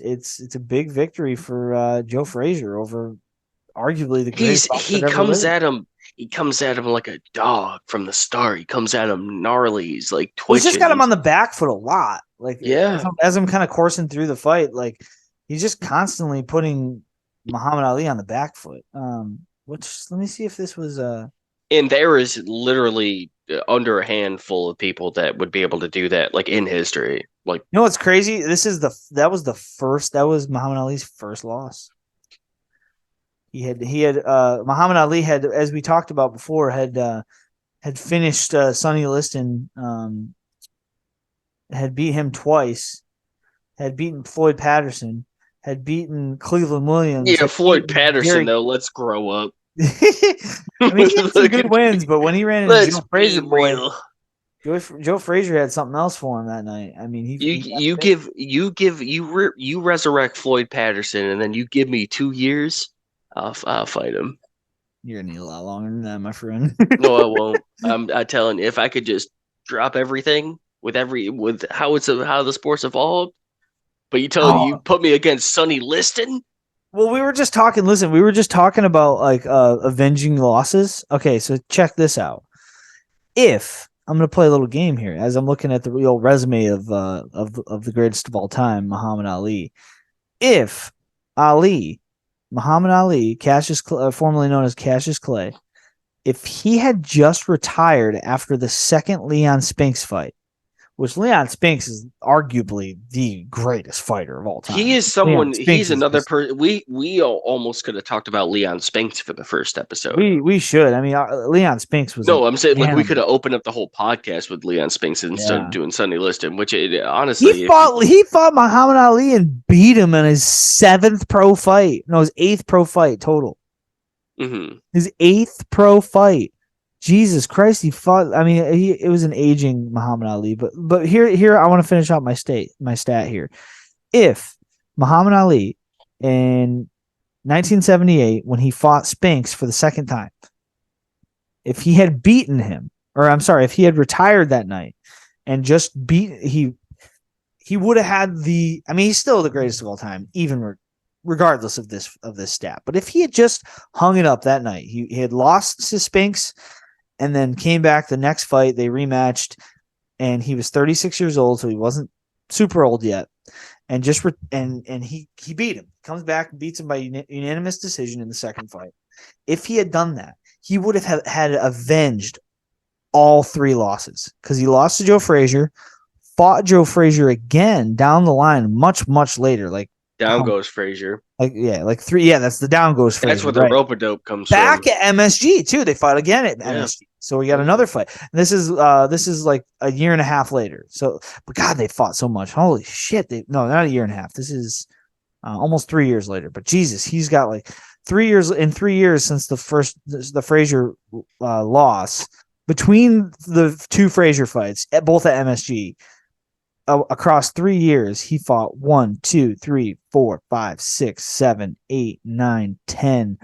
a big victory for Joe Frazier over arguably the greatest boxer He that ever comes lived. at him. He comes at him like a dog from the start. He comes at him gnarly. He's like Well, he's just twitching. got him on the back foot a lot. Like Yeah. as I'm kind of coursing through the fight, like he's just constantly putting Muhammad Ali on the back foot. Which let me see if this was And there is literally under a handful of people that would be able to do that, like in history. Like, you know what's crazy? That was Muhammad Ali's first loss. He had Muhammad Ali had, as we talked about before, had finished Sonny Liston, had beat him twice, had beaten Floyd Patterson, had beaten Cleveland Williams, yeah, had Floyd beaten Patterson, Gary. though, let's grow up. I mean, he had some good wins, but when he ran into Let's Joe be Frazier, boy, real. Joe Frazier had something else for him that night. I mean, You resurrect Floyd Patterson, and then you give me 2 years, I'll fight him. you're gonna need a lot longer than that, my friend. No, I won't. I telling if I could just drop everything with how the sports evolved, But you Oh, put me against Sonny Liston? well, we were just talking. Listen, we were just talking about like avenging losses. Okay, so check this out. If I'm going to play a little game here, as I'm looking at the real resume of the greatest of all time, Muhammad Ali. If Ali, Muhammad Ali, formerly known as Cassius Clay, if he had just retired after the second Leon Spinks fight, which Leon Spinks is arguably the greatest fighter of all time. He is Leon someone. Spinks He's is another just person. We almost could have talked about Leon Spinks for the first episode. we should. I mean, Leon Spinks was an No, I'm saying like we animal. could have opened up the whole podcast with Leon Spinks instead of Yeah. doing Sonny Liston. Which He honestly, if fought he fought Muhammad Ali and beat him in his seventh pro fight. No, his eighth pro fight total. mhm. His eighth pro fight. Jesus Christ, he fought. I mean, it was an aging Muhammad Ali, but here I want to finish out my stat here. If Muhammad Ali in 1978, when he fought Spinks for the second time, if he had beaten him, or I'm sorry, if he had retired that night and just he would have had the. I mean, he's still the greatest of all time, even regardless of this stat. But if he had just hung it up that night, he had lost to Spinks and then came back the next fight. They rematched, and he was 36 years old, so he wasn't super old yet. And he beat him. Comes back and beats him by unanimous decision in the second fight. If he had done that, he would have had avenged all three losses because he lost to Joe Frazier, fought Joe Frazier again down the line much later. Like Down goes Frazier. Like three. Yeah, that's the down goes Frazier. That's where the rope-a-dope comes back from. at MSG too. They fought again at MSG. So we got another fight. This is like a year and a half later. So, but God, they fought so much. Holy shit! No, not a year and a half. This is almost 3 years later. But Jesus, he's got like 3 years. In 3 years since the Frazier loss, between the two Frazier fights, both at MSG, across 3 years, he fought 1, 2, 3, 4, 5, 6, 7, 8, 9, 10,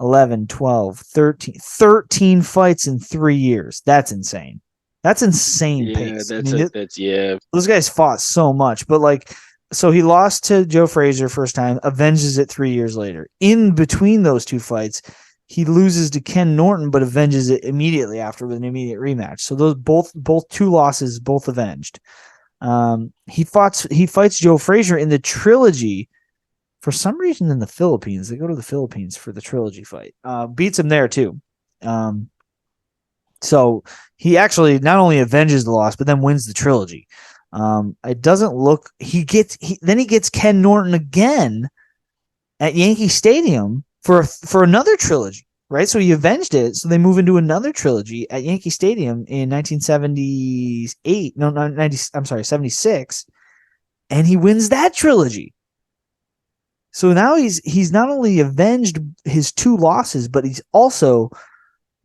11, 12, 13 fights in 3 years. That's insane. That's insane pace. Those guys fought so much, but like, so he lost to Joe Frazier first time, avenges it 3 years later. In between those two fights, he loses to Ken Norton, but avenges it immediately after with an immediate rematch. So those both two losses, both avenged. He fights Joe Frazier in the trilogy. For some reason in the Philippines, they go to the Philippines for the trilogy fight. Beats him there too. So he actually not only avenges the loss, but then wins the trilogy. It doesn't look. He gets Ken Norton again at Yankee Stadium for another trilogy, right? So he avenged it. So they move into another trilogy at Yankee Stadium in 1978. No, 90. I'm sorry, 76, and he wins that trilogy. So now he's not only avenged his two losses, but he's also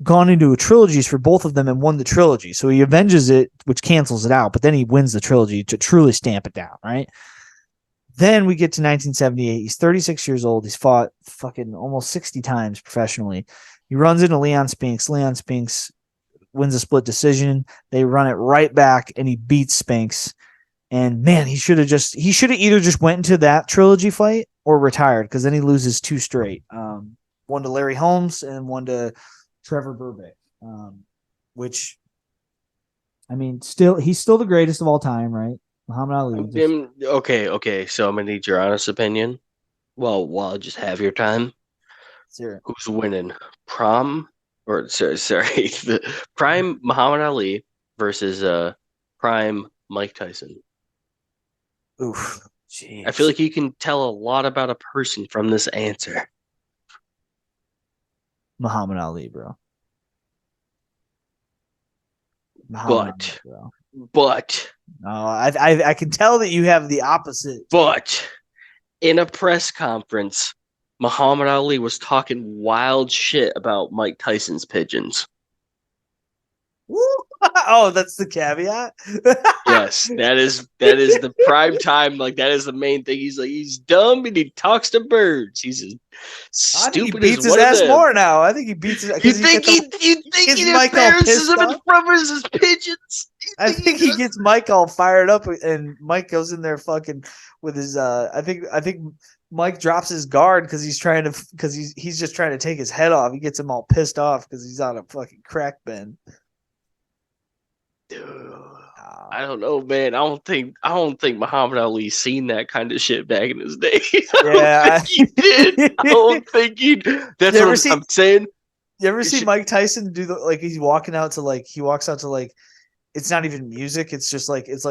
gone into a trilogies for both of them and won the trilogy. So he avenges it, which cancels it out, but then he wins the trilogy to truly stamp it down, right? Then we get to 1978. He's 36 years old. He's fought fucking almost 60 times professionally. He runs into Leon Spinks. Leon Spinks wins a split decision. They run it right back, and he beats Spinks. And man, he should have either just went into that trilogy fight or retired, because then he loses two straight. One to Larry Holmes and one to Trevor Burbank. Which, I mean, he's still the greatest of all time, right? Muhammad Ali. Okay. So I'm gonna need your honest opinion. Well, while just have your time. Who's winning? Prime the prime Muhammad Ali versus prime Mike Tyson. Oof. Jeez. I feel like you can tell a lot about a person from this answer. Muhammad Ali, bro. But no, I can tell that you have the opposite. But in a press conference, Muhammad Ali was talking wild shit about Mike Tyson's pigeons. Oh, that's the caveat. Yes, that is the prime time. Like, that is the main thing. He's like, he's dumb and he talks to birds. He's as stupid. He beats his ass more now. I think he beats his. You think he embarrasses him in front of his pigeons? I think he gets Mike all fired up, and Mike goes in there fucking with his. I think Mike drops his guard because he's just trying to take his head off. He gets him all pissed off because he's on a fucking crack bend. Dude, I don't know, man. I don't think Muhammad Ali seen that kind of shit back in his day. I don't Yeah. think he did. I don't think he. That's what I'm saying. You ever see Mike Tyson do he's walking out to he walks out to it's not even music. It's just it's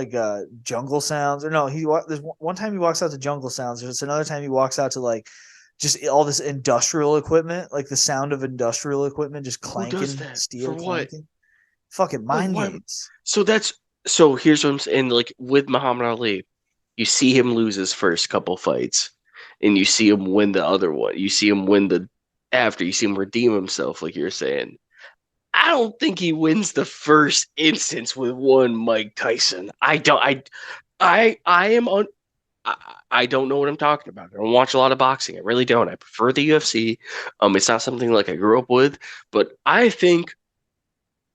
jungle sounds. Or no, there's one time he walks out to jungle sounds. There's another time he walks out to just all this industrial equipment, like the sound of industrial equipment just clanking, steel for clanking. Fucking mind games. So here's what I'm saying. Like with Muhammad Ali, you see him lose his first couple fights, and you see him win the other one. You see him win after. You see him redeem himself, like you're saying. I don't think he wins the first instance with one Mike Tyson. I don't. I am on. I don't know what I'm talking about. I don't watch a lot of boxing. I really don't. I prefer the UFC. It's not something I grew up with, but I think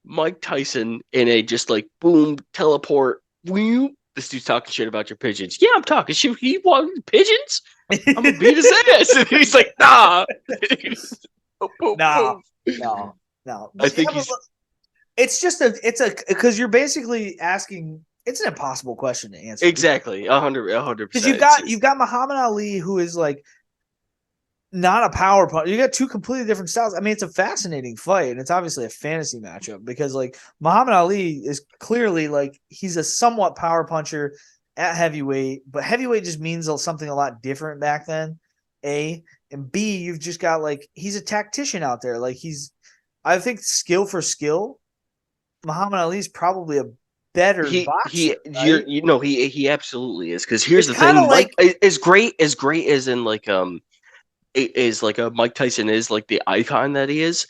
Mike Tyson in a just boom teleport. This dude's talking shit about your pigeons. Yeah, I'm talking shit. He wanted pigeons. I'm gonna beat his ass. And he's like, nah. No. I think it's because you're basically asking. It's an impossible question to answer. Exactly, 100%. Because you've got Muhammad Ali, who is not a power puncher. You got two completely different styles. I mean, it's a fascinating fight, and it's obviously a fantasy matchup because Muhammad Ali is clearly he's a somewhat power puncher at heavyweight, but heavyweight just means something a lot different back then. A and B, you've just got he's a tactician out there. I think skill for skill, Muhammad Ali is probably a better boxer. He absolutely is. Because here's the thing, Mike, as great as in is a Mike Tyson is the icon that he is.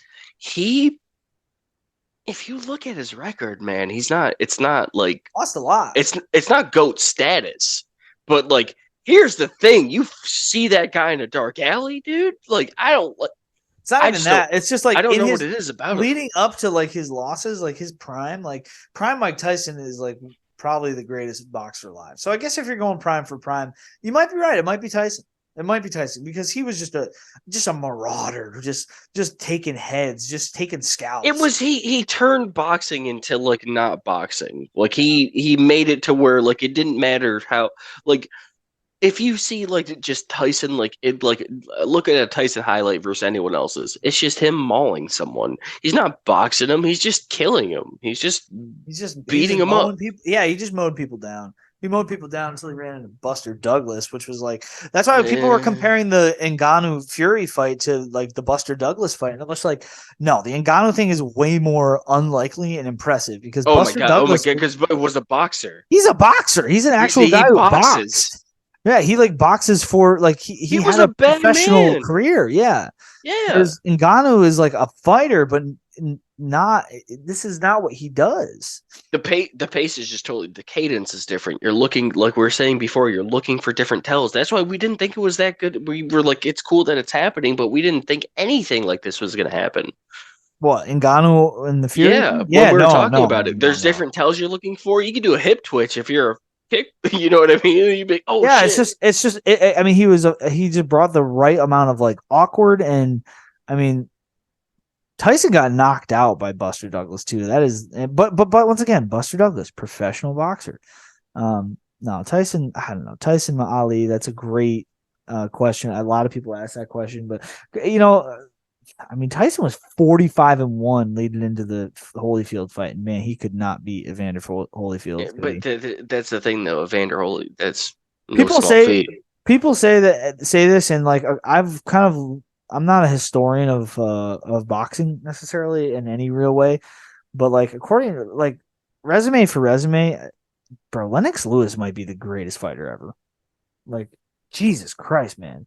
If you look at his record, man, it's not lost a lot. It's not GOAT status, but here's the thing: you see that guy in a dark alley, dude. I don't. It's not even that. It's just I don't know what it is about leading up to his losses, his prime. Prime Mike Tyson is probably the greatest boxer alive. So I guess if you're going prime for prime, you might be right. It might be Tyson. It might be Tyson because he was just a marauder, just taking heads, just taking scalps. It was he turned boxing into not boxing. He made it to where it didn't matter how if you see just Tyson look at a Tyson highlight versus anyone else's, it's just him mauling someone. He's not boxing him, he's just killing him. He's just beating him up. Yeah, he just mowed people down. He mowed people down until he ran into Buster Douglas, which was that's why people were comparing the Ngannou Fury fight to the Buster Douglas fight. And it was no, the Ngannou thing is way more unlikely and impressive because Buster Douglas because it was a boxer. He's a boxer. He's an actual guy who boxes. Yeah, he boxes for he was had a professional career. Yeah. Because Ngannou is a fighter, but not. This is not what he does. The pace is just totally. The cadence is different. You're looking we were saying before. You're looking for different tells. That's why we didn't think it was that good. We were it's cool that it's happening, but we didn't think anything like this was going to happen. What, Ngannou in the Fury? Yeah, when we were talking about it, there's different tells you're looking for. You can do a hip twitch if you're a kick. You know what I mean? You'd be yeah, shit. it's just. I mean, he just brought the right amount of awkward, and I mean, Tyson got knocked out by Buster Douglas too. That is, but once again, Buster Douglas, professional boxer. No, Tyson. I don't know. Tyson Ali. That's a great question. A lot of people ask that question, but I mean, Tyson was 45-1 leading into the Holyfield fight. Man, he could not beat Evander Holyfield. Yeah, but that's the thing, though. Evander Holyfield. That's people say this, and I'm not a historian of boxing necessarily in any real way, but according to resume for resume, bro, Lennox Lewis might be the greatest fighter ever. Jesus Christ, man.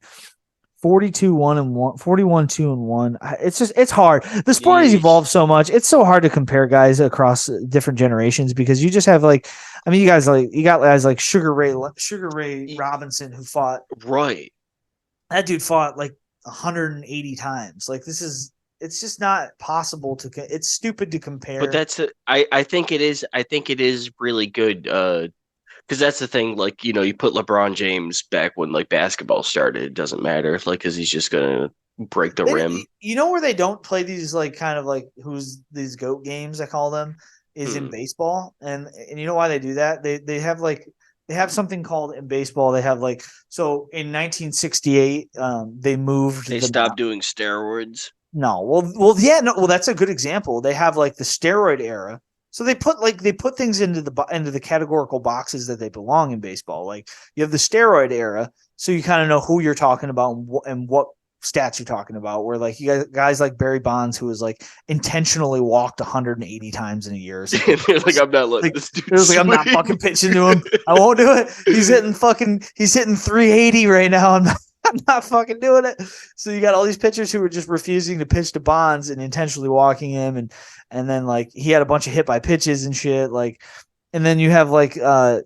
42-1-1, 41-2-1. It's hard. The sport has evolved so much. It's so hard to compare guys across different generations because you just have you got guys like Sugar Ray Robinson who fought. Right. That dude fought 180 times. This is it's just not possible to. It's stupid to But compare. I think it is. I think it is really good. Because that's the thing. Like you put LeBron James back when like basketball started. It doesn't matter. Like because he's just gonna break the rim. You know where they don't play these like kind of like who's these goat games I call them is in Hmm. baseball, and you know why they do that? They have like they have something called in baseball. They have like so in 1968 they moved They the stopped doing steroids. no yeah no well that's a good example. They have like the steroid era. So they put things into the categorical boxes that they belong in baseball. Like you have the steroid era, so you kind of know who you're talking about and what stats you're talking about. Where like you guys like Barry Bonds, who was like intentionally walked 180 times in a year or something. They're like, I'm not letting Like this it dude was like I'm swing. not fucking pitching to him. I won't do it. He's hitting 380 right now. I'm not fucking doing it. So you got all these pitchers who were just refusing to pitch to Bonds and intentionally walking him, and then like he had a bunch of hit by pitches and shit. Like, and then you have like then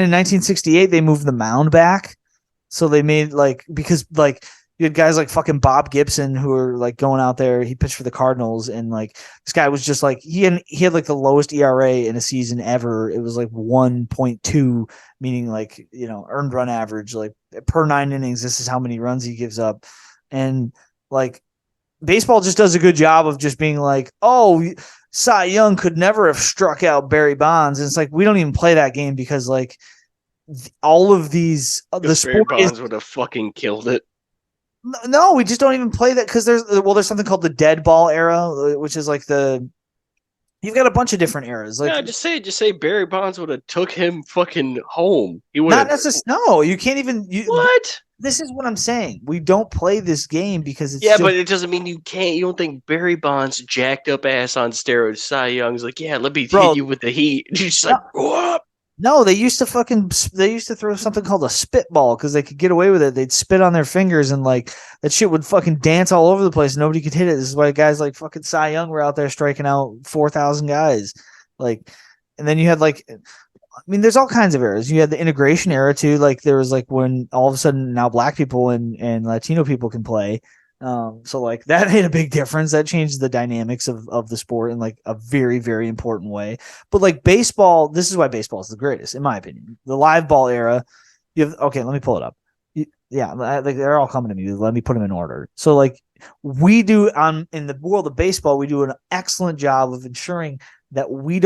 in 1968 they moved the mound back, so they made like because like you had guys like fucking Bob Gibson who were like going out there. He pitched for the Cardinals, and like this guy was just like he had like the lowest ERA in a season ever. It was like 1.2, meaning like earned run average. Like per 9 innings, this is how many runs he gives up, and like baseball just does a good job of just being like, oh, Cy Young could never have struck out Barry Bonds, and it's like we don't even play that game because like all of these the Because Barry sport is Bonds would have fucking killed it. no, we just don't even play that because there's something called the dead ball era, which is like you've got a bunch of different eras. Like Yeah, just say Barry Bonds would have took him fucking home. He would not have. necessarily. No, you can't even. What? This is what I'm saying. We don't play this game because it's Yeah, just but it doesn't mean you can't. You don't think Barry Bonds jacked up ass on steroids? Cy Young's like, yeah, let me hit bro. you with the heat. You're just No, like, what? no, they used to throw something called a spitball because they could get away with it. They'd spit on their fingers and like that shit would fucking dance all over the place. Nobody could hit it. This is why guys like fucking Cy Young were out there striking out 4,000 guys. Like, and then you had like I mean, there's all kinds of eras. You had the integration era too. Like there was like when all of a sudden now black people and Latino people can play. So like that made a big difference. That changed the dynamics of the sport in like a very, very important way. But like baseball, this is why baseball is the greatest, in my opinion. The live ball era, you have okay, let me pull it up. Yeah, like they're all coming to me. Let me put them in order. So like we do on in the world of baseball, we do an excellent job of ensuring that we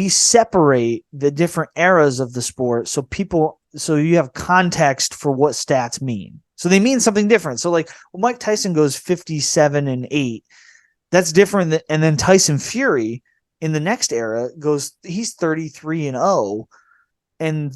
separate the different eras of the sport so you have context for what stats mean. So they mean something different. So like when Mike Tyson goes 57-8, that's different and then Tyson Fury in the next era he's 33-0, and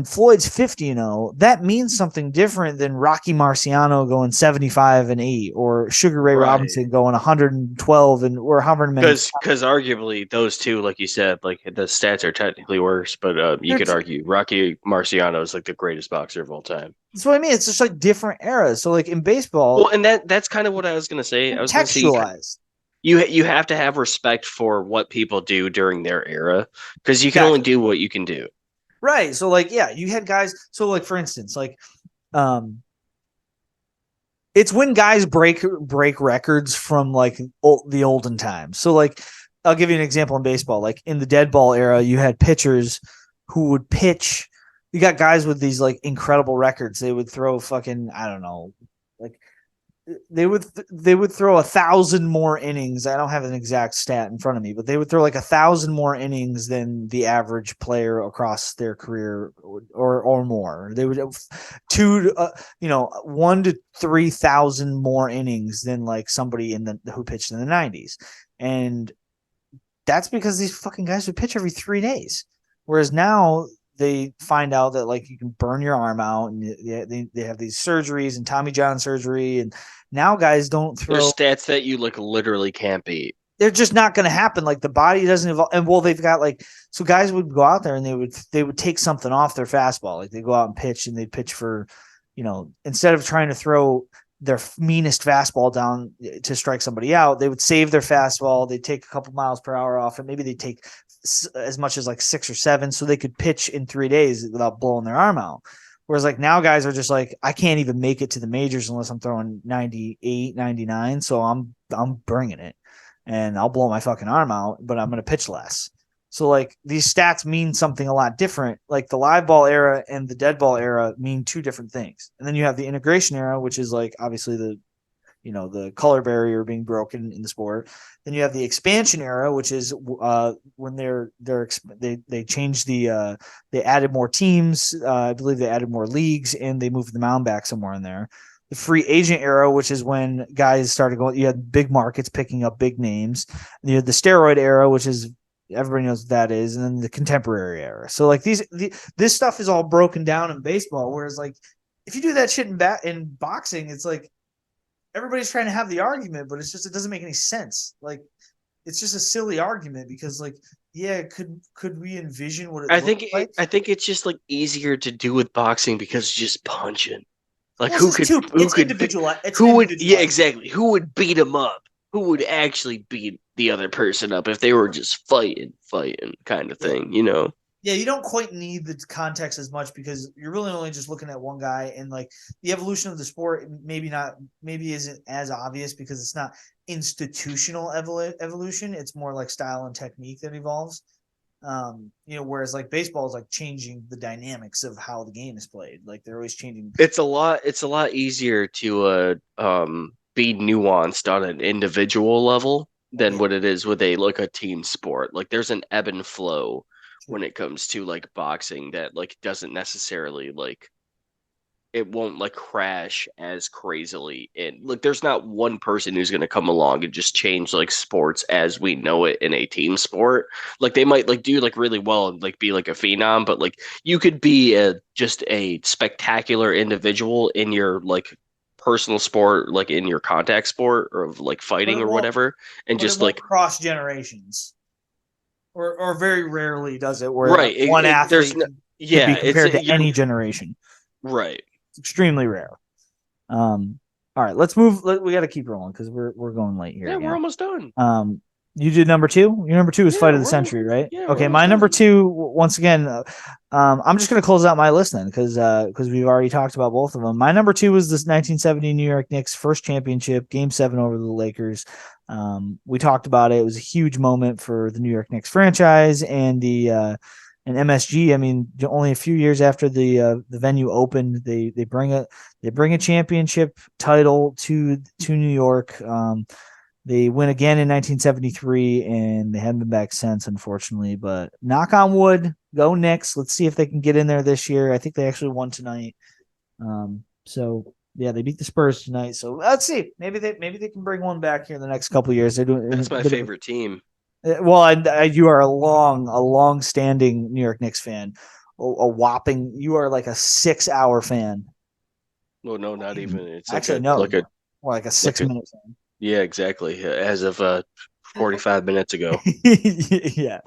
Floyd's 50-0, that means something different than Rocky Marciano going 75-8 or Sugar Ray Right. Robinson going 112 and or however many. Because arguably those two, like you said, like the stats are technically worse, but you They're could argue Rocky Marciano is like the greatest boxer of all time. That's what I mean. It's just like different eras. So like in Well, baseball, and that's kind of what I was gonna say. I was gonna say contextualized. you have to have respect for what people do during their era because you can only Exactly. do what you can do. Right. So like, yeah, you had guys. So like, for instance, like, um, it's when guys break records from like the olden times. So like, I'll give you an example in baseball. Like in the dead ball era, you had pitchers who would pitch. You got guys with these like incredible records. They would throw fucking I don't know, like they would throw 1,000 more innings. I don't have an exact stat in front of me, but they would throw like 1,000 more innings than the average player across their career, or more. They would two, 1 to 3,000 more innings than like somebody in the who pitched in the '90s, and that's because these fucking guys would pitch every 3 days, whereas now they find out that like you can burn your arm out and they have these surgeries and Tommy John surgery, and now guys don't There's throw. stats that you like literally can't beat. They're just not going to happen. Like the body doesn't evolve. And well, they've got like so guys would go out there and they would take something off their fastball. Like they go out and pitch and they pitch for, instead of trying to throw their meanest fastball down to strike somebody out, they would save their fastball. They'd take a couple miles per hour off, and maybe they'd take as much as like 6 or 7, so they could pitch in 3 days without blowing their arm out. Whereas like now guys are just like, I can't even make it to the majors unless I'm throwing 98, 99. So I'm bringing it and I'll blow my fucking arm out, but I'm going to pitch less. So like these stats mean something a lot different. Like the live ball era and the dead ball era mean two different things. And then you have the integration era, which is like obviously the color barrier being broken in the sport. Then you have the expansion era, which is when they changed they added more teams. I believe they added more leagues and they moved the mound back somewhere in there. The free agent era, which is when guys started going, you had big markets picking up big names. And you had the steroid era, which is everybody knows what that is, and then the contemporary era. So like this stuff is all broken down in baseball, whereas like if you do that shit in boxing, it's like everybody's trying to have the argument, but it's just it doesn't make any sense. Like it's just a silly argument because like yeah, could we envision what it looks like? I think it's just like easier to do with boxing because it's just punching. Like Well, it's individual. It's who would individual. exactly who would beat him up? Who would actually beat the other person up if they were just fighting kind of thing, you know? Yeah, you don't quite need the context as much because you're really only just looking at one guy, and like the evolution of the sport maybe isn't as obvious because it's not institutional evolution. It's more like style and technique that evolves. Whereas like baseball is like changing the dynamics of how the game is played. Like they're always changing. It's a lot easier to be nuanced on an individual level than what it is with a team sport. Like there's an ebb and flow when it comes to like boxing that like doesn't necessarily like it won't like crash as crazily. And like there's not one person who's going to come along and just change like sports as we know it in a team sport. Like they might like do like really well and like be like a phenom, but like you could be just a spectacular individual in your like personal sport, like in your contact sport or of like fighting or whatever, and just like cross generations. Or very rarely does it where right one athlete could be compared to any generation. Right. It's extremely rare. All right, let's move. We got to keep rolling because we're going late here. Yeah, we're almost done. You did number two. Your number two is Fight of the Century, right? Yeah, okay, my number two. Once again, I'm just gonna close out my list then because we've already talked about both of them. My number two was this 1970 New York Knicks first championship, Game 7 over the Lakers. We talked about it. It was a huge moment for the New York Knicks franchise and and MSG. I mean, only a few years after the venue opened, they bring a championship title to New York. They win again in 1973, and they haven't been back since, unfortunately. But knock on wood, go Knicks. Let's see if they can get in there this year. I think they actually won tonight. So yeah, they beat the Spurs tonight. So let's see. Maybe they can bring one back here in the next couple of years. They're doing. That's my favorite team. Well, you are a long-standing New York Knicks fan. A whopping. You are like a 6-hour fan. Well, no, not even. It's actually like a 6-minute fan. Yeah, exactly. As of 45 minutes ago. Yeah.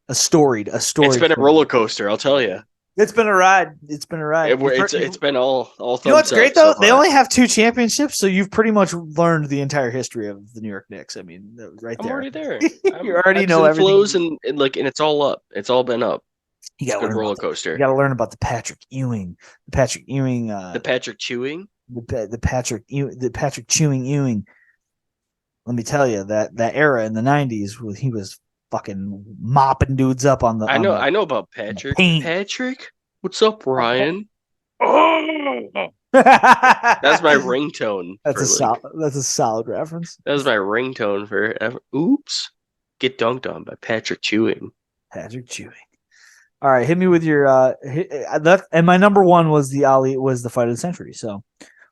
A storied. It's been a roller coaster, I'll tell you. It's been a ride. It's been all thumbs You know what's great though? So they only have 2 championships, so you've pretty much learned the entire history of the New York Knicks. I mean, right there. I'm already there. You already know everything. Flows and it's all up. It's all been up. You got a roller coaster. You got to learn about the Patrick Ewing. The Patrick Chewing. The Patrick Chewing Ewing. Let me tell you that era in the 90s, he was fucking mopping dudes up on the. I know about Patrick. Patrick, what's up, Ryan? Oh, that's my ringtone. That's a solid reference. That was my ringtone forever. Oops, get dunked on by Patrick Chewing. Patrick Chewing. All right, hit me with your. And my number one was the Fight of the Century. So.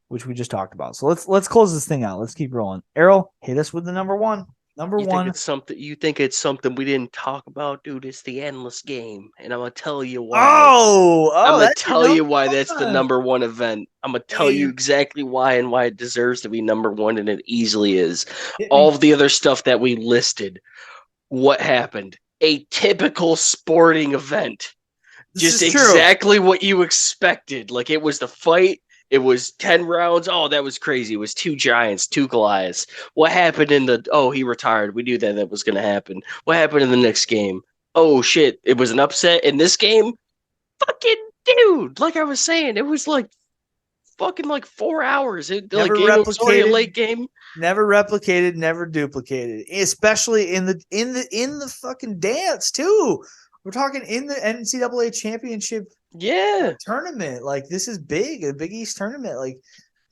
Which we just talked about. So let's close this thing out. Let's keep rolling. Erroll, hit us with the number one. You think it's something we didn't talk about, dude? It's the endless game, and I'm gonna tell you why. I'm gonna tell you why that's the number one event. I'm gonna tell you exactly why and why it deserves to be number one, and it easily is. All of the other stuff that we listed, what happened? A typical sporting event, just exactly what you expected. Like it was the fight. It was 10 rounds. Oh, that was crazy. It was 2 giants, 2 Goliaths. What happened he retired. We knew that was going to happen. What happened in the next game? Oh, shit. It was an upset in this game? Fucking dude. dude, like I was saying, it was like fucking like 4 hours. Never It was already a replicated, late game. never replicated, never duplicated. Especially in the fucking dance too. We're talking in the NCAA championship Yeah. tournament. Like this is big, a Big East tournament. Like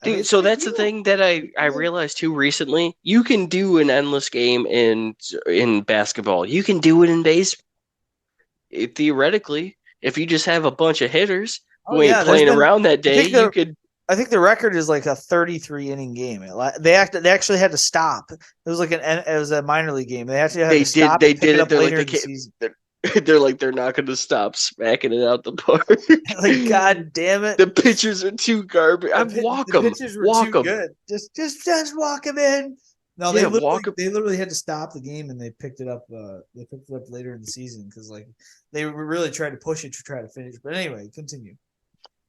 I mean, Dude, it's a so big that's the deal. thing that I realized too recently. You can do an endless game in basketball. You can do it in base theoretically. If you just have a bunch of hitters Oh who ain't yeah, there's playing been. around that I day, think you the could I think the record is like a 33 inning game. They actually had to stop. It was like it was a minor league game. They actually had to stop they and pick did it it. up They're like later they in the can't season. they're, they're like they're not gonna stop smacking it out the park. Like God damn it, The pitchers are too garbage. I walk the them. pitchers were Walk too them. good. Just walk him in. No, Yeah, walk them. they literally had to stop the game and they picked it up. They picked it up later in the season because like they were really trying to push it to try to finish. But anyway, continue.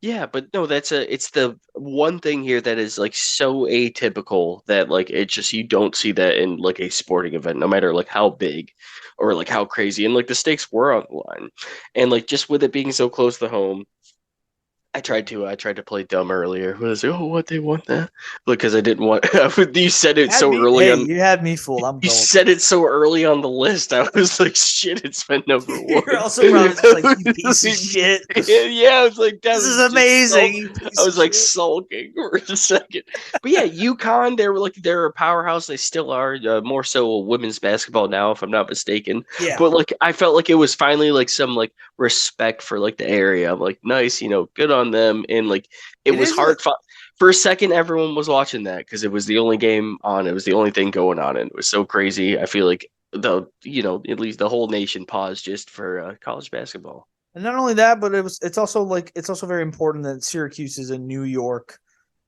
Yeah, but no, it's the one thing here that is like so atypical that like it just you don't see that in like a sporting event, no matter like how big or like how crazy. And like the stakes were on the line. And like just with it being so close to home, I tried to play dumb earlier. When I was like, oh, what they want that? Because I didn't want you said it so early on. You had me fooled. I'm You gold. said it so early on the list. I was like, shit, it's been number one. You're also probably just like, you piece of shit. Yeah, I was like, that This is was just amazing, you I piece of was like shit. sulking for a second. But yeah, UConn, they're a powerhouse. They still are, more so women's basketball now, if I'm not mistaken. Yeah. But like, I felt like it was finally like some like respect for like the area. I'm like, nice, good on them. And like, it It was is a hard fought. For a second, everyone was watching that because it was the only game on. It was the only thing going on, and it was so crazy. I feel like at least the whole nation paused just for college basketball. and not only that, but it's also like it's also very important that Syracuse is a New York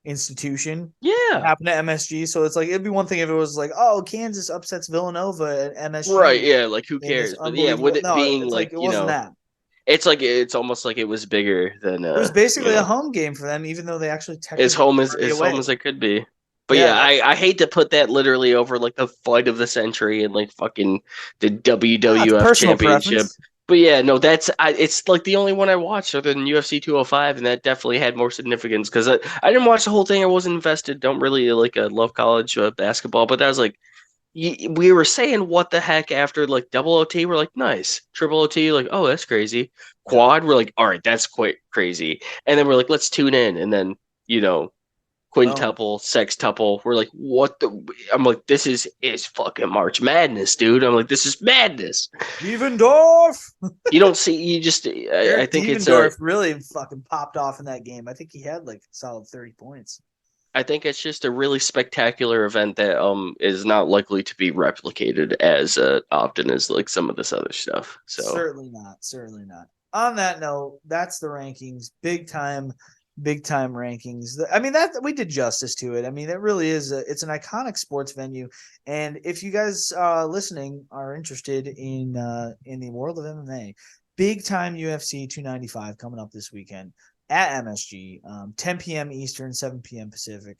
institution. It Yeah, happened to MSG, so it's like it'd be one thing if it was like, oh, Kansas upsets Villanova at right. MSG Yeah, like who in this cares? But yeah, with unbelievable. it No, being it's like like it wasn't that. it's almost like it was bigger than It was basically a home game for them, even though they actually technically were the as home away. as it could be. But Yeah, yeah, I hate to put that literally over like the fight of the century and like fucking the it's WWF personal championship. preference. But yeah, no, it's like the only one I watched other than UFC 205, and that definitely had more significance because I didn't watch the whole thing. I wasn't invested. Don't really like love college basketball, but that was like we were saying what the heck after like double OT. We're like nice, triple OT. Like oh that's crazy. Yeah. Quad. We're like all right, that's quite crazy. And then we're like let's tune in, and then you know Boom. quintuple, sextuple. We're like, what the? I'm like, this is fucking March Madness, dude. I'm like, this is madness. Devendorf. You don't see, you just, I Eric think it's a, Devendorf really fucking popped off in that game. I think he had like a solid 30 points. I think it's just a really spectacular event that is not likely to be replicated as often as like some of this other stuff. So Certainly not. Certainly not. On that note, that's the rankings. Big time rankings. I mean, that we did justice to it. I mean, it really is. It's an iconic sports venue, and if you guys listening are interested in the world of MMA, big time UFC 295 coming up this weekend at MSG, 10 p.m. Eastern, 7 p.m. Pacific.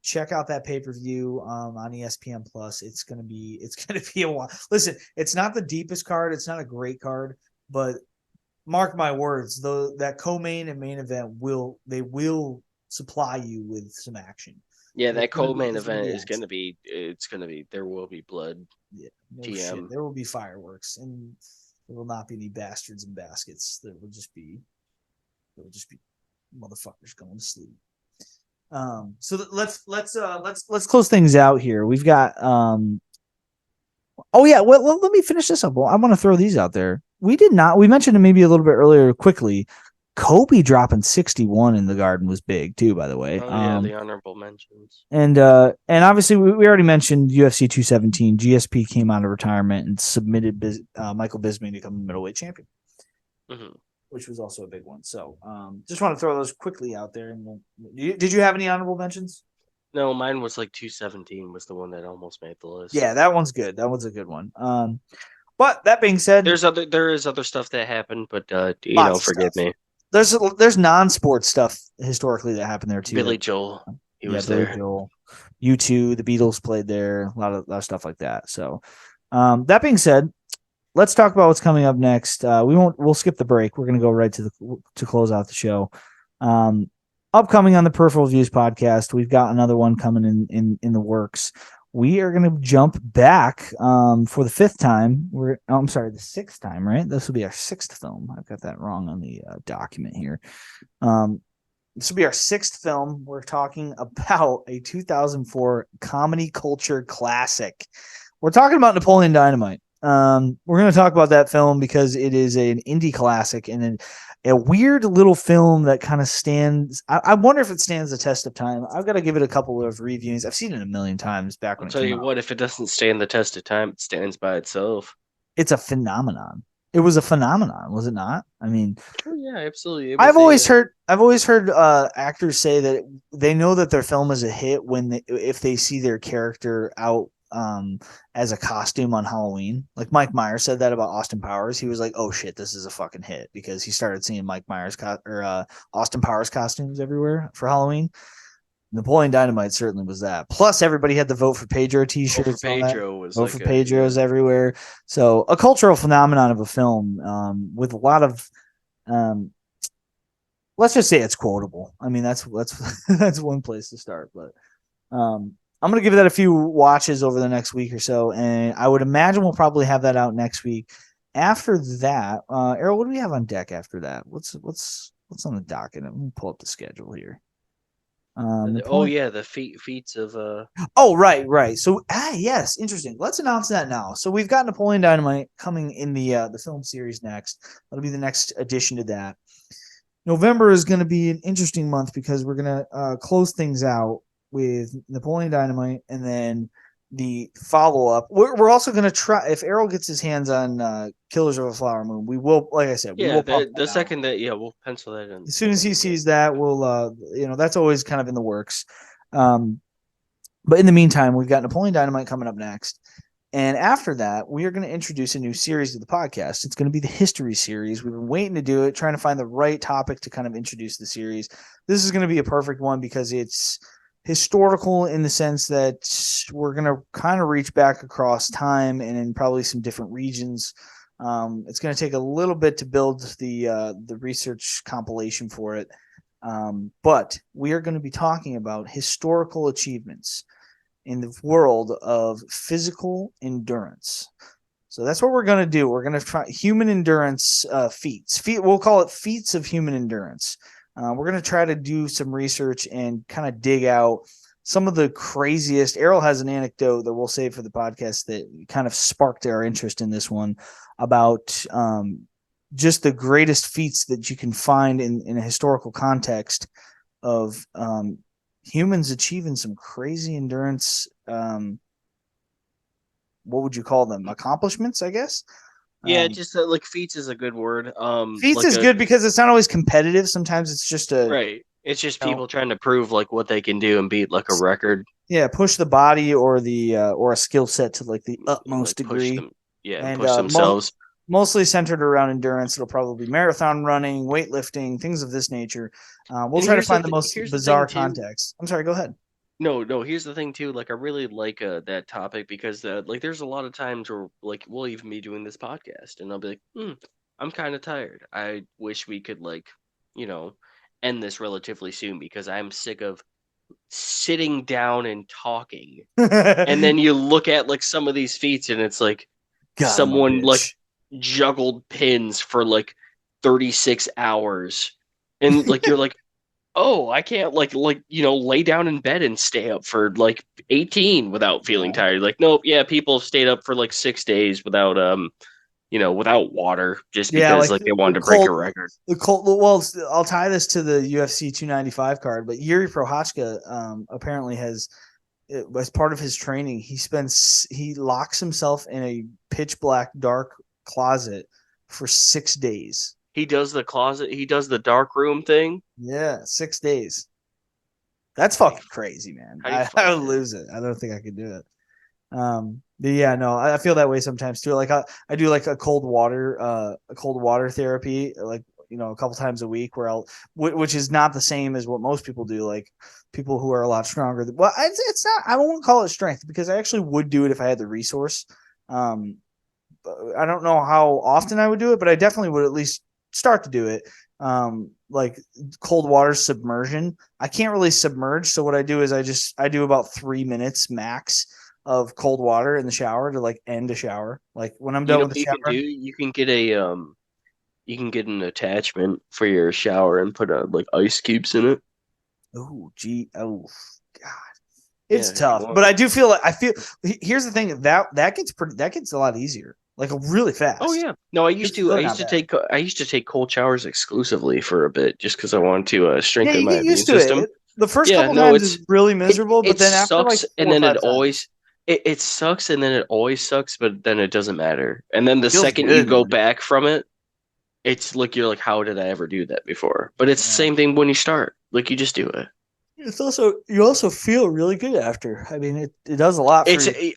Check out that pay-per-view on ESPN Plus. It's gonna be a while. Listen, it's not the deepest card. It's not a great card, but mark my words, though that co-main and main event will supply you with some action. yeah, that co-main There's gonna event be is action. it's gonna be, there will be blood. Yeah, no shit. TM. There will be fireworks, and there will not be any bastards in baskets. There will just be motherfuckers going to sleep. So let's close things out here. We've got oh yeah, well let me finish this up. Well, I want to throw these out there. We mentioned it maybe a little bit earlier quickly. Kobe dropping 61 in the Garden was big too, by the way. Oh yeah, the honorable mentions. And obviously we already mentioned UFC 217. GSP came out of retirement and submitted Michael Bisping to become the middleweight champion, which was also a big one. So just want to throw those quickly out there. And did you have any honorable mentions? No, mine was like 217 was the one that almost made the list. Yeah, that one's good. That one's a good one. But that being said, there is other stuff that happened, but forgive me. There's non-sports stuff historically that happened there too. Billy Joel, he was Billy there. Joel, U2, the Beatles played there, a lot of stuff like that. So, that being said, let's talk about what's coming up next. We'll skip the break. We're going to go right to close out the show. Upcoming on the Peripheral Views podcast, we've got another one coming in the works. We are going to jump back for the fifth time. The sixth time, right? This will be our sixth film. I've got that wrong on the document here. This will be our sixth film. We're talking about a 2004 comedy culture classic. We're talking about Napoleon Dynamite. We're going to talk about that film because it is an indie classic and a weird little film that kind of stands. I wonder if it stands the test of time. I've got to give it a couple of reviewings. I've seen it a million times back I'll when it tell came you out. what, if it doesn't stand the test of time, it stands by itself. It's a phenomenon. It was a phenomenon, was it not? I mean, Oh yeah, absolutely. It I've was always heard actors say that they know that their film is a hit if they see their character out as a costume on Halloween. Like Mike Myers said that about Austin Powers. He was like, "Oh shit, this is a fucking hit," because he started seeing Mike Myers Austin Powers costumes everywhere for Halloween. Napoleon Dynamite certainly was that. Plus, everybody had the Vote for Pedro Vote for T-shirts. All that. Pedro was Vote like for a Pedro's everywhere. So a cultural phenomenon of a film with a lot of let's just say it's quotable. I mean, that's that's one place to start. But I'm gonna give that a few watches over the next week or so, and I would imagine we'll probably have that out next week. After that, Errol, what do we have on deck after that? What's on the docket? Let me pull up the schedule here. the feats of Oh, right. So yes, interesting. Let's announce that now. So we've got Napoleon Dynamite coming in the film series next. That'll be the next addition to that. November is going to be an interesting month because we're going to close things out with Napoleon Dynamite, and then the follow up. We're also going to try, if Errol gets his hands on Killers of a Flower Moon, we will, like I said, we yeah, will pump the that out. second that we'll pencil that in. As soon as he sees that, we'll that's always kind of in the works. But in the meantime, we've got Napoleon Dynamite coming up next. And after that, we are going to introduce a new series to the podcast. It's going to be the history series. We've been waiting to do it, trying to find the right topic to kind of introduce the series. This is going to be a perfect one because it's historical in the sense that we're going to kind of reach back across time and in probably some different regions. It's going to take a little bit to build the research compilation for it. But we are going to be talking about historical achievements in the world of physical endurance. So that's what we're going to do. We're going to try human endurance feats. We'll call it feats of human endurance. We're going to try to do some research and kind of dig out some of the craziest. Errol has an anecdote that we'll save for the podcast that kind of sparked our interest in this one about just the greatest feats that you can find in a historical context of humans achieving some crazy endurance. What would you call them? Accomplishments, I guess. Yeah, just like feats is a good word. Feats like is good because it's not always competitive. Sometimes it's just right. It's just you know, people trying to prove like what they can do and beat like a record. push the body or the or a skill set to like the utmost Like push degree. them, yeah, and And push themselves. mostly centered around endurance. It'll probably be marathon running, weightlifting, things of this nature. We'll And try to find the most here's the thing bizarre too. context. I'm sorry, go ahead. No, here's the thing too. Like I really like that topic because like there's a lot of times where like we'll even be doing this podcast and I'll be like, I'm kind of tired. I wish we could like, you know, end this relatively soon because I'm sick of sitting down and talking. And then you look at like some of these feats and it's like God, I'm a someone like bitch. juggled pins for like 36 hours. And like you're like, oh, I can't lay down in bed and stay up for like 18 without feeling Yeah. tired. Like, nope, yeah, people have stayed up for like 6 days without without water just Yeah, because like like they wanted the to break a Colt, record. the Colt. Well, I'll tie this to the UFC 295 card, but Yuri Prohachka apparently has, as part of his training, he locks himself in a pitch black dark closet for 6 days. He does the closet, he does the dark room thing. Yeah, 6 days. That's fucking crazy, man. How do you I fight would that? lose it. I don't think I could do it. But yeah, no, I feel that way sometimes too. Like I do like a cold water therapy, like a couple times a week, which is not the same as what most people do. Like people who are a lot stronger. Well, it's not. I won't call it strength because I actually would do it if I had the resource. I don't know how often I would do it, but I definitely would at least start to do it. Like cold water submersion. I can't really submerge, so what I do is I do about 3 minutes max of cold water in the shower to like end a shower. Like when I'm You done know with what the you can do? shower. You can get an attachment for your shower and put like ice cubes in it. Oh, gee, oh, God, it's Yeah, if you tough. want. But I do feel like I feel. Here's the thing that gets a lot easier, like really Oh fast. yeah. No, It's really not bad. I used to take cold showers exclusively for a bit just because I wanted to Yeah, strengthen you my get immune used to it. system. The first Yeah, couple no, times is really miserable, but it then after like sucks and four or then five times, it sucks and then it always sucks, but then it doesn't matter. And then the feels second you good, go man. back from it, it's like you're like, how did I ever do that before? But it's the Yeah. same thing when you start. Like you just do it. It's also you also feel really good after. I mean, it does a lot for It's you.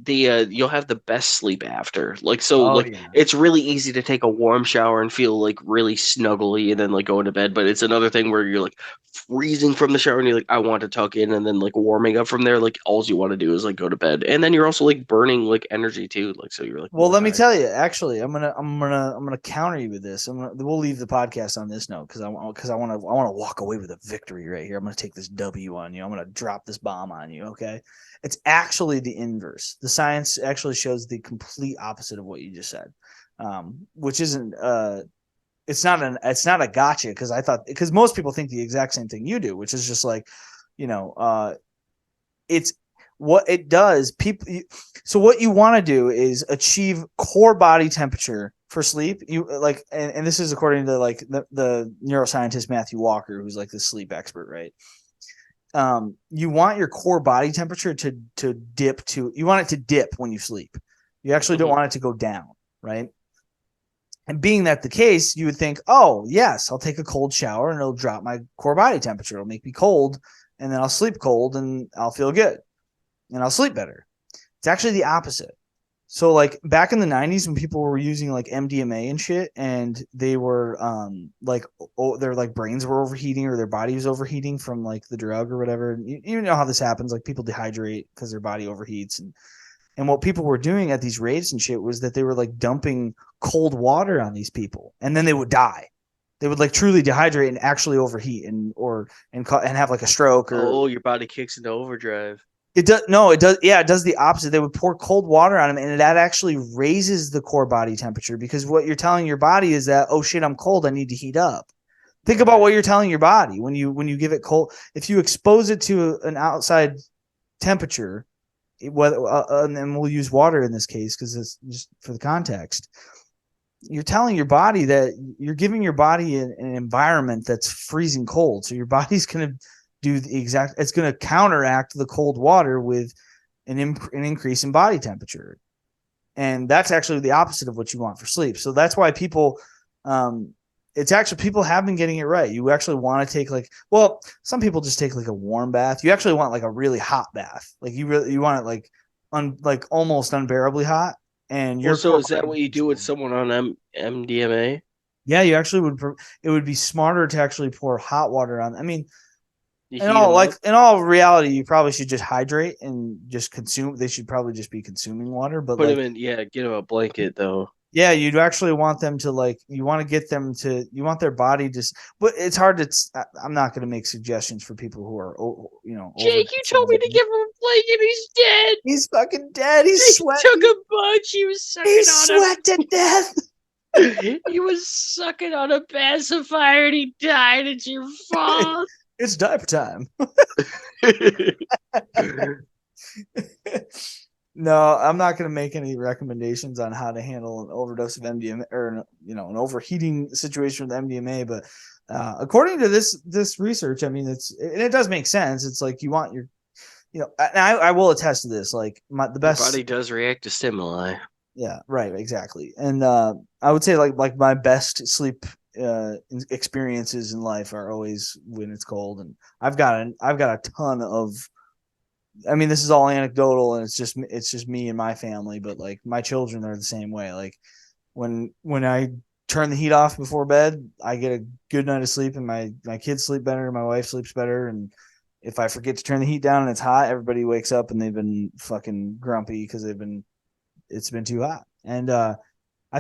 the you'll have the best sleep after. Oh Like yeah. it's really easy to take a warm shower and feel like really snuggly and then like go into bed, but it's another thing where you're like freezing from the shower and you're like I want to tuck in and then like warming up from there like all you want to do is like go to bed. And then you're also like burning like energy too, like so you're like Well, more let me tired. tell you. Actually, I'm gonna counter you with this. We'll leave the podcast on this note because I want to walk away with a victory right here. I'm gonna take this W on you. I'm gonna drop this bomb on you. Okay, it's actually the inverse. The science actually shows the complete opposite of what you just said, which isn't it's not a gotcha because I thought because most people think the exact same thing you do, which is just like, you know, it's what it does. People, so what you want to do is achieve core body temperature for sleep. You like, and this is according to like the neuroscientist Matthew Walker, who's like the sleep expert, right? You want your core body temperature to dip to. You want it to dip when you sleep. You actually don't Hmm. want it to go down, right? And being that the case, you would think, oh, yes, I'll take a cold shower and it'll drop my core body temperature. It'll make me cold and then I'll sleep cold and I'll feel good and I'll sleep better. It's actually the opposite. So, like back in the 90s when people were using like MDMA and shit and they were like, their like brains were overheating or their body was overheating from like the drug or whatever. You know how this happens. Like people dehydrate because their body overheats and what people were doing at these raves and shit was that they were like dumping cold water on these people, and then they would die. They would like truly dehydrate and actually overheat and have like a stroke or Oh, your body kicks into overdrive. it does. No, it does. Yeah, it does the opposite. They would pour cold water on them, and that actually raises the core body temperature because what you're telling your body is that, oh shit, I'm cold. I need to heat up. Think about Right. what you're telling your body when you give it cold. If you expose it to an outside temperature, whether and then we'll use water in this case because it's just for the context. You're telling your body that you're giving your body an environment that's freezing cold, so your body's going to do the exact. It's going to counteract the cold water with an increase in body temperature, and that's actually the opposite of what you want for sleep. So that's why people it's actually people have been getting it right. You actually want to take like, well, some people just take like a warm bath. You actually want like a really hot bath. Like you want it like almost unbearably hot, and Well, your so core is that body what you keeps do with cool. someone on MDMA? Yeah, you actually would. It would be smarter to actually pour hot water on. I mean, You heat them up? in all reality, you probably should just hydrate and just consume. They should probably just be consuming water, but Put them like in, yeah, get them a blanket though. yeah, you'd actually want them to like you want to get them to you want their body to but it's hard to I'm not going to make suggestions for people who are Jake, you told me to overexercising. give him a blanket. He's dead. He's fucking dead. He's He took sweating. a bunch. He was sucking He's on sweat to death. He was sucking on a pacifier and he died. It's your fault. It's diaper time. No, I'm not going to make any recommendations on how to handle an overdose of MDMA or an overheating situation with MDMA. But according to this research, I mean, it does make sense. It's like you want your and I will attest to this. Like the Your best, body does react to stimuli. yeah, right, exactly. And I would say like my best sleep experiences in life are always when it's cold, and I've got a ton of. I mean, this is all anecdotal, and it's just me and my family, but like my children are the same way. Like when I turn the heat off before bed, I get a good night of sleep, and my kids sleep better, my wife sleeps better, and if I forget to turn the heat down and it's hot, everybody wakes up and they've been fucking grumpy because it's been too hot. And I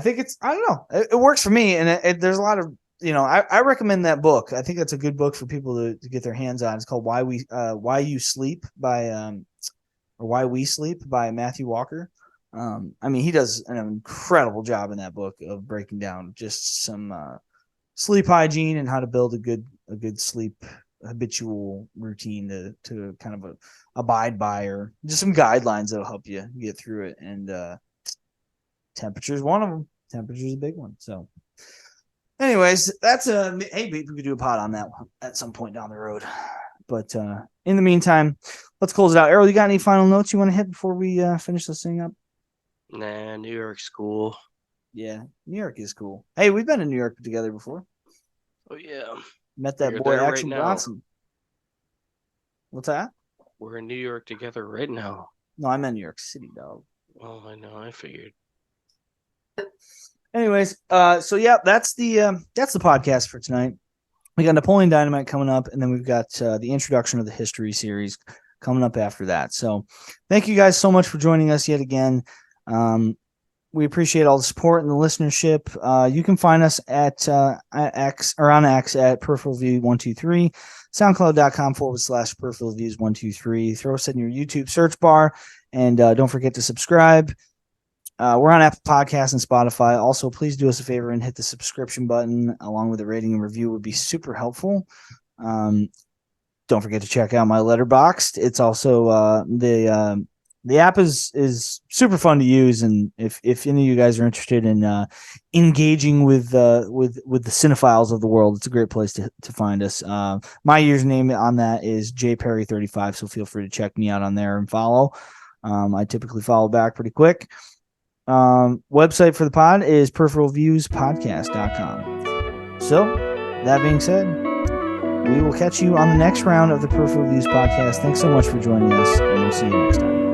think I don't know, it works for me. And there's a lot of, I recommend that book. I think that's a good book for people to get their hands on. It's called Why You Sleep by or Why We Sleep by Matthew Walker. I mean, he does an incredible job in that book of breaking down just some sleep hygiene and how to build a good sleep habitual routine to kind of abide by, or just some guidelines that'll help you get through it. And temperature is one of them. Temperature is a big one. So, anyways, that's hey, we could do a pod on that one at some point down the road. But in the meantime, let's close it out. Erroll, you got any final notes you want to hit before we finish this thing up? Nah, New York's cool. Yeah, New York is cool. Hey, we've been in New York together before. Oh yeah, Met that boy Action Bronson. What's that? We're in New York together right now. No, I'm in New York City, dog. Oh, I know. I figured. Anyways, so yeah, that's the podcast for tonight. We got Napoleon Dynamite coming up, and then we've got the introduction of the history series coming up after that. So thank you guys so much for joining us yet again. We appreciate all the support and the listenership. You can find us at X or on X at Peripheral View 123, SoundCloud.com/Peripheral Views 123. Throw us in your YouTube search bar, and don't forget to subscribe. We're on Apple Podcasts and Spotify. Also, please do us a favor and hit the subscription button along with a rating and review would be super helpful. Don't forget to check out my Letterboxd. It's also the app is super fun to use, and if any of you guys are interested in engaging with the cinephiles of the world, it's a great place to find us. My username on that is jperry35, so feel free to check me out on there and follow. I typically follow back pretty quick. Website for the pod is peripheralviewspodcast.com. So that being said, we will catch you on the next round of the Peripheral Views podcast. Thanks so much for joining us, and we'll see you next time.